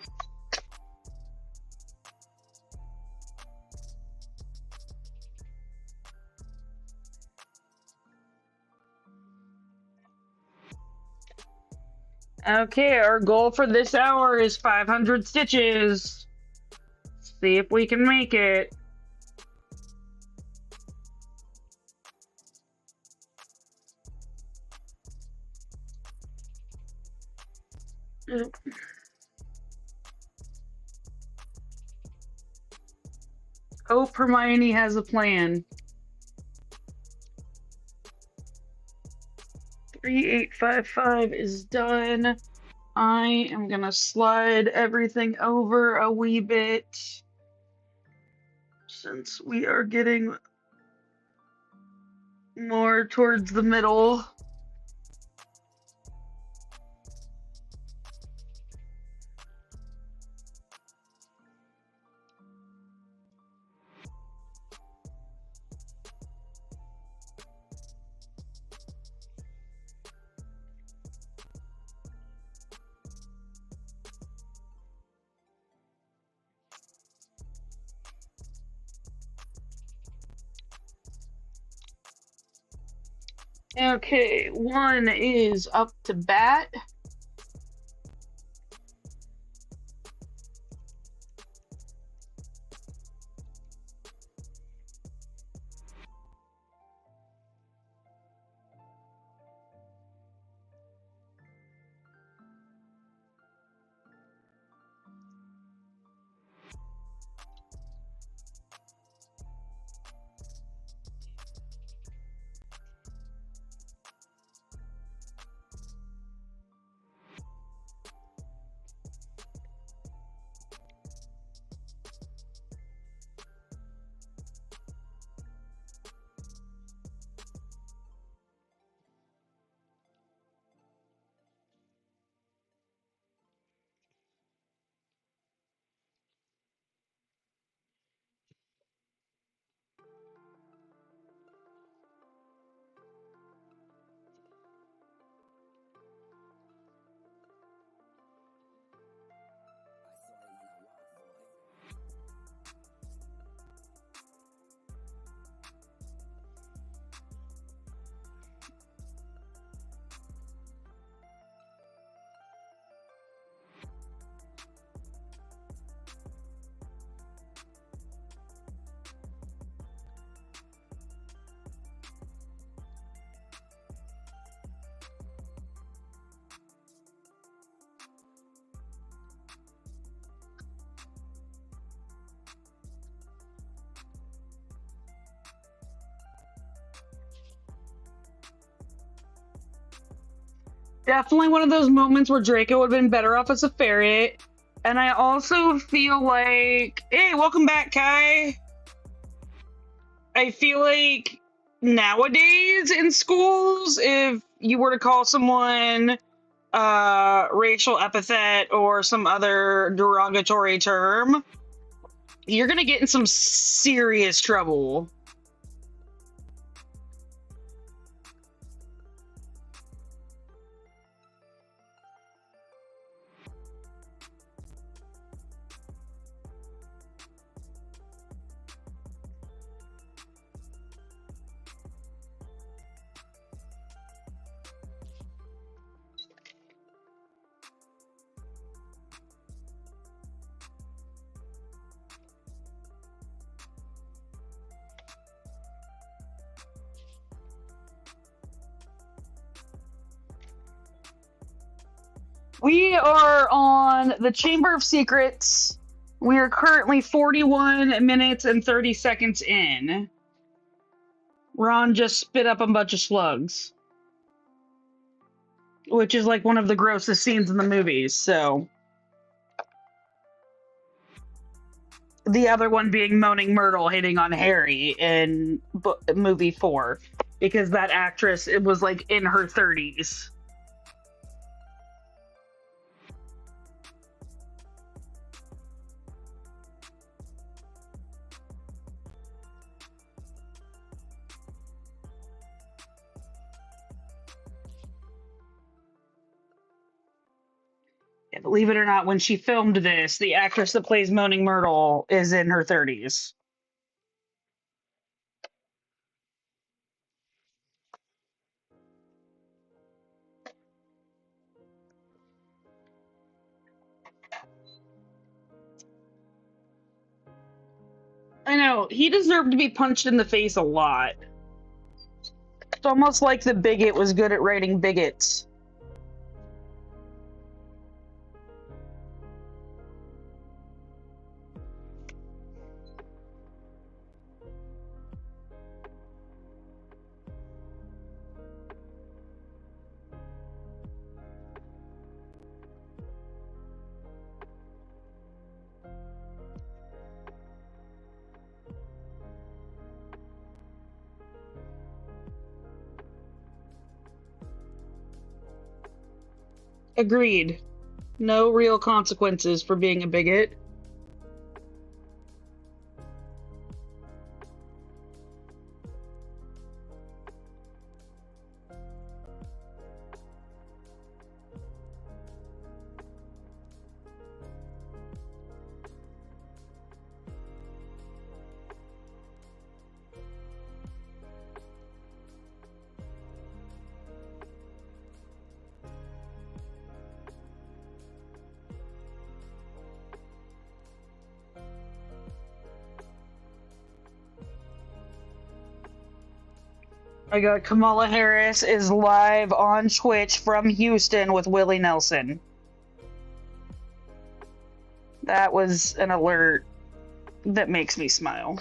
Okay, our goal for this hour is 500 stitches. See if we can make it. Hope Hermione has a plan. 3855 is done. I am gonna slide everything over a wee bit since we are getting more towards the middle. Okay, one is up to bat. Definitely one of those moments where Draco would have been better off as a ferret. And I also feel like, hey, welcome back, Kai. I feel like nowadays in schools, if you were to call someone racial epithet or some other derogatory term, you're gonna get in some serious trouble. We are on the Chamber of Secrets. We are currently 41 minutes and 30 seconds in. Ron just spit up a bunch of slugs, which is like one of the grossest scenes in the movies. So the other one being Moaning Myrtle hitting on Harry in movie 4, because that actress, it was like in her 30s. Believe it or not, when she filmed this, the actress that plays Moaning Myrtle is in her 30s. I know, he deserved to be punched in the face a lot. It's almost like the bigot was good at writing bigots. Agreed. No real consequences for being a bigot. I got Kamala Harris is live on Twitch from Houston with Willie Nelson. That was an alert that makes me smile.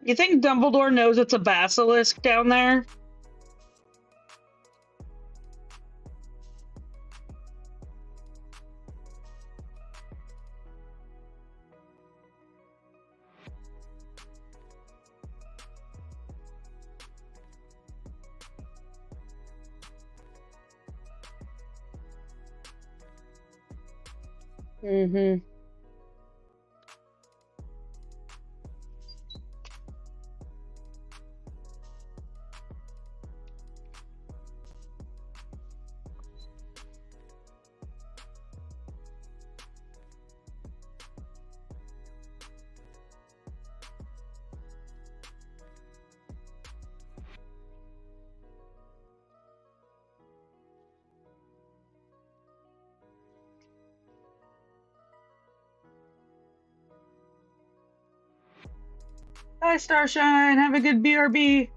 You think Dumbledore knows it's a basilisk down there? Mm-hmm. Bye, Starshine. Have a good BRB.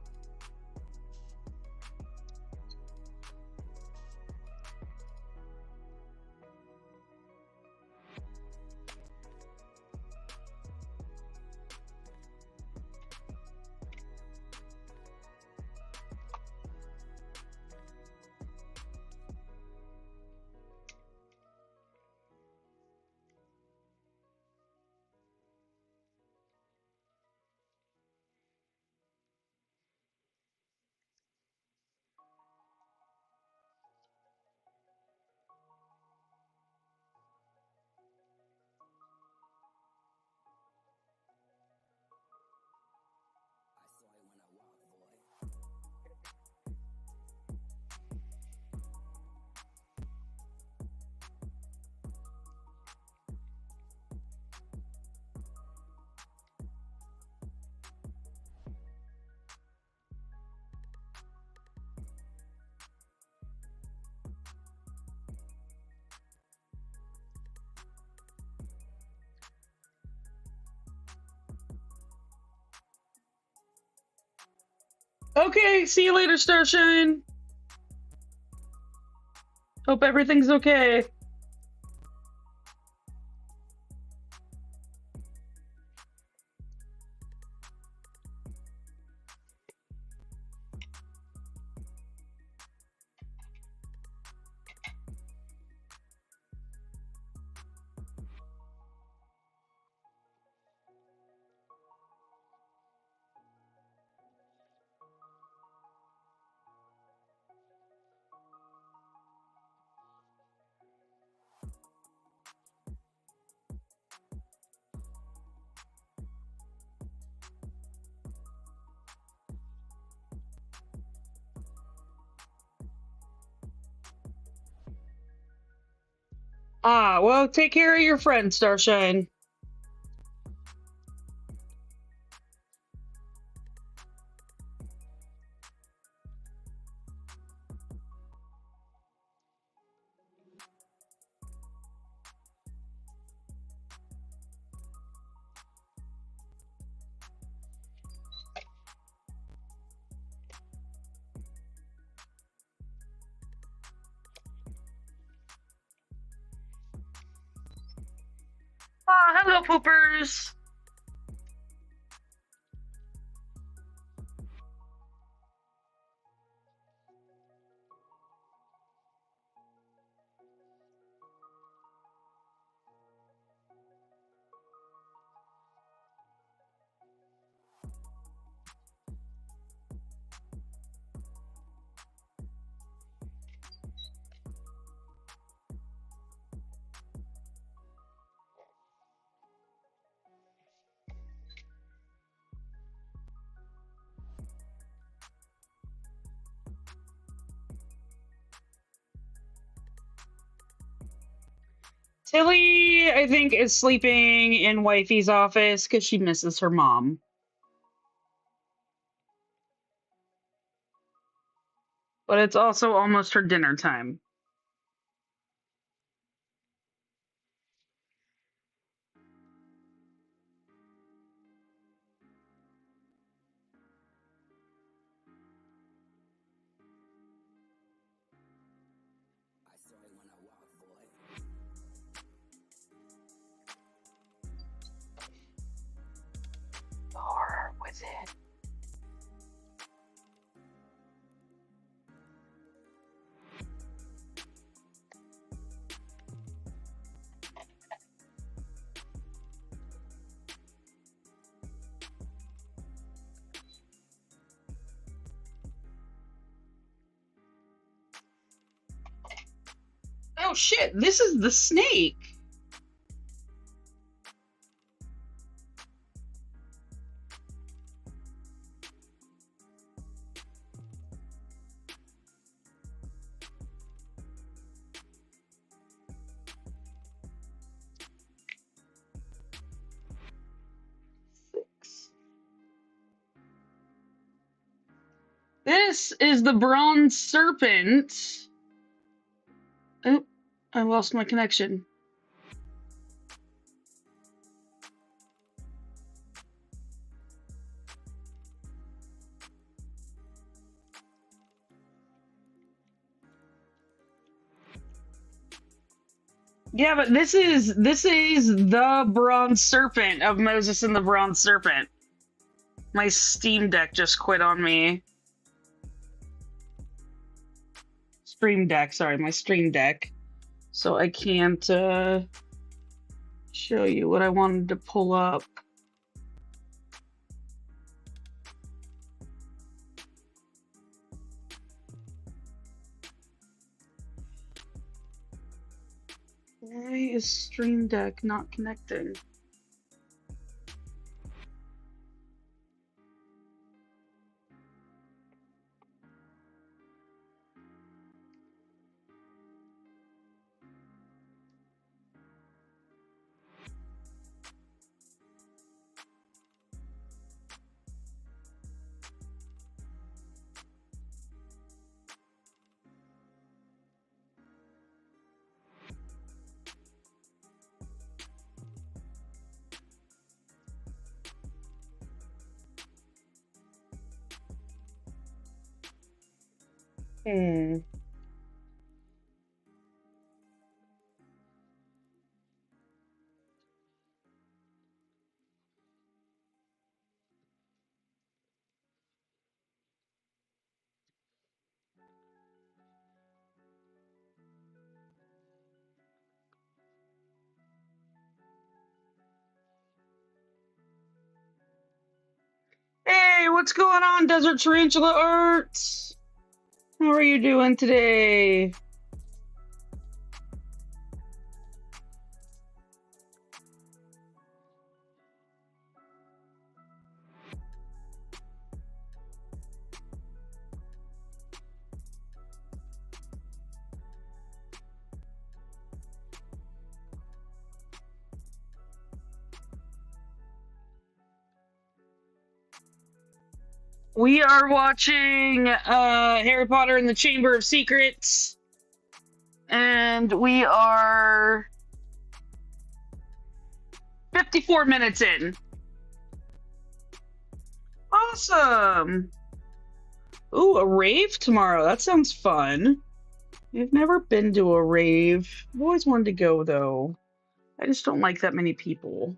Okay, see you later, Starshine. Hope everything's okay. Ah, well, take care of your friend, Starshine. Ah, hello, poopers. Tilly, I think, is sleeping in Wifey's office because she misses her mom. But it's also almost her dinner time. The horror within. Oh shit, this is the snake. Six. This is the bronze serpent. Oh, I lost my connection. Yeah, but this is the bronze serpent of Moses and the bronze serpent. My Steam Deck just quit on me. Stream Deck, sorry, my Stream Deck. So I can't show you what I wanted to pull up. Why is Stream Deck not connecting? Hmm. Hey, what's going on, Desert Tarantula Arts? How are you doing today? We are watching Harry Potter and the Chamber of Secrets, and we are 54 minutes in. Awesome. Ooh, a rave tomorrow. That sounds fun. I've never been to a rave. I've always wanted to go though. I just don't like that many people.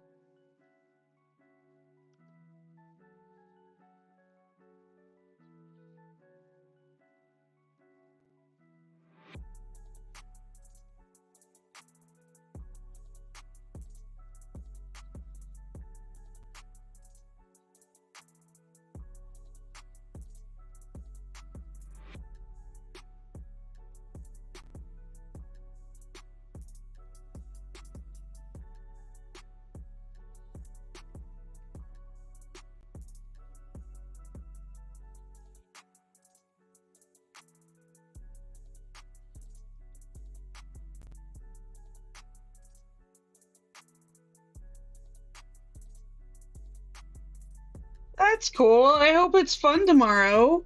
That's cool. I hope it's fun tomorrow.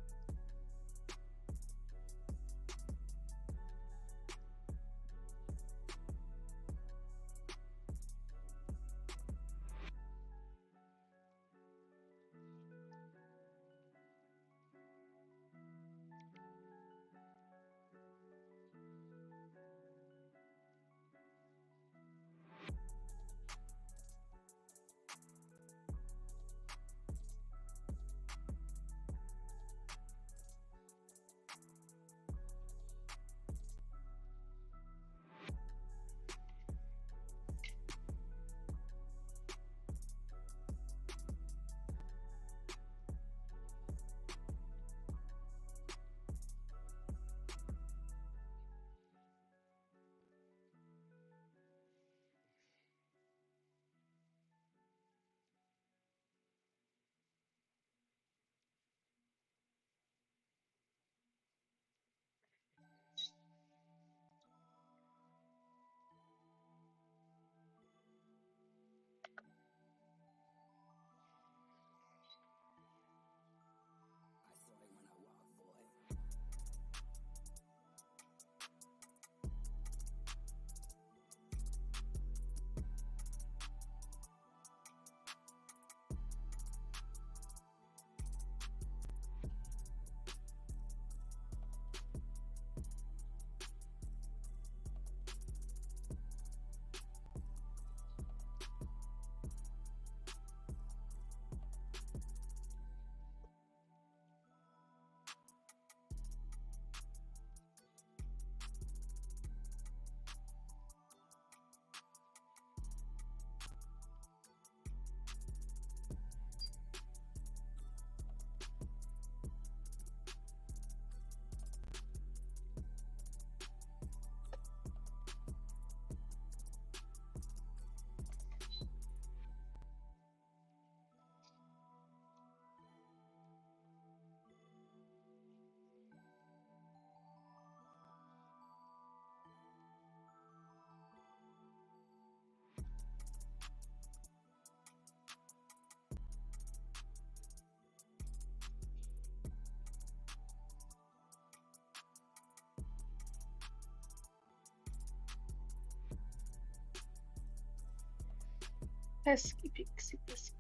Pesky pixie pesky.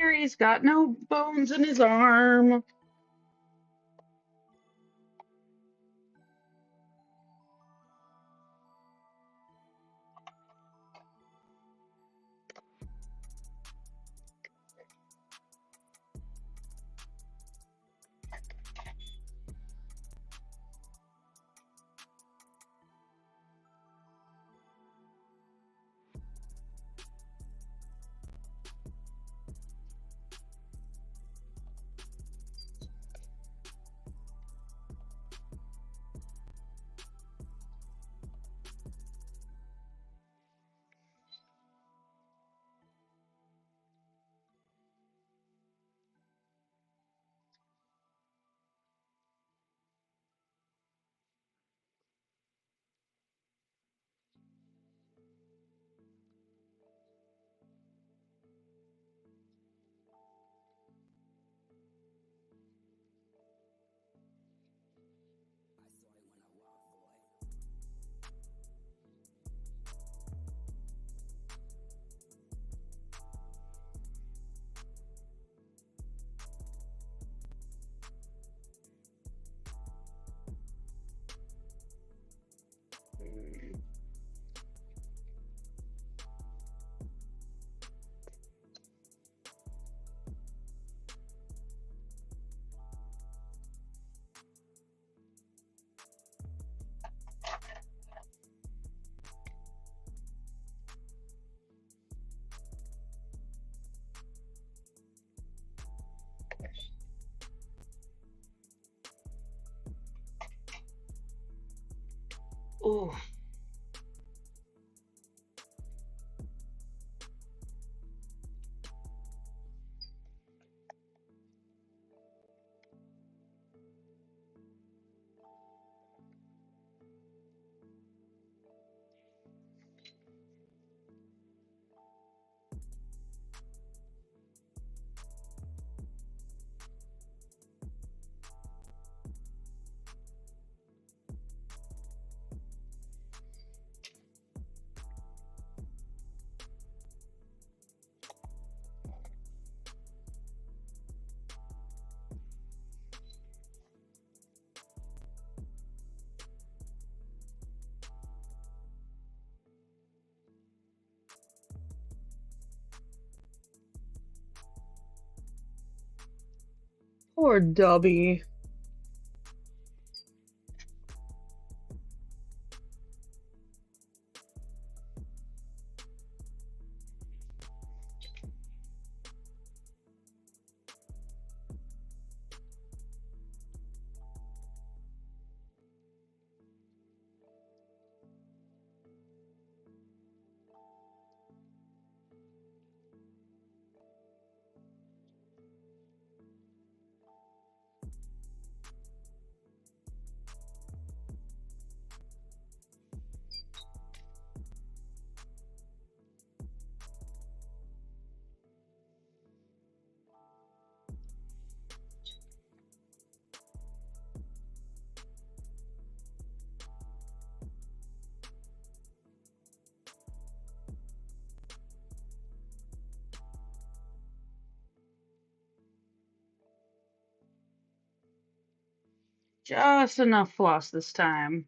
Harry's got no bones in his arm. Oh, poor Dubby. Just enough floss this time.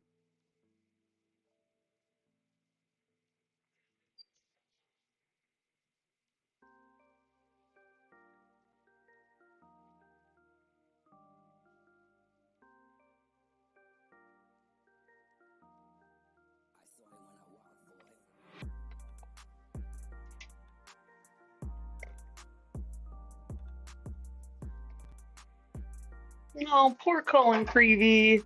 Oh, poor Colin Creevy.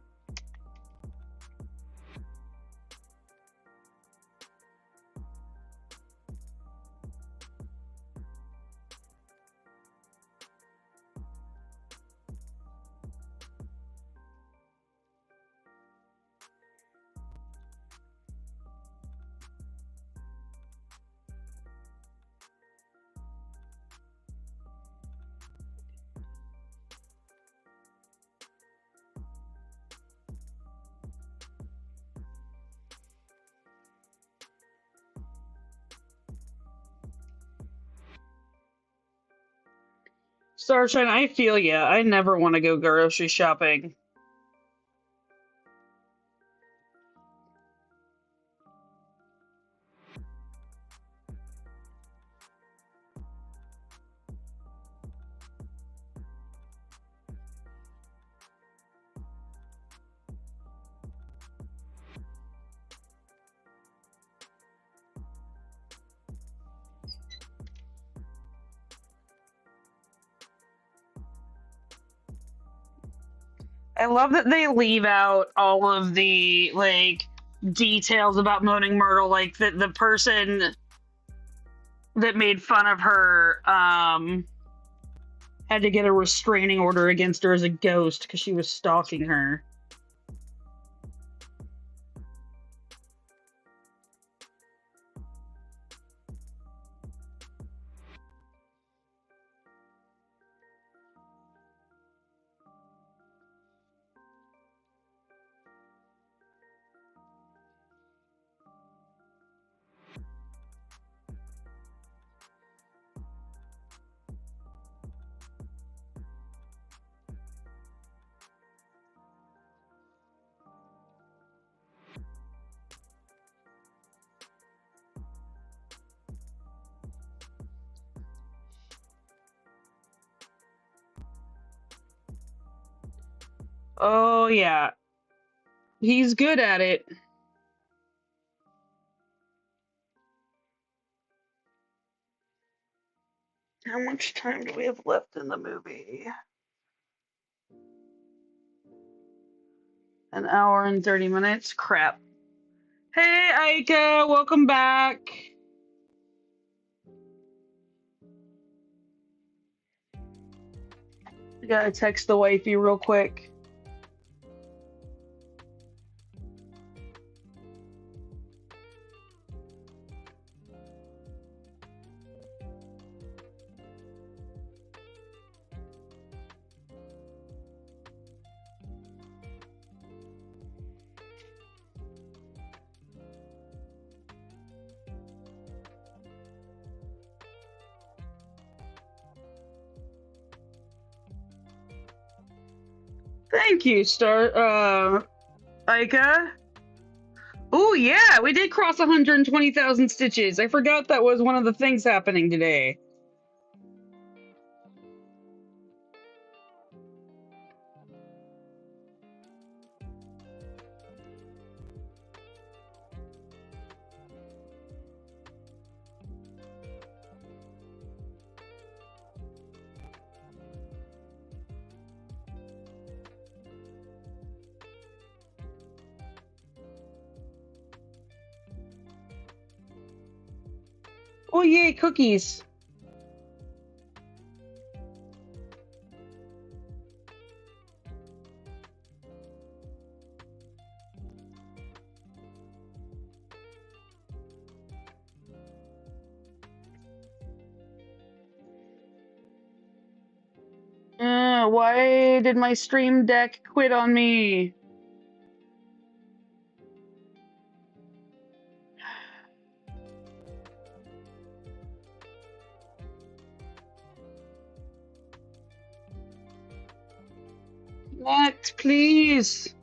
Starshine, I feel ya. I never want to go grocery shopping. I love that they leave out all of the like details about Moaning Myrtle, like the person that made fun of her had to get a restraining order against her as a ghost because she was stalking her. Oh yeah, he's good at it. How much time do we have left in the movie? An hour and 30 minutes? Crap. Hey, Aika, welcome back. I gotta text the wifey real quick. Thank you, Aika. Oh yeah, we did cross 120,000 stitches. I forgot that was one of the things happening today. Oh yay, cookies. Why did my stream deck quit on me? Next, please.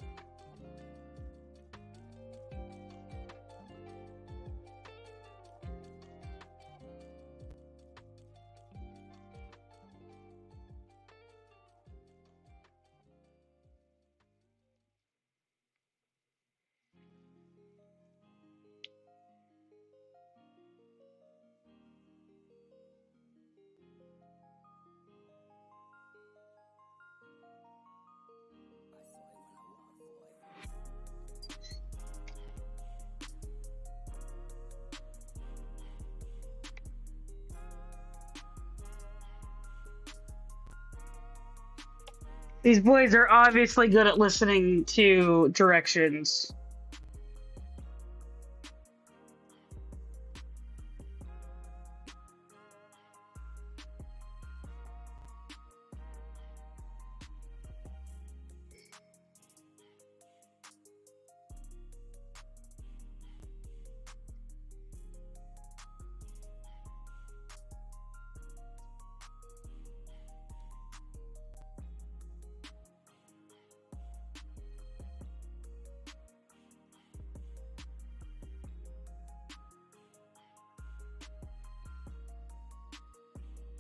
These boys are obviously good at listening to directions.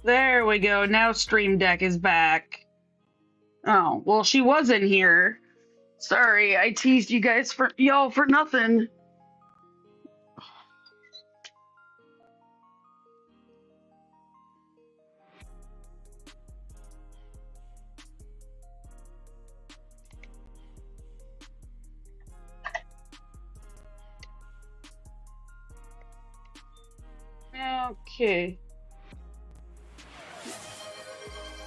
There we go. Now Stream Deck is back. Oh, well, she was in here. Sorry, I teased you guys for y'all for nothing. Okay.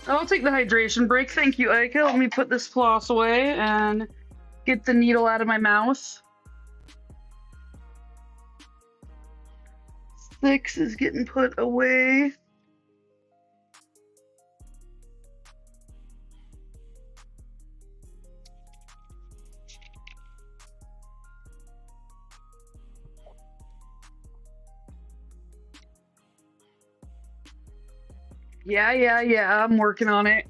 I'll take the hydration break. Thank you, Aika. Let me put this floss away and get the needle out of my mouth. 6 is getting put away. Yeah. I'm working on it.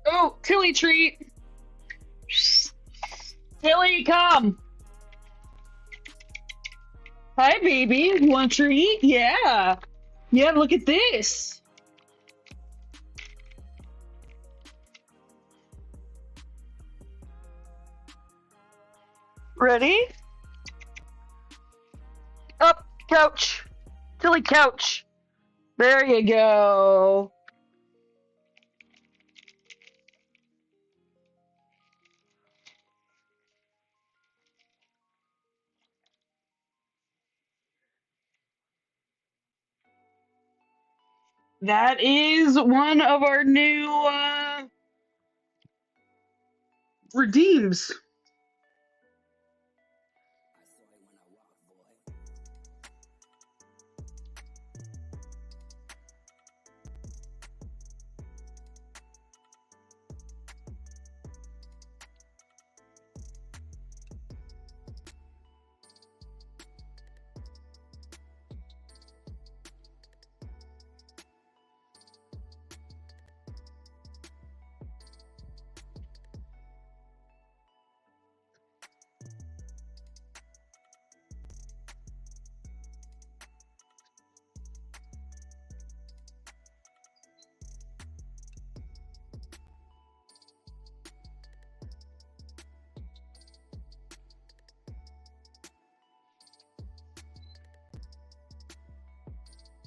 Oh, Tilly treat. Tilly, come. Hi, baby. You want a treat? Yeah. Yeah, look at this. Ready? Up, couch. Tilly, couch. There you go. That is one of our new redeems.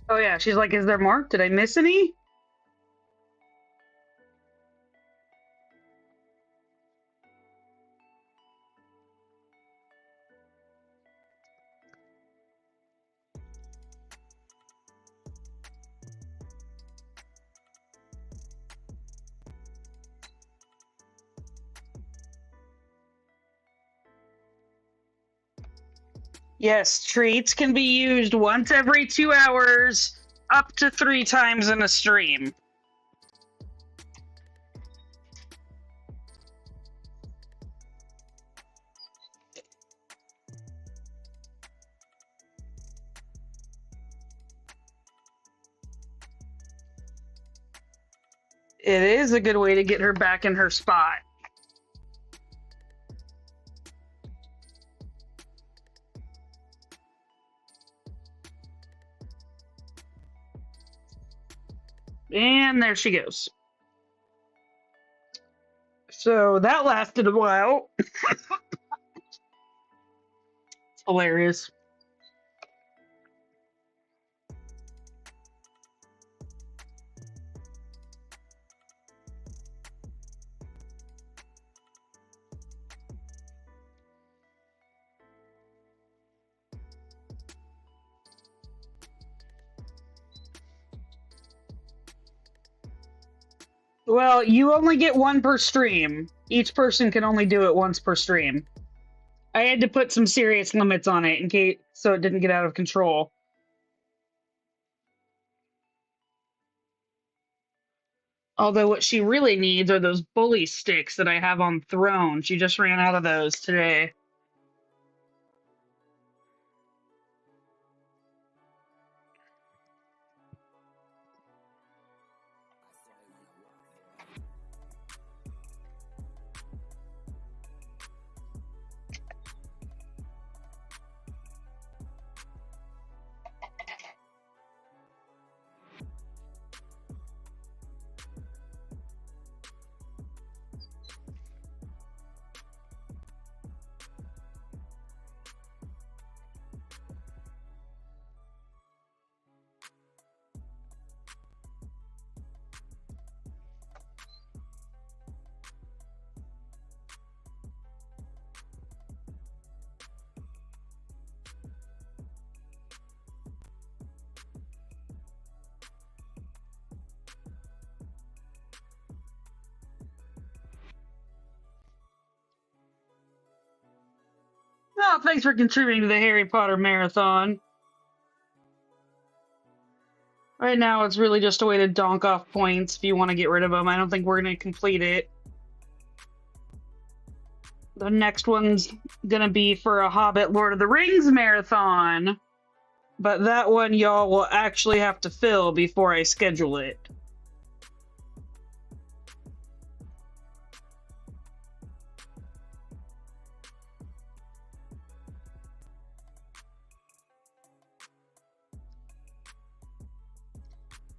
Oh yeah, she's like, is there more? Did I miss any? Yes, treats can be used once every 2 hours, up to 3 times in a stream. It is a good way to get her back in her spot. And there she goes. So that lasted a while. It's hilarious. Well, you only get one per stream. Each person can only do it once per stream. I had to put some serious limits on it in case so it didn't get out of control. Although what she really needs are those bully sticks that I have on Throne. She just ran out of those today. Oh, thanks for contributing to the Harry Potter marathon. Right now, it's really just a way to donk off points if you want to get rid of them. I don't think we're going to complete it. The next one's going to be for a Hobbit Lord of the Rings marathon. But that one, y'all will actually have to fill before I schedule it.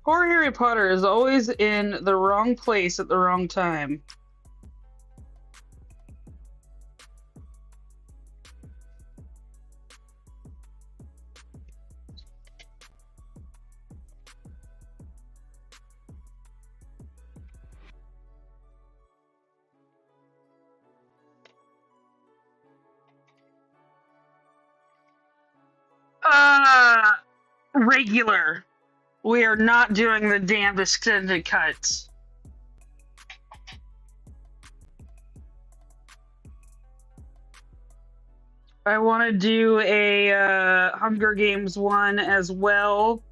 Poor Harry Potter is always in the wrong place at the wrong time. Regular. We are not doing the damned extended cuts. I want to do a Hunger Games one as well.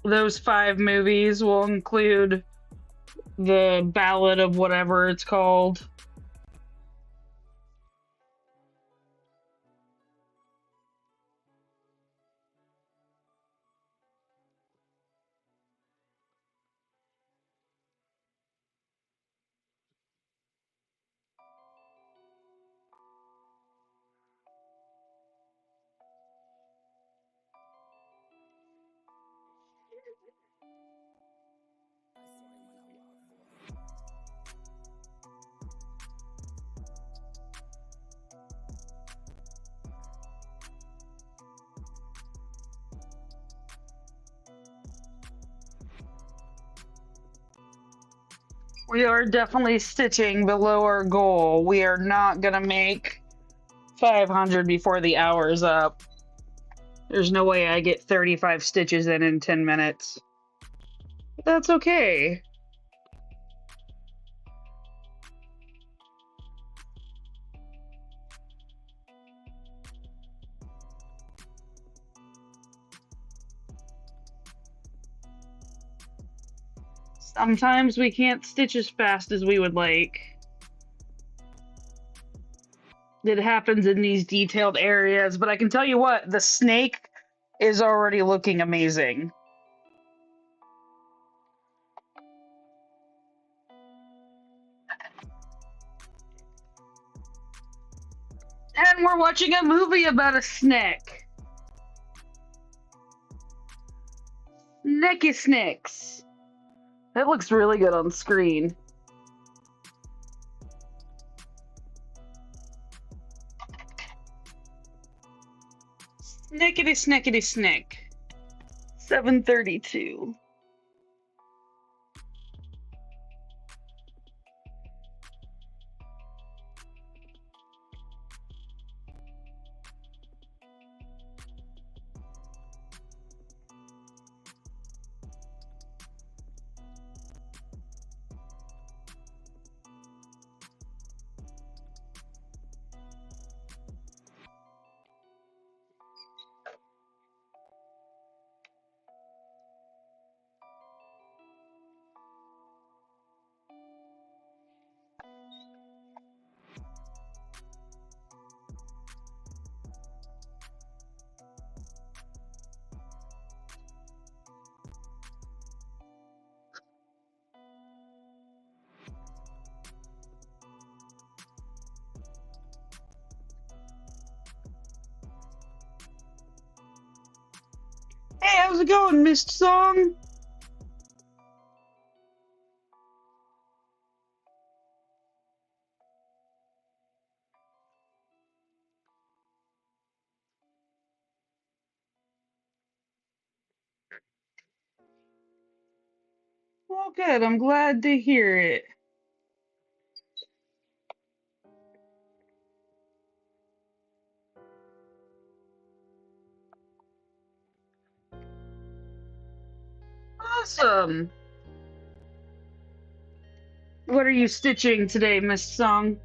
Those 5 movies will include the Ballad of whatever it's called. We are definitely stitching below our goal. We are not going to make 500 before the hour's up. There's no way I get 35 stitches in 10 minutes. But that's okay. Sometimes we can't stitch as fast as we would like. It happens in these detailed areas, but I can tell you what, the snake is already looking amazing. And we're watching a movie about a snake. Snicky Snicks. That looks really good on screen. Snickety snickety snick. 7:32. Hey, how's it going, Mist Song? Well, good. I'm glad to hear it. Awesome. What are you stitching today, Mist Song?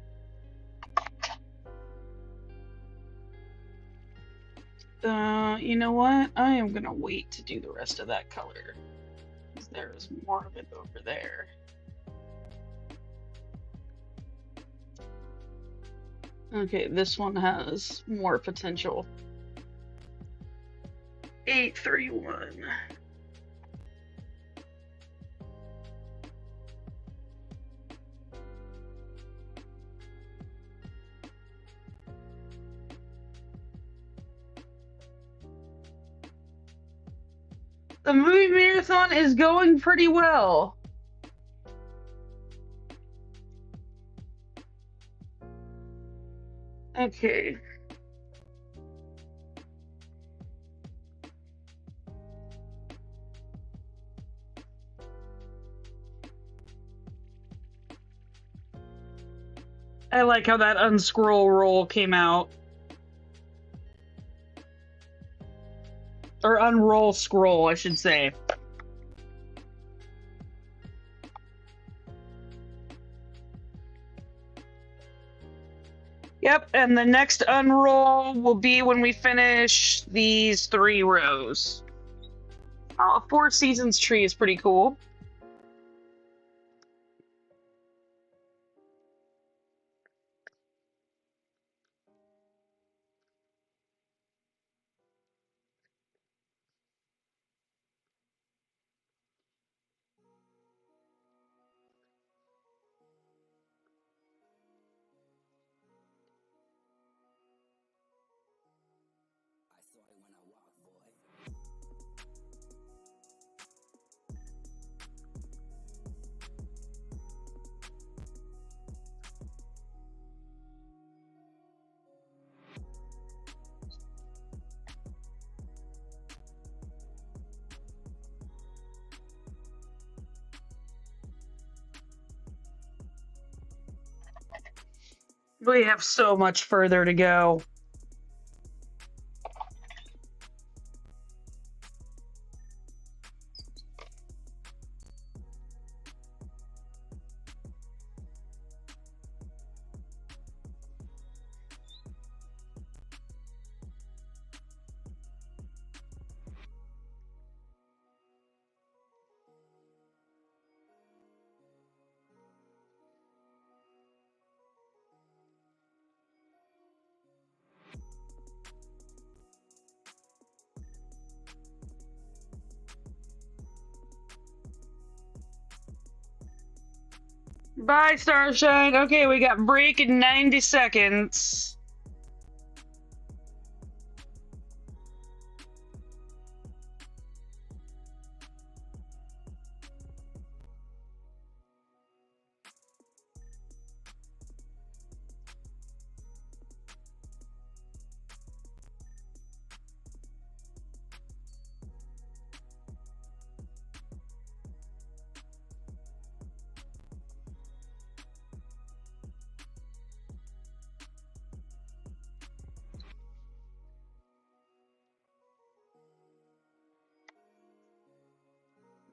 You know what? I am gonna wait to do the rest of that color, 'cause there is more of it over there. Okay, this one has more potential. 831. The movie marathon is going pretty well. Okay. I like how that unscroll roll came out. Or unroll scroll, I should say. Yep, and the next unroll will be when we finish these 3 rows. Oh, a Four Seasons tree is pretty cool. We have so much further to go. Bye, Starshine. Okay, we got break in 90 seconds.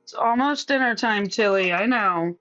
It's almost dinner time, Tilly. I know.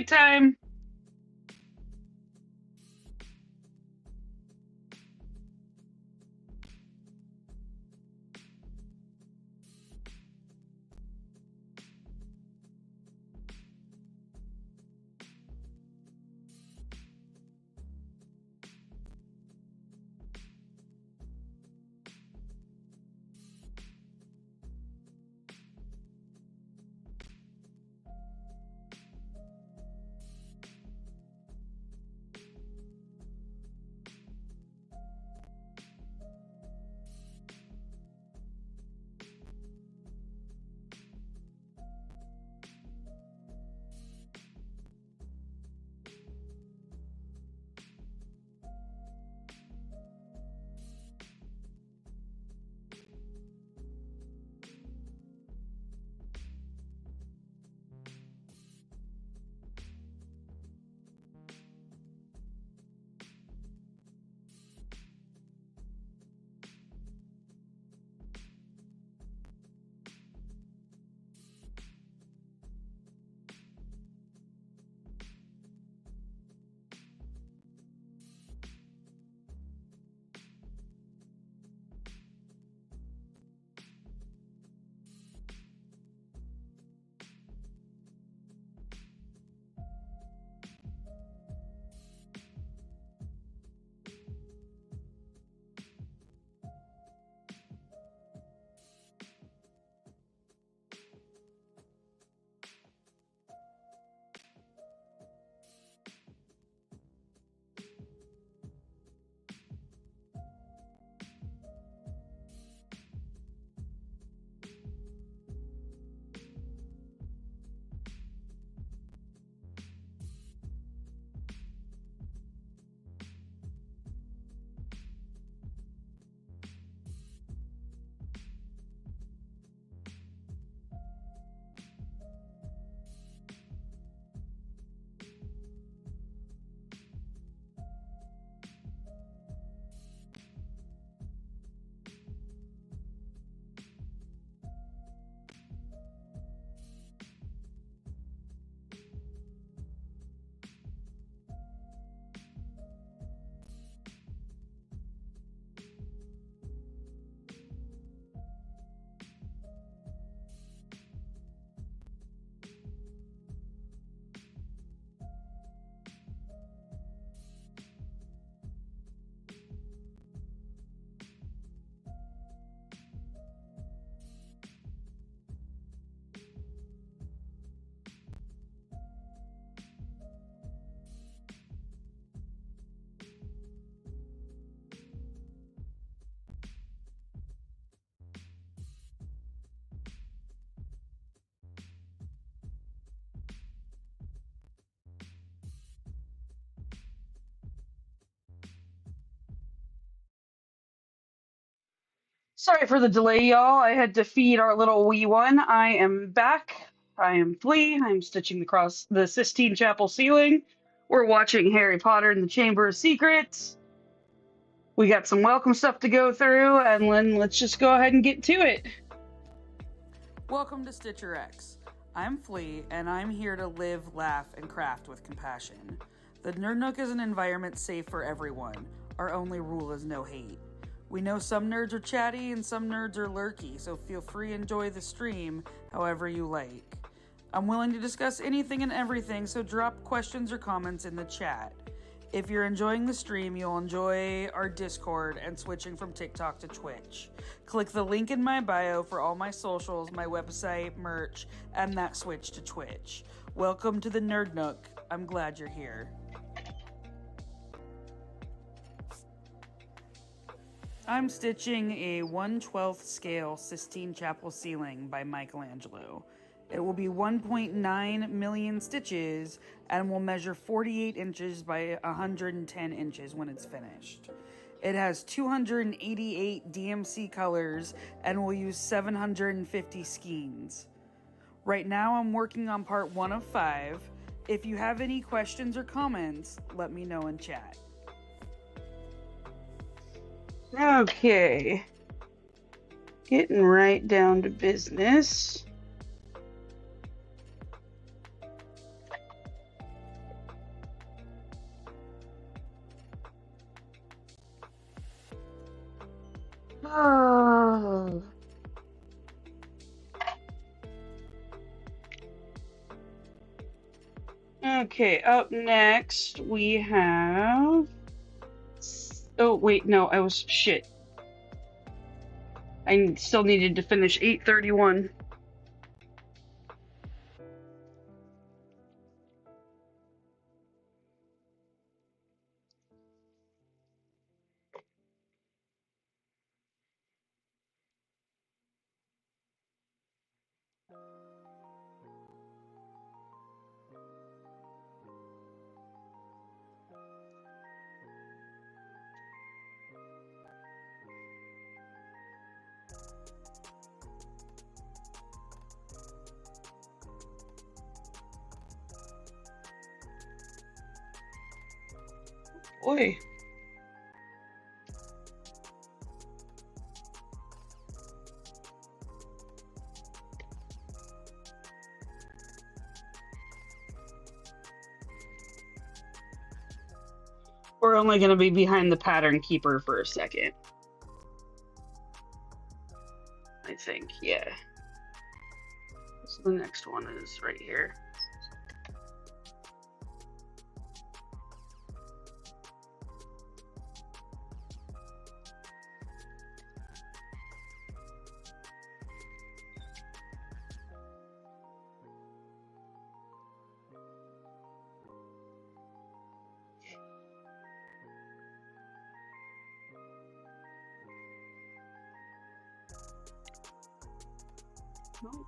Night time. Sorry for the delay, y'all. I had to feed our little wee one. I am back. I am Flea. I'm stitching across the Sistine Chapel ceiling. We're watching Harry Potter and the Chamber of Secrets. We got some welcome stuff to go through, and then let's just go ahead and get to it. Welcome to StitcherX. I'm Flea, and I'm here to live, laugh, and craft with compassion. The Nerd Nook is an environment safe for everyone. Our only rule is no hate. We know some nerds are chatty and some nerds are lurky, so feel free to enjoy the stream however you like. I'm willing to discuss anything and everything, so drop questions or comments in the chat. If you're enjoying the stream, you'll enjoy our Discord and switching from TikTok to Twitch. Click the link in my bio for all my socials, my website, merch, and that switch to Twitch. Welcome to the Nerd Nook. I'm glad you're here. I'm stitching a 1/12 scale Sistine Chapel ceiling by Michelangelo. It will be 1.9 million stitches and will measure 48 inches by 110 inches when it's finished. It has 288 DMC colors and will use 750 skeins. Right now I'm working on part 1 of 5. If you have any questions or comments, let me know in chat. Okay. Getting right down to business. Oh. Okay, up next we have. Oh, wait, no, I was. Shit. I still needed to finish 831. Boy. We're only going to be behind the pattern keeper for a second. I think, yeah. So the next one is right here. Nope.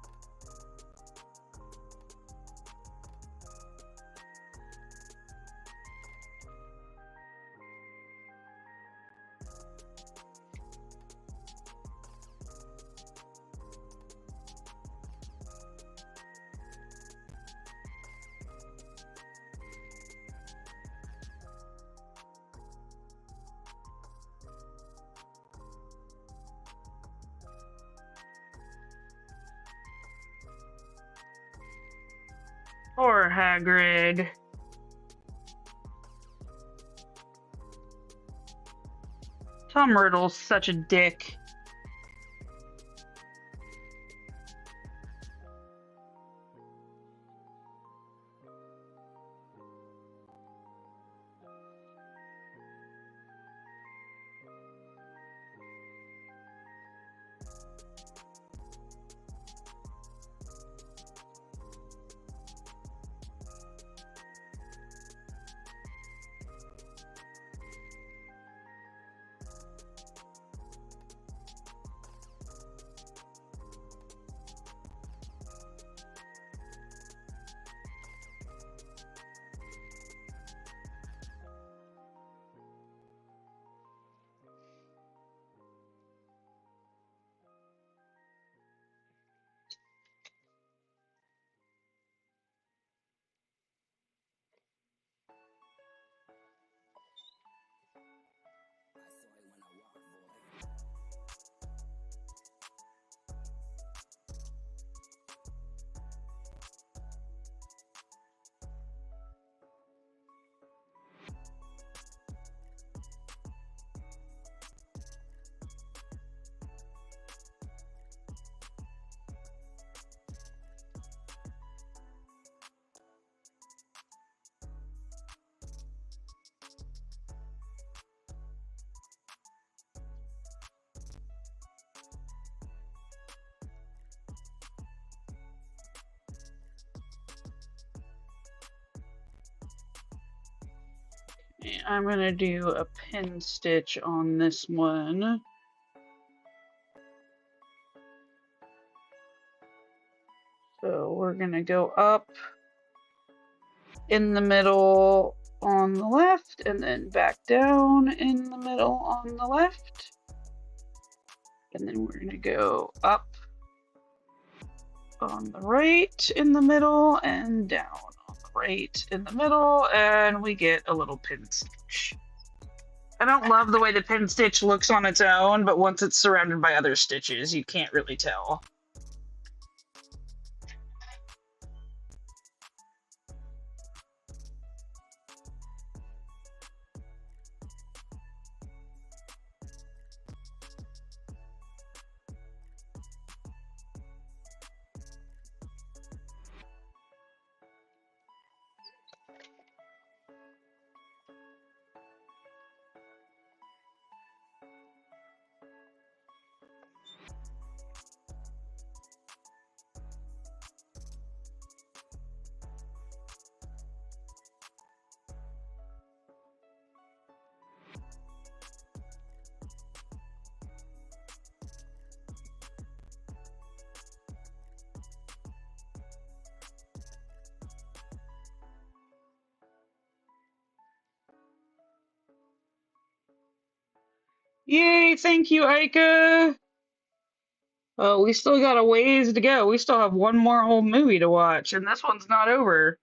Poor Hagrid. Tom Riddle's such a dick. I'm going to do a pin stitch on this one. So we're going to go up in the middle on the left and then back down in the middle on the left. And then we're going to go up on the right in the middle and down on the right in the middle, and we get a little pin stitch. I don't love the way the pin stitch looks on its own, but once it's surrounded by other stitches, you can't really tell. right, thank you, Ika. Oh, we still got a ways to go. We still have one more whole movie to watch, and this one's not over.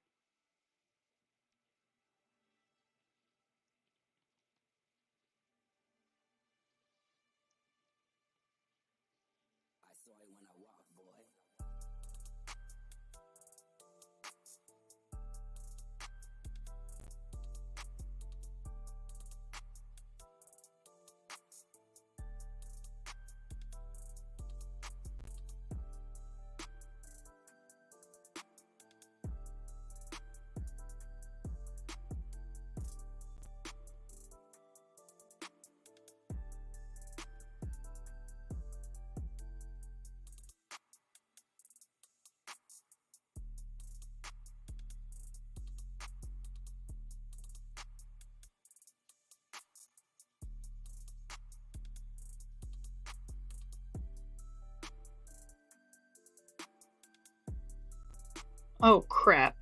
Oh, crap.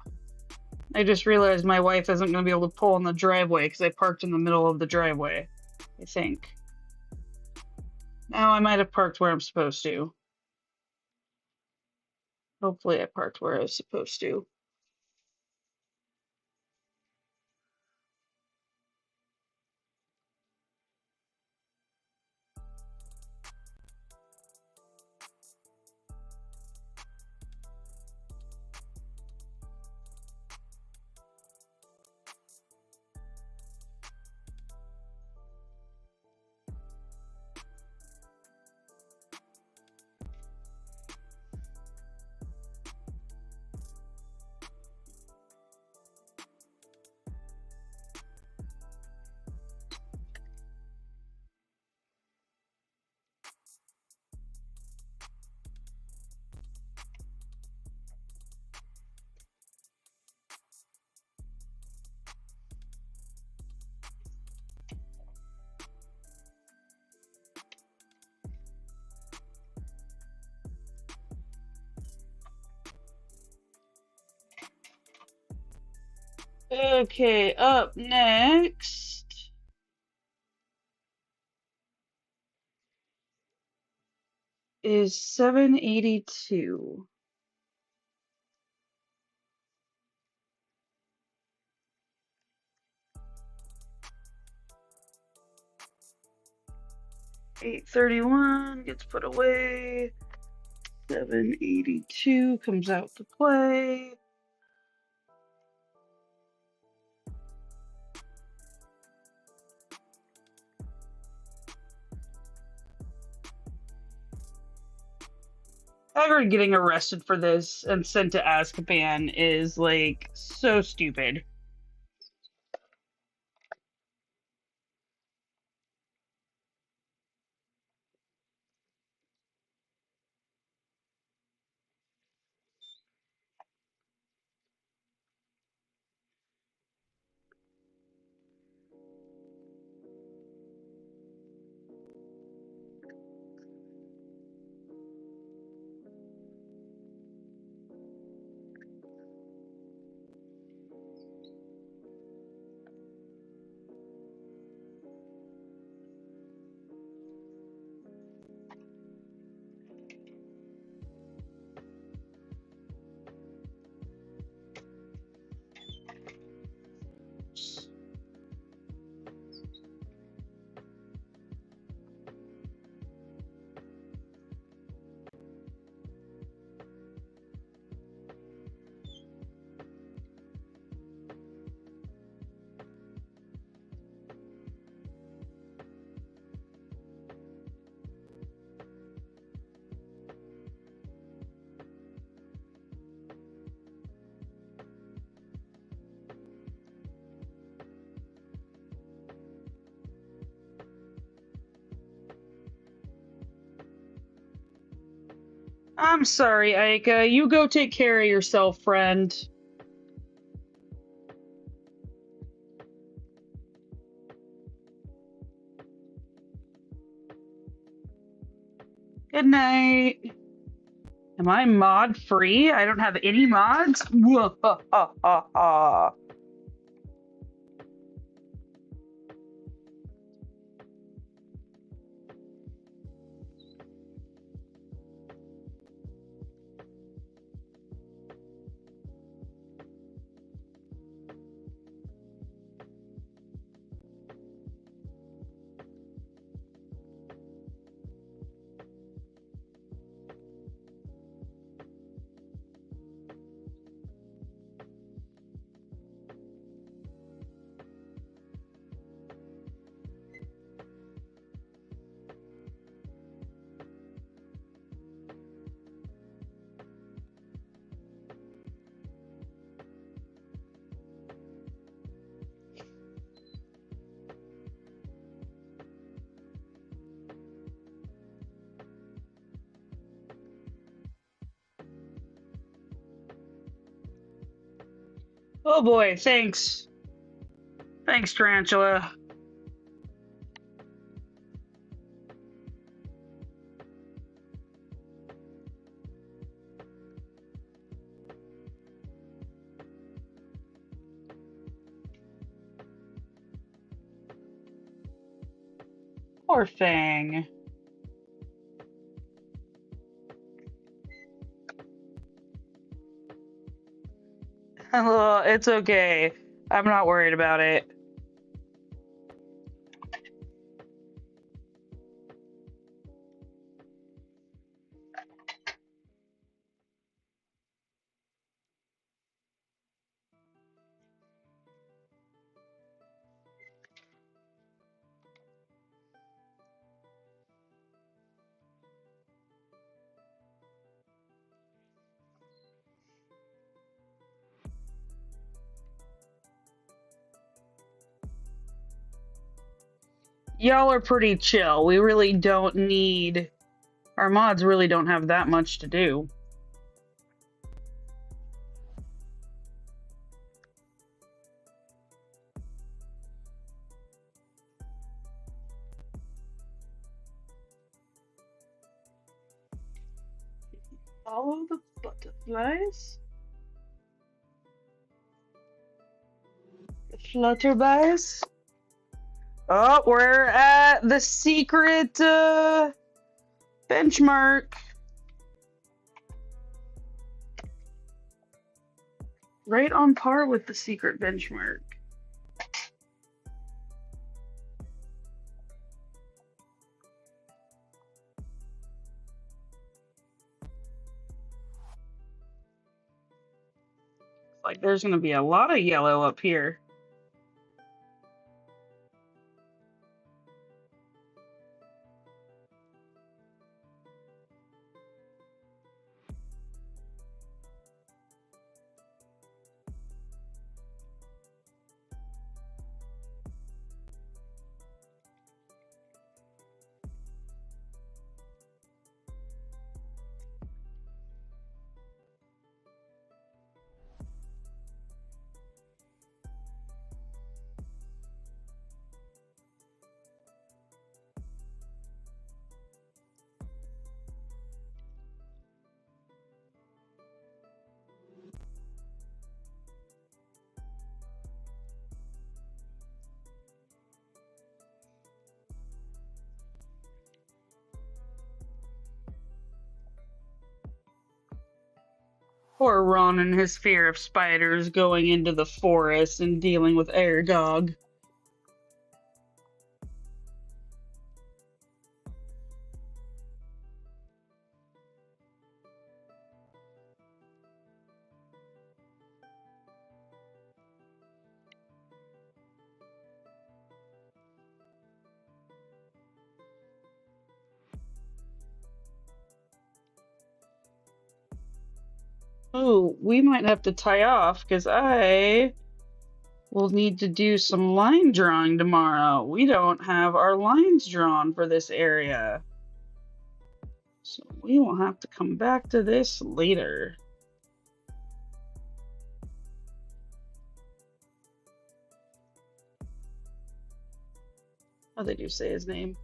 I just realized my wife isn't going to be able to pull in the driveway because I parked in the middle of the driveway, I think. Now I might have parked where I'm supposed to. Hopefully I parked where I was supposed to. Okay, up next is 782. $831 gets put away. 782 comes out to play. Hagrid getting arrested for this and sent to Azkaban is like so stupid. I'm sorry, Ika. You go take care of yourself, friend. Good night. Am I mod free? I don't have any mods? Wahahaha. Oh boy, thanks. Thanks, Tarantula. Poor thing. Well, it's okay. I'm not worried about it. Y'all are pretty chill. We really don't need. Our mods really don't have that much to do. Follow the butterflies. The flutterbies. Oh, we're at the secret benchmark. Right on par with the secret benchmark. Like there's going to be a lot of yellow up here. Poor Ron and his fear of spiders going into the forest and dealing with Aragog. Oh, we might have to tie off because I will need to do some line drawing tomorrow. We don't have our lines drawn for this area. So we will have to come back to this later. How did you say his name?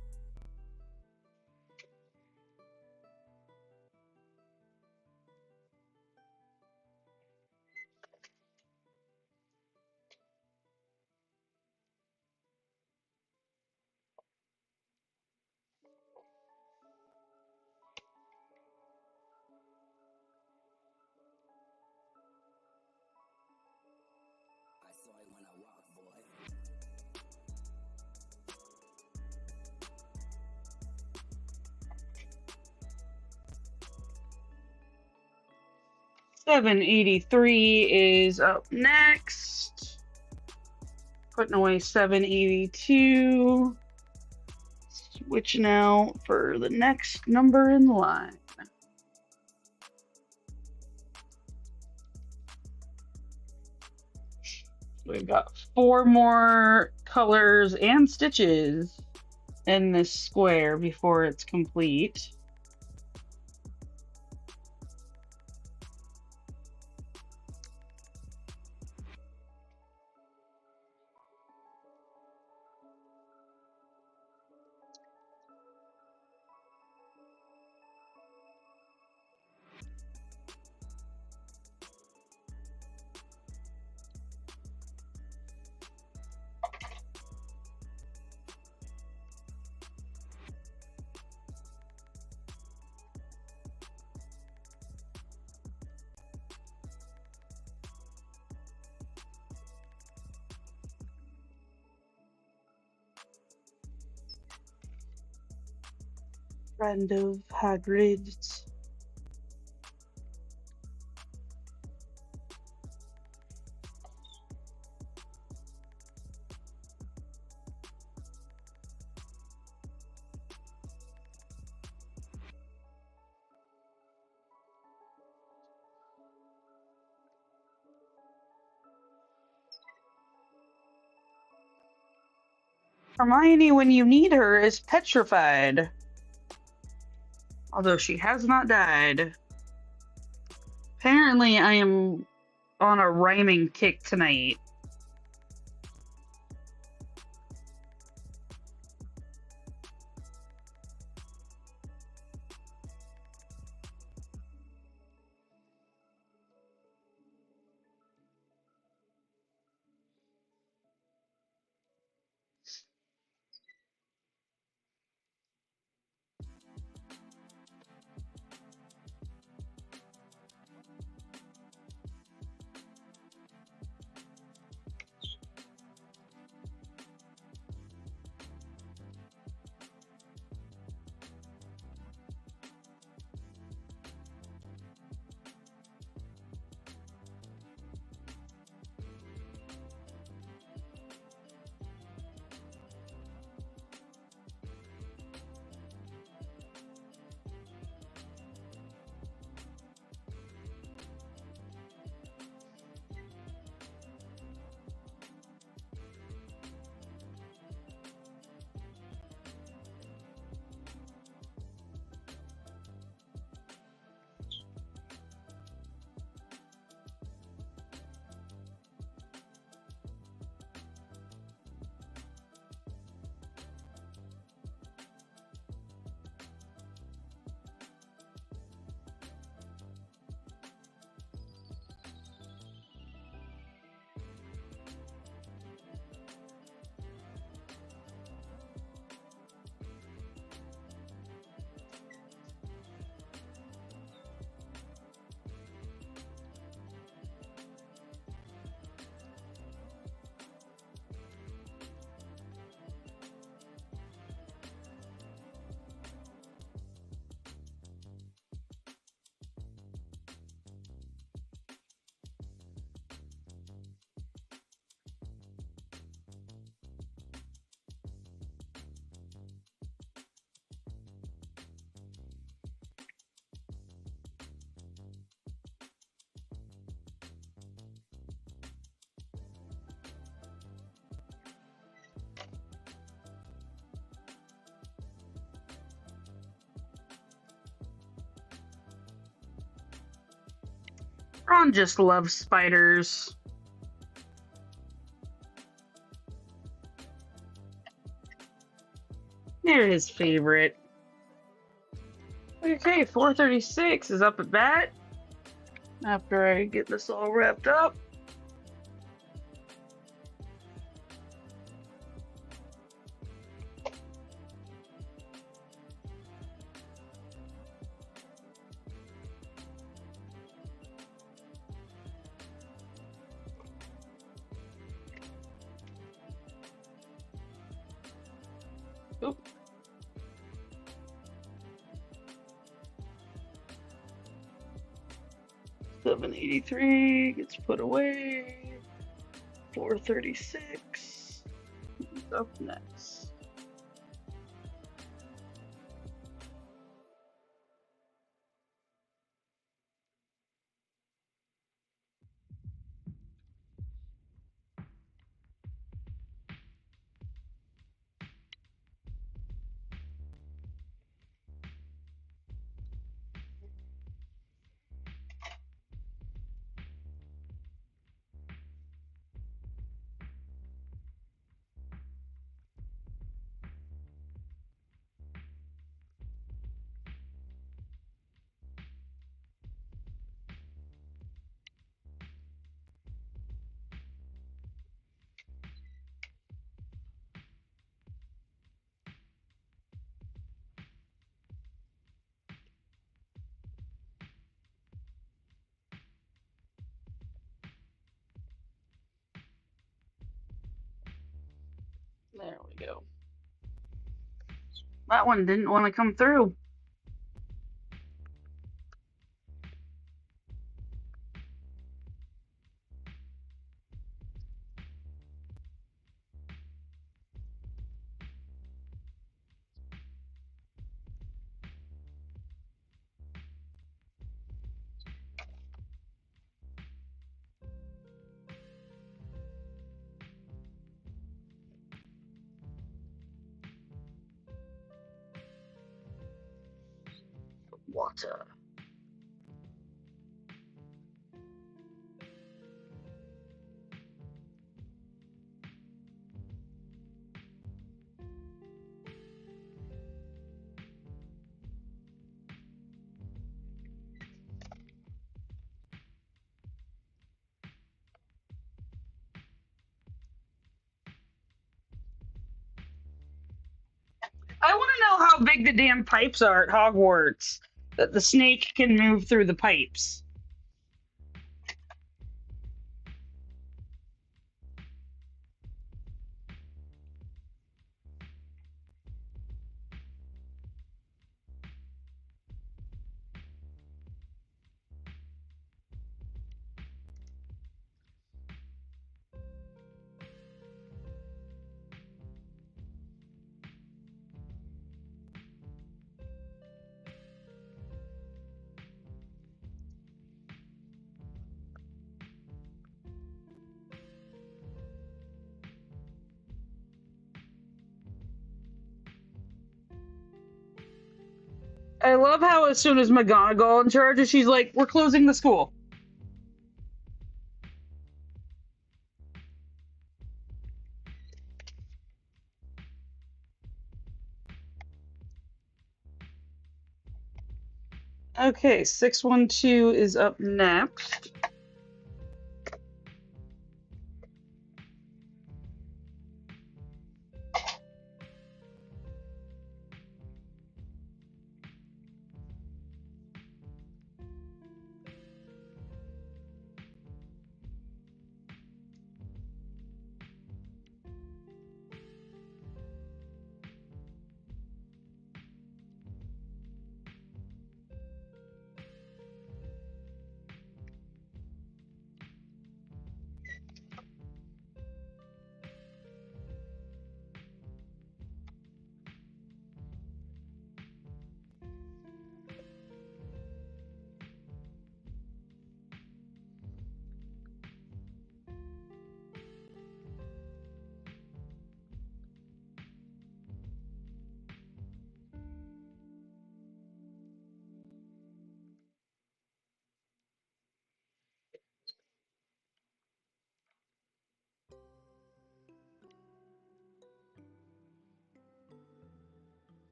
I saw it when I walked, boy. 783 is up next. Putting away 782. Switching out for the next number in line. We've got 4 more colors and stitches in this square before it's complete. Friend of Hagrid's. Hermione, when you need her, is petrified, although she has not died. Apparently, I am on a rhyming kick tonight. Ron just loves spiders. They're his favorite. Okay, 436 is up at bat. After I get this all wrapped up. Oop. $783 gets put away. 436 is up next. There we go. That one didn't want to come through. water. I want to know how big the damn pipes are at Hogwarts that the snake can move through the pipes. I love how as soon as McGonagall in charge, she's like, "We're closing the school." Okay, 612 is up next.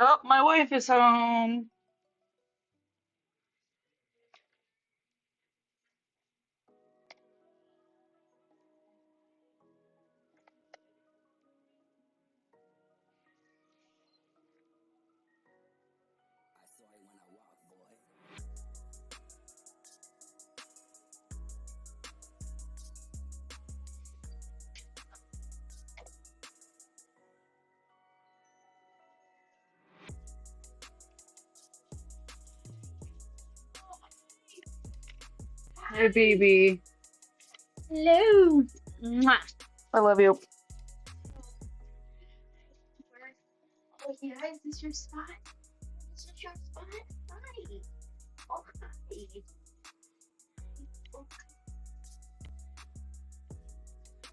Oh, my wife is home. I saw it when I walked, boy. Hey, baby. Hello. Mwah. I love you. Oh yeah, is this your spot? Is this your spot? Hi. Oh hi. Oh hi.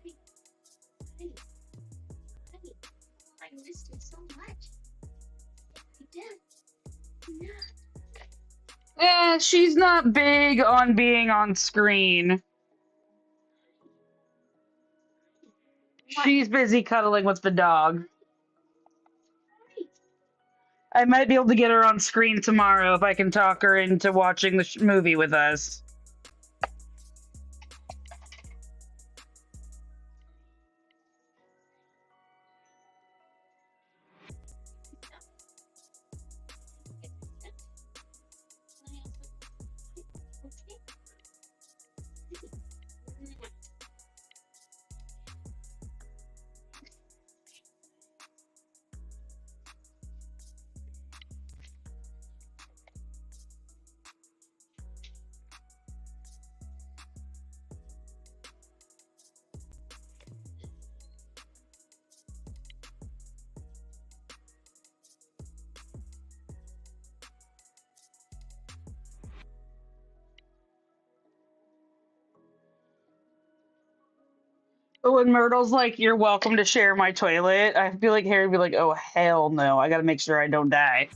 Hi. Hi. I missed you so much. I did. Yeah. She's not big on being on screen. She's busy cuddling with the dog. Hi. I might be able to get her on screen tomorrow if I can talk her into watching the movie with us. Okay. But when Myrtle's like, "You're welcome to share my toilet," I feel like Harry would be like, "Oh hell no! I gotta make sure I don't die."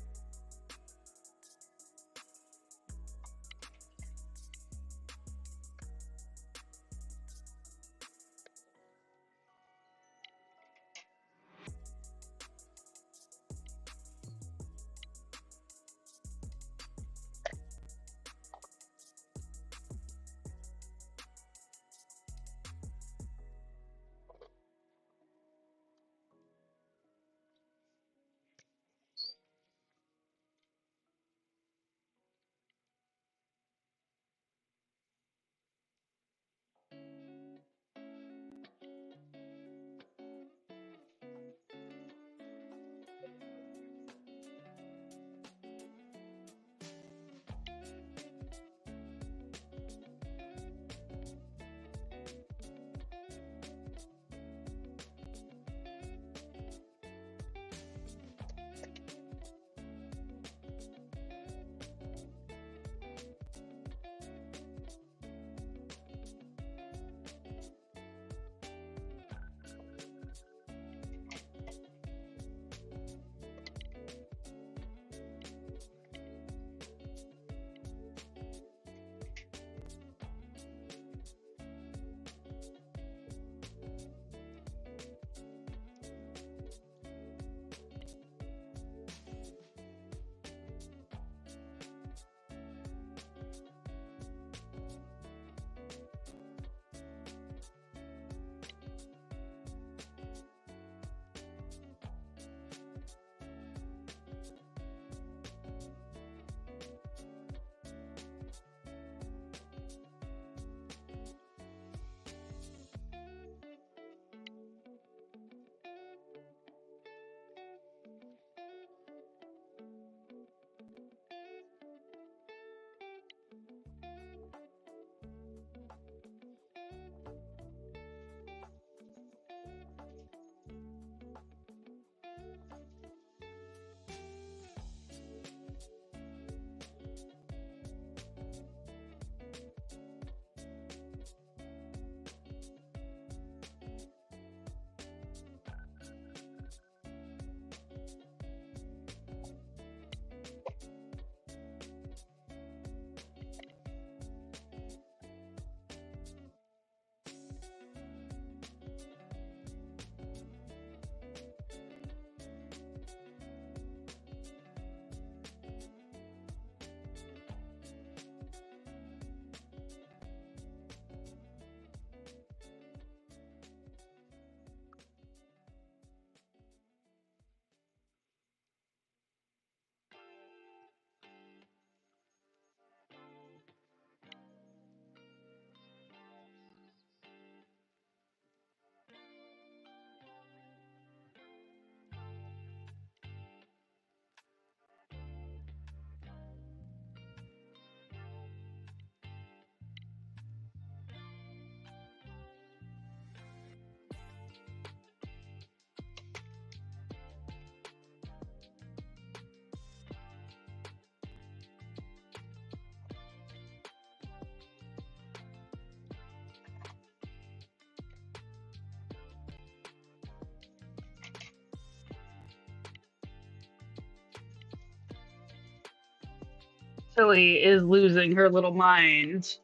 Lily is losing her little mind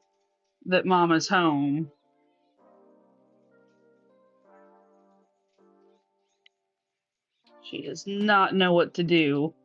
that Mama's home. She does not know what to do.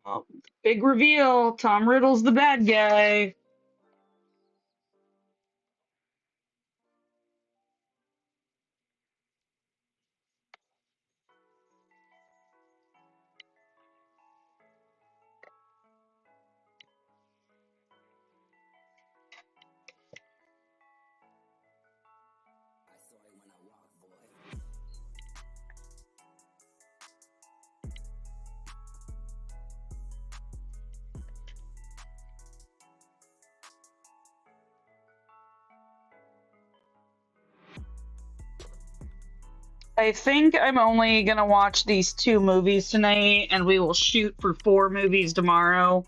Oh, big reveal. Tom Riddle's the bad guy. I saw it when I walked, boy. I think I'm only gonna watch these 2 movies tonight, and we will shoot for 4 movies tomorrow.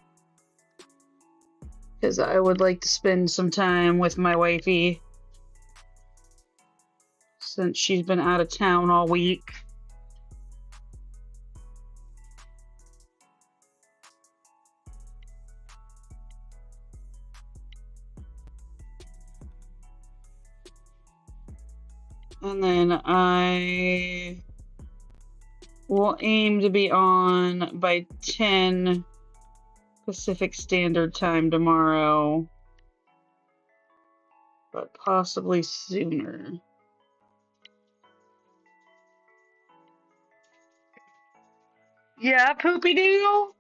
Because I would like to spend some time with my wifey since she's been out of town all week. And then I will aim to be on by 10 Pacific Standard Time tomorrow, but possibly sooner. Yeah, Poopy Doo?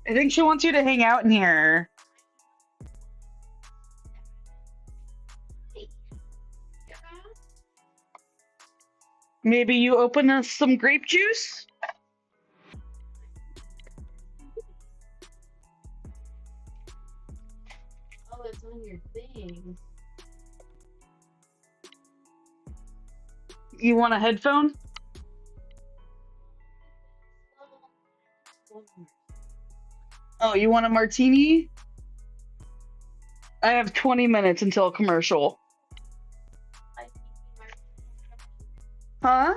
I think she wants you to hang out in here. Maybe you open us some grape juice? Oh, it's on your thing. You want a headphone? Oh, you want a martini? I have 20 minutes until commercial. Huh?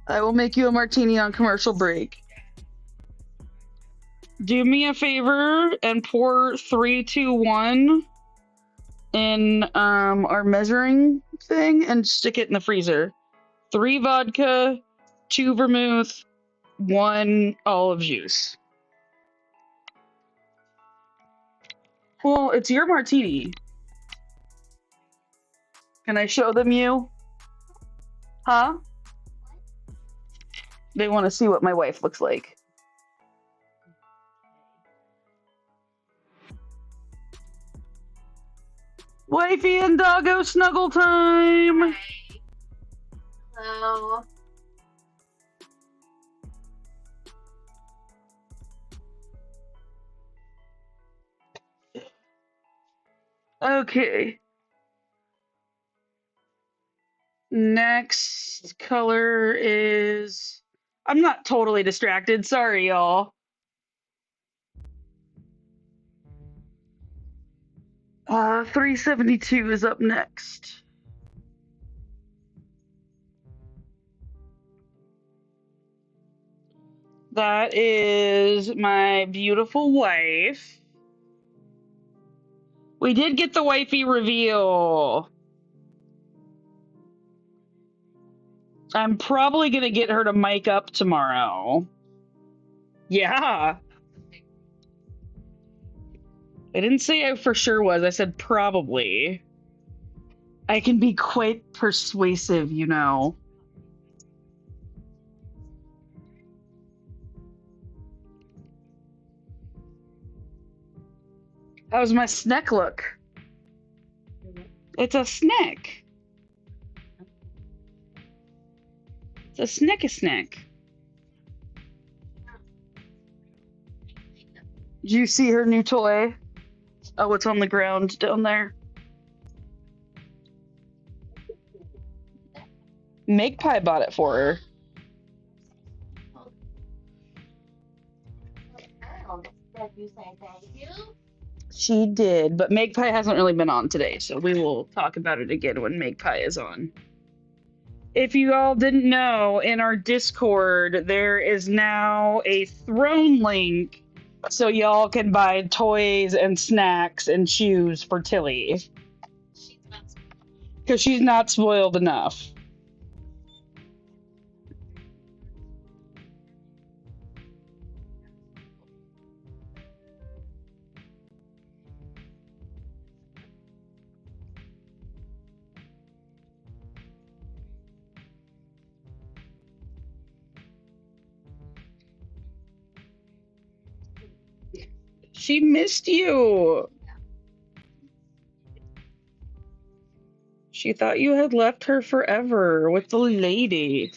I will make you a martini on commercial break. Do me a favor and pour 3, 2, 1 in our measuring thing and stick it in the freezer. 3 vodka, 2 vermouth, 1 olive juice. Well, it's your martini. Can I show them you? Huh? They want to see what my wife looks like. Wifey and doggo snuggle time! Hello. Okay. Next color is... I'm not totally distracted. Sorry, y'all. 372 is up next. That is my beautiful wife. We did get the wifey reveal. I'm probably gonna get her to mic up tomorrow. Yeah. I didn't say I for sure was. I said probably. I can be quite persuasive, you know. How's my snack look? It's a snack. It's a snacky snack. Did you see her new toy? Oh, it's on the ground down there. Magpie bought it for her. You say thank you. She did, but Magpie hasn't really been on today, so we will talk about it again when Magpie is on. If you all didn't know, in our Discord, there is now a throne link so y'all can buy toys and snacks and shoes for Tilly. Because she's not spoiled enough. She missed you. She thought you had left her forever with the lady.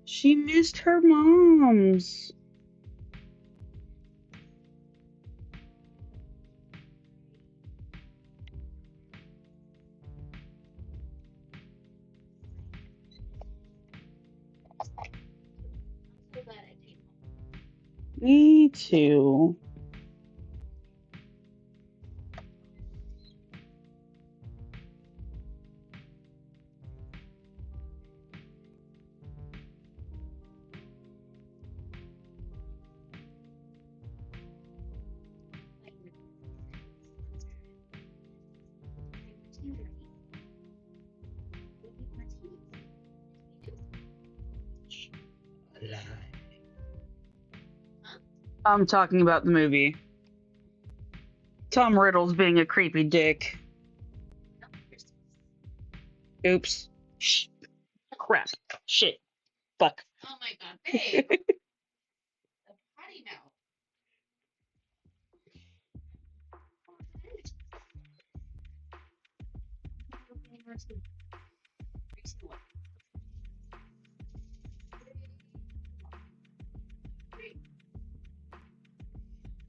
She missed her mom's. Me too. I'm talking about the movie. Tom Riddle's being a creepy dick. Oops. Shh. Crap. Shit. Fuck. Oh my god, babe. The potty mouth.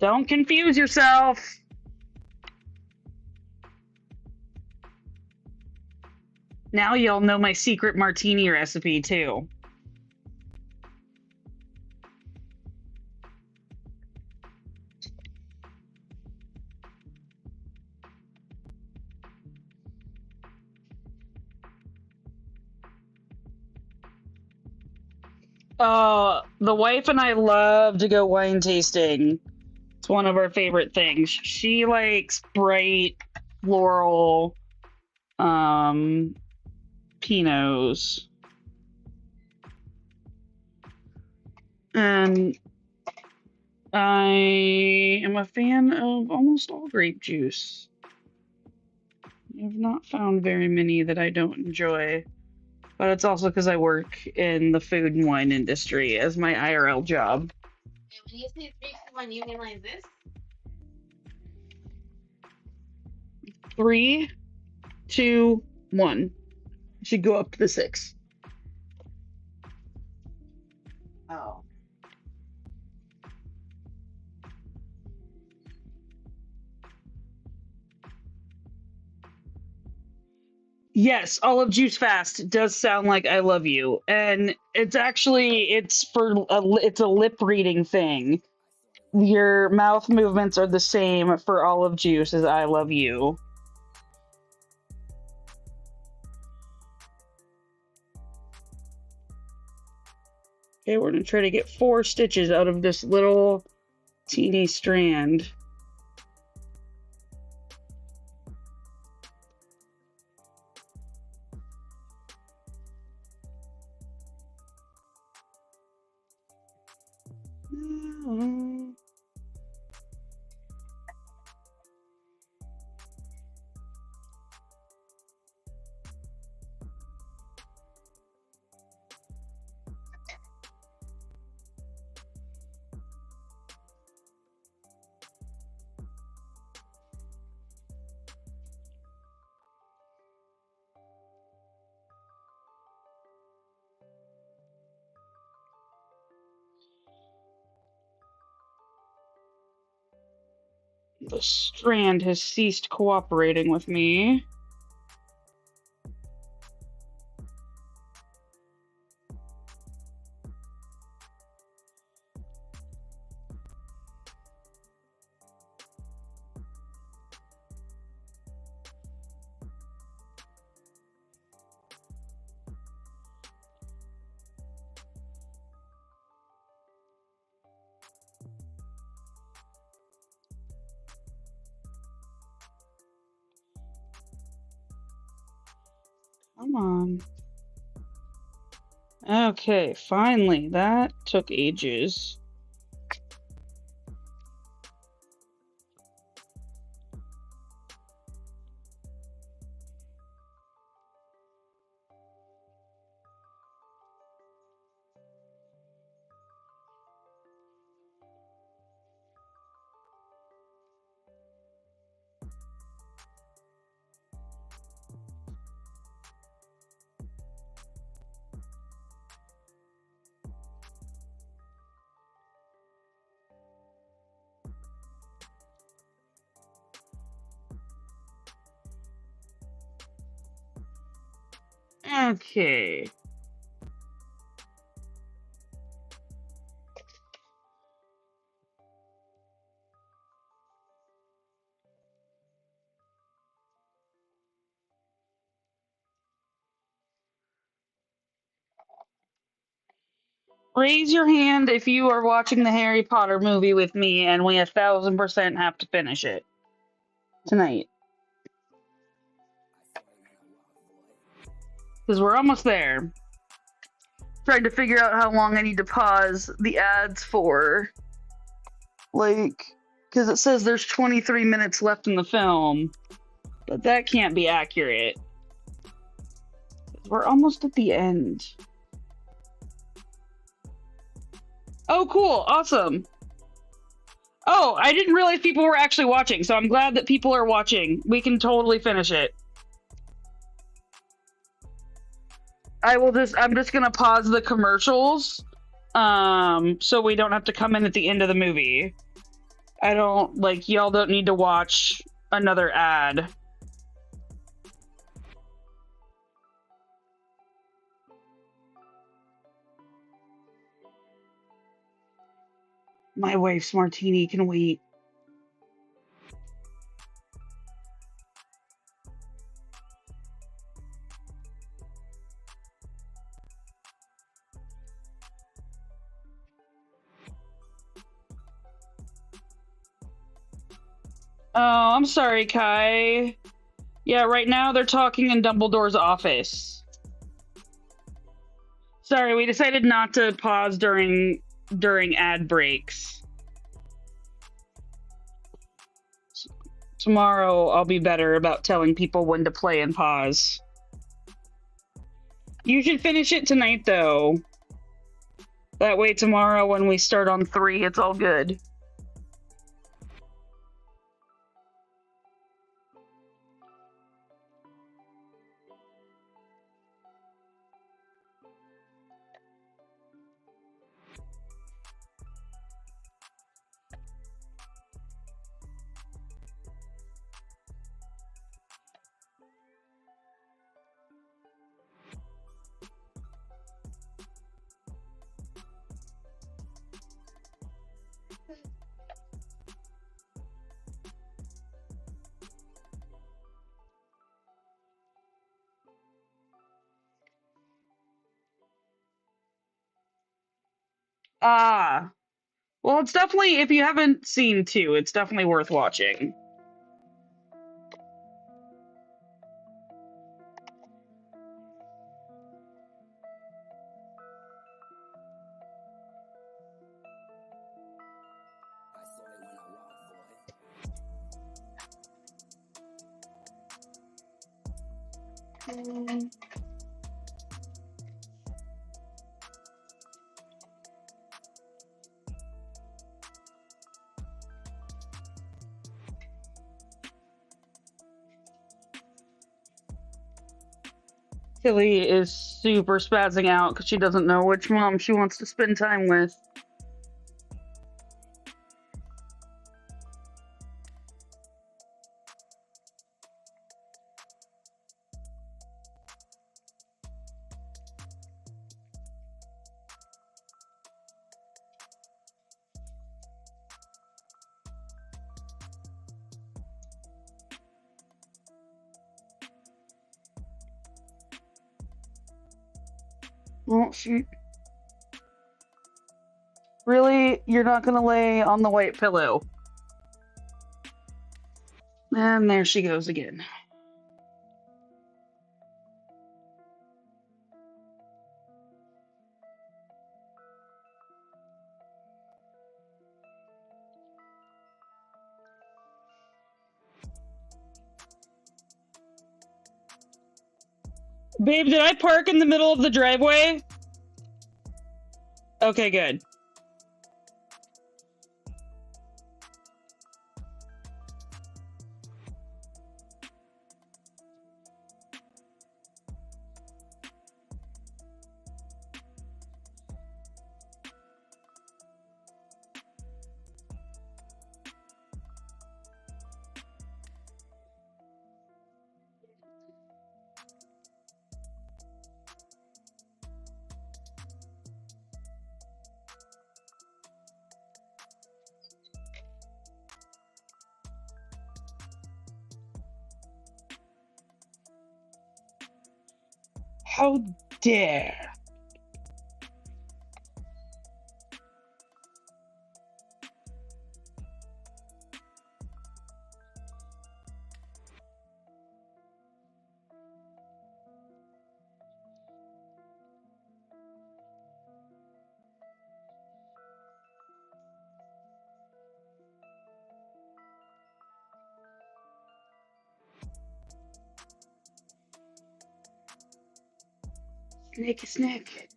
Don't confuse yourself. Now y'all know my secret martini recipe too. The wife and I love to go wine tasting. It's one of our favorite things. She likes bright floral pinots. And I am a fan of almost all grape juice. I've not found very many that I don't enjoy. But it's also because I work in the food and wine industry as my IRL job. When you say 3, 2, 1, you mean like this? 3, 2, 1. Should go up to the 6. Oh. Yes, olive juice fast does sound like I love you, and it's actually it's a lip reading thing. Your mouth movements are the same for olive juice as I love you. Okay, we're gonna try to get 4 stitches out of this little teeny strand. The strand has ceased cooperating with me. Come on. Okay, finally. That took ages. Okay. Raise your hand if you are watching the Harry Potter movie with me and we 1000% have to finish it tonight. Because we're almost there. Trying to figure out how long I need to pause the ads for. Like, because it says there's 23 minutes left in the film. But that can't be accurate. We're almost at the end. Oh, cool. Awesome. Oh, I didn't realize people were actually watching, so I'm glad that people are watching. We can totally finish it. I'm just gonna pause the commercials, so we don't have to come in at the end of the movie. Y'all don't need to watch another ad. My wife's martini can wait. Oh, I'm sorry, Kai. Yeah, right now they're talking in Dumbledore's office. Sorry, we decided not to pause during ad breaks. Tomorrow I'll be better about telling people when to play and pause. You should finish it tonight, though. That way tomorrow when we start on 3, it's all good. Ah, well, it's definitely, if you haven't seen 2, it's definitely worth watching. I saw it when I walked, boy. Tilly is super spazzing out because she doesn't know which mom she wants to spend time with. Oh, shoot. Really? You're not gonna lay on the white pillow? And there she goes again. Babe, did I park in the middle of the driveway? Okay, good. How dare. Snick, snick.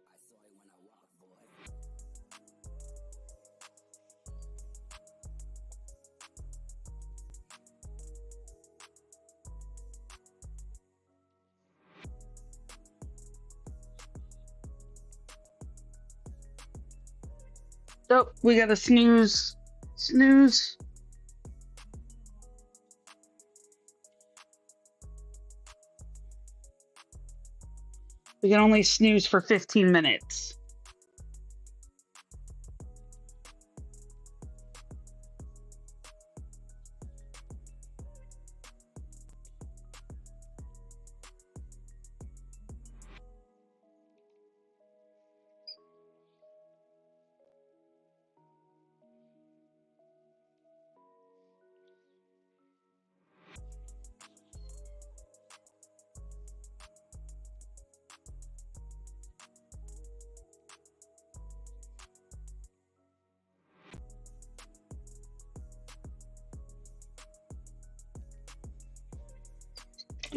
I saw it when I walked, boy. Oh, we got a snooze. Snooze. We can only snooze for 15 minutes.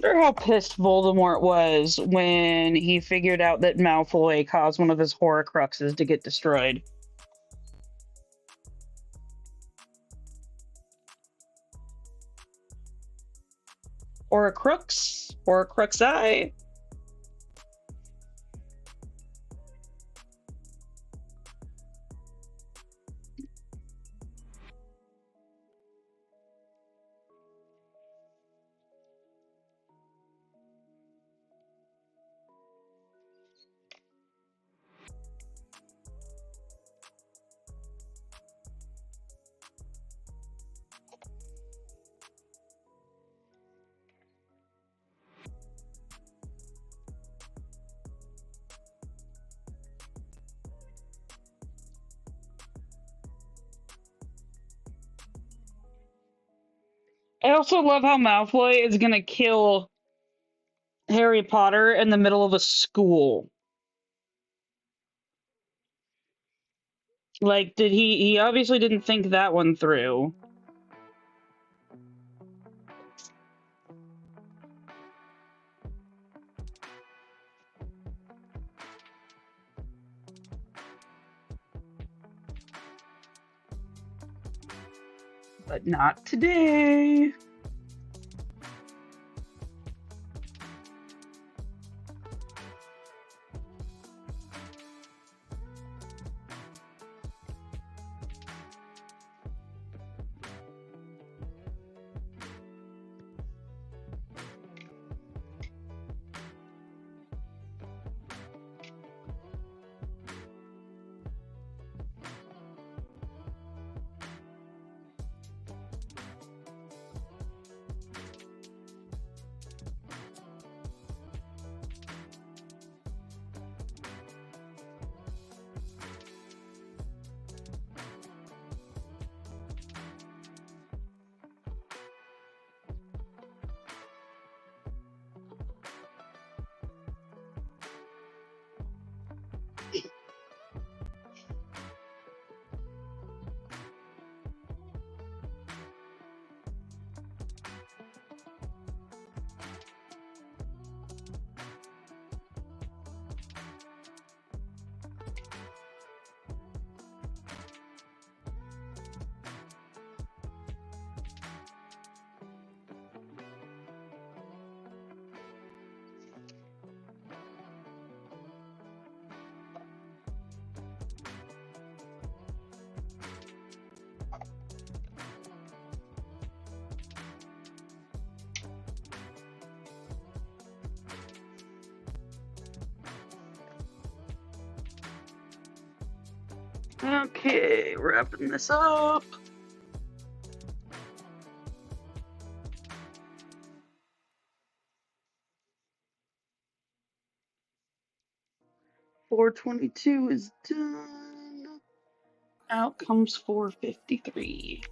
I wonder how pissed Voldemort was when he figured out that Malfoy caused one of his Horcruxes to get destroyed. Horcrux? Horcruxi? I also love how Malfoy is gonna kill Harry Potter in the middle of a school. Like, did he obviously didn't think that one through. But not today. Okay, wrapping this up. $422 is done. Out comes $453.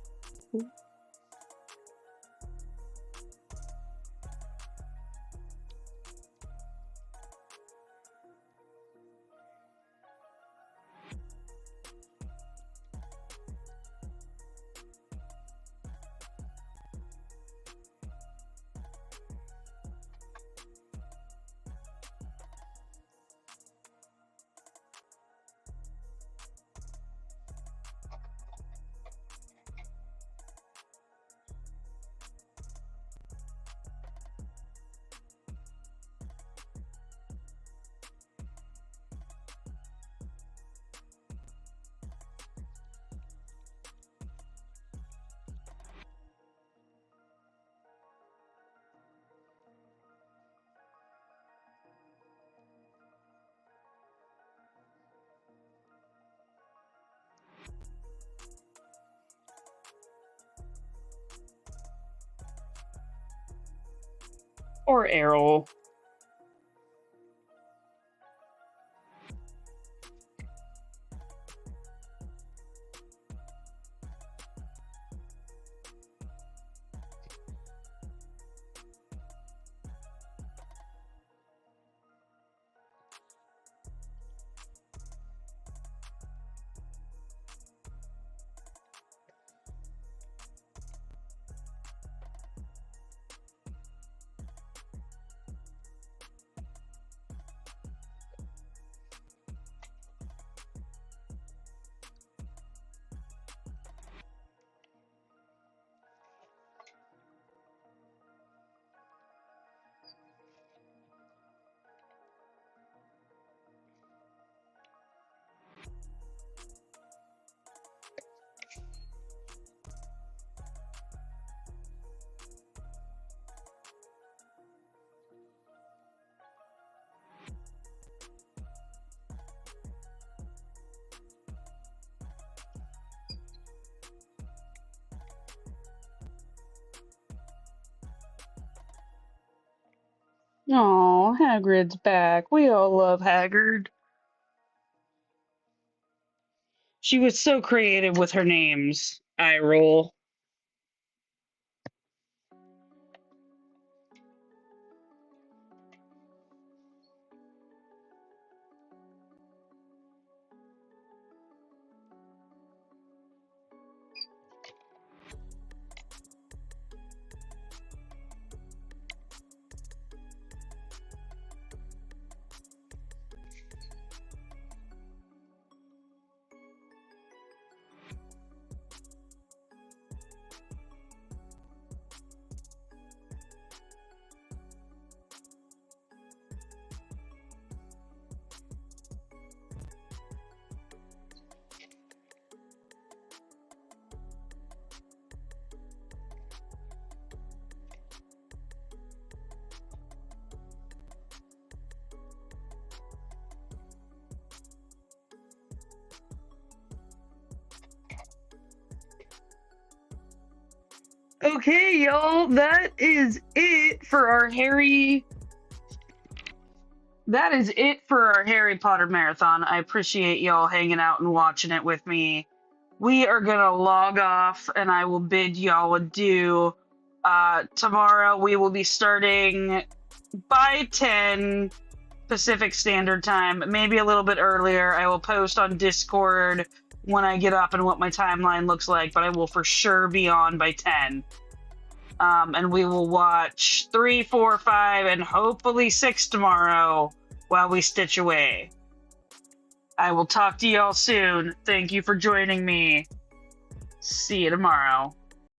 Or Errol. Oh, Hagrid's back. We all love Hagrid. She was so creative with her names. I roll. Okay, y'all, that is it for our Harry. That is it for our Harry Potter marathon. I appreciate y'all hanging out and watching it with me. We are gonna log off, and I will bid y'all adieu. Tomorrow we will be starting by 10 Pacific Standard Time, maybe a little bit earlier. I will post on Discord when I get up and what my timeline looks like, but I will for sure be on by 10. And we will watch 3, 4, 5, and hopefully 6 tomorrow while we stitch away. I will talk to y'all soon. Thank you for joining me. See you tomorrow.